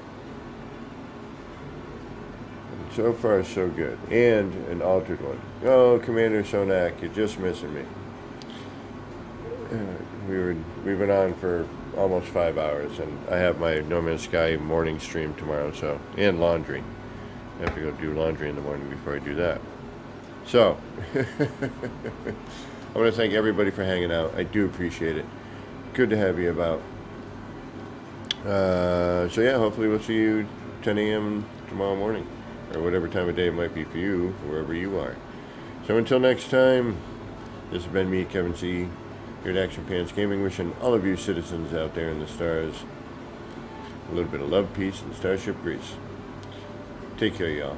[SPEAKER 1] far so good. And an altered one. Oh, Commander Sonak, you're just missing me. We've been on for almost 5 hours, and I have my No Man's Sky morning stream tomorrow, and laundry. I have to go do laundry in the morning before I do that. So, I want to thank everybody for hanging out. I do appreciate it. Good to have you about. So yeah, hopefully we'll see you 10 a.m. tomorrow morning, or whatever time of day it might be for you, wherever you are. So until next time, this has been me, Kevin C., here at Action Pants Gaming, wishing all of you citizens out there in the stars a little bit of love, peace, and starship grease. Take care, y'all.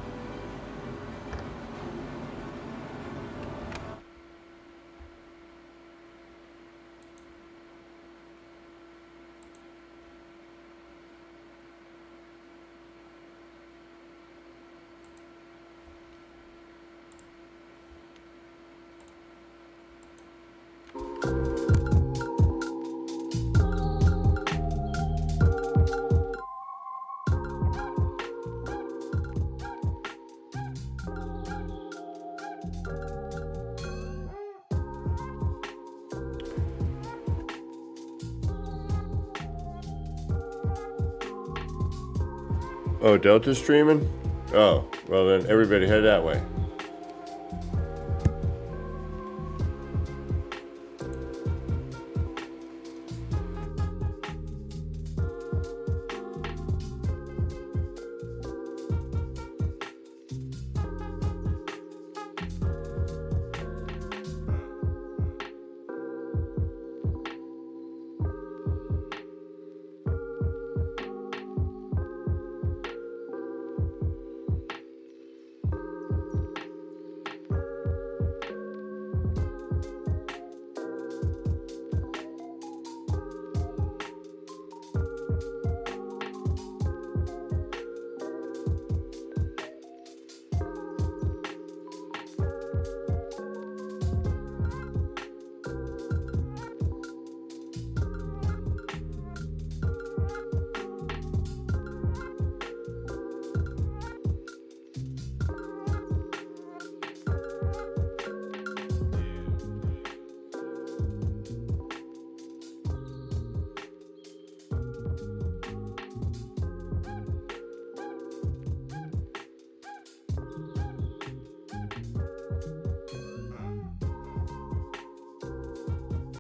[SPEAKER 1] Oh, Delta's streaming? Oh, well then everybody head that way.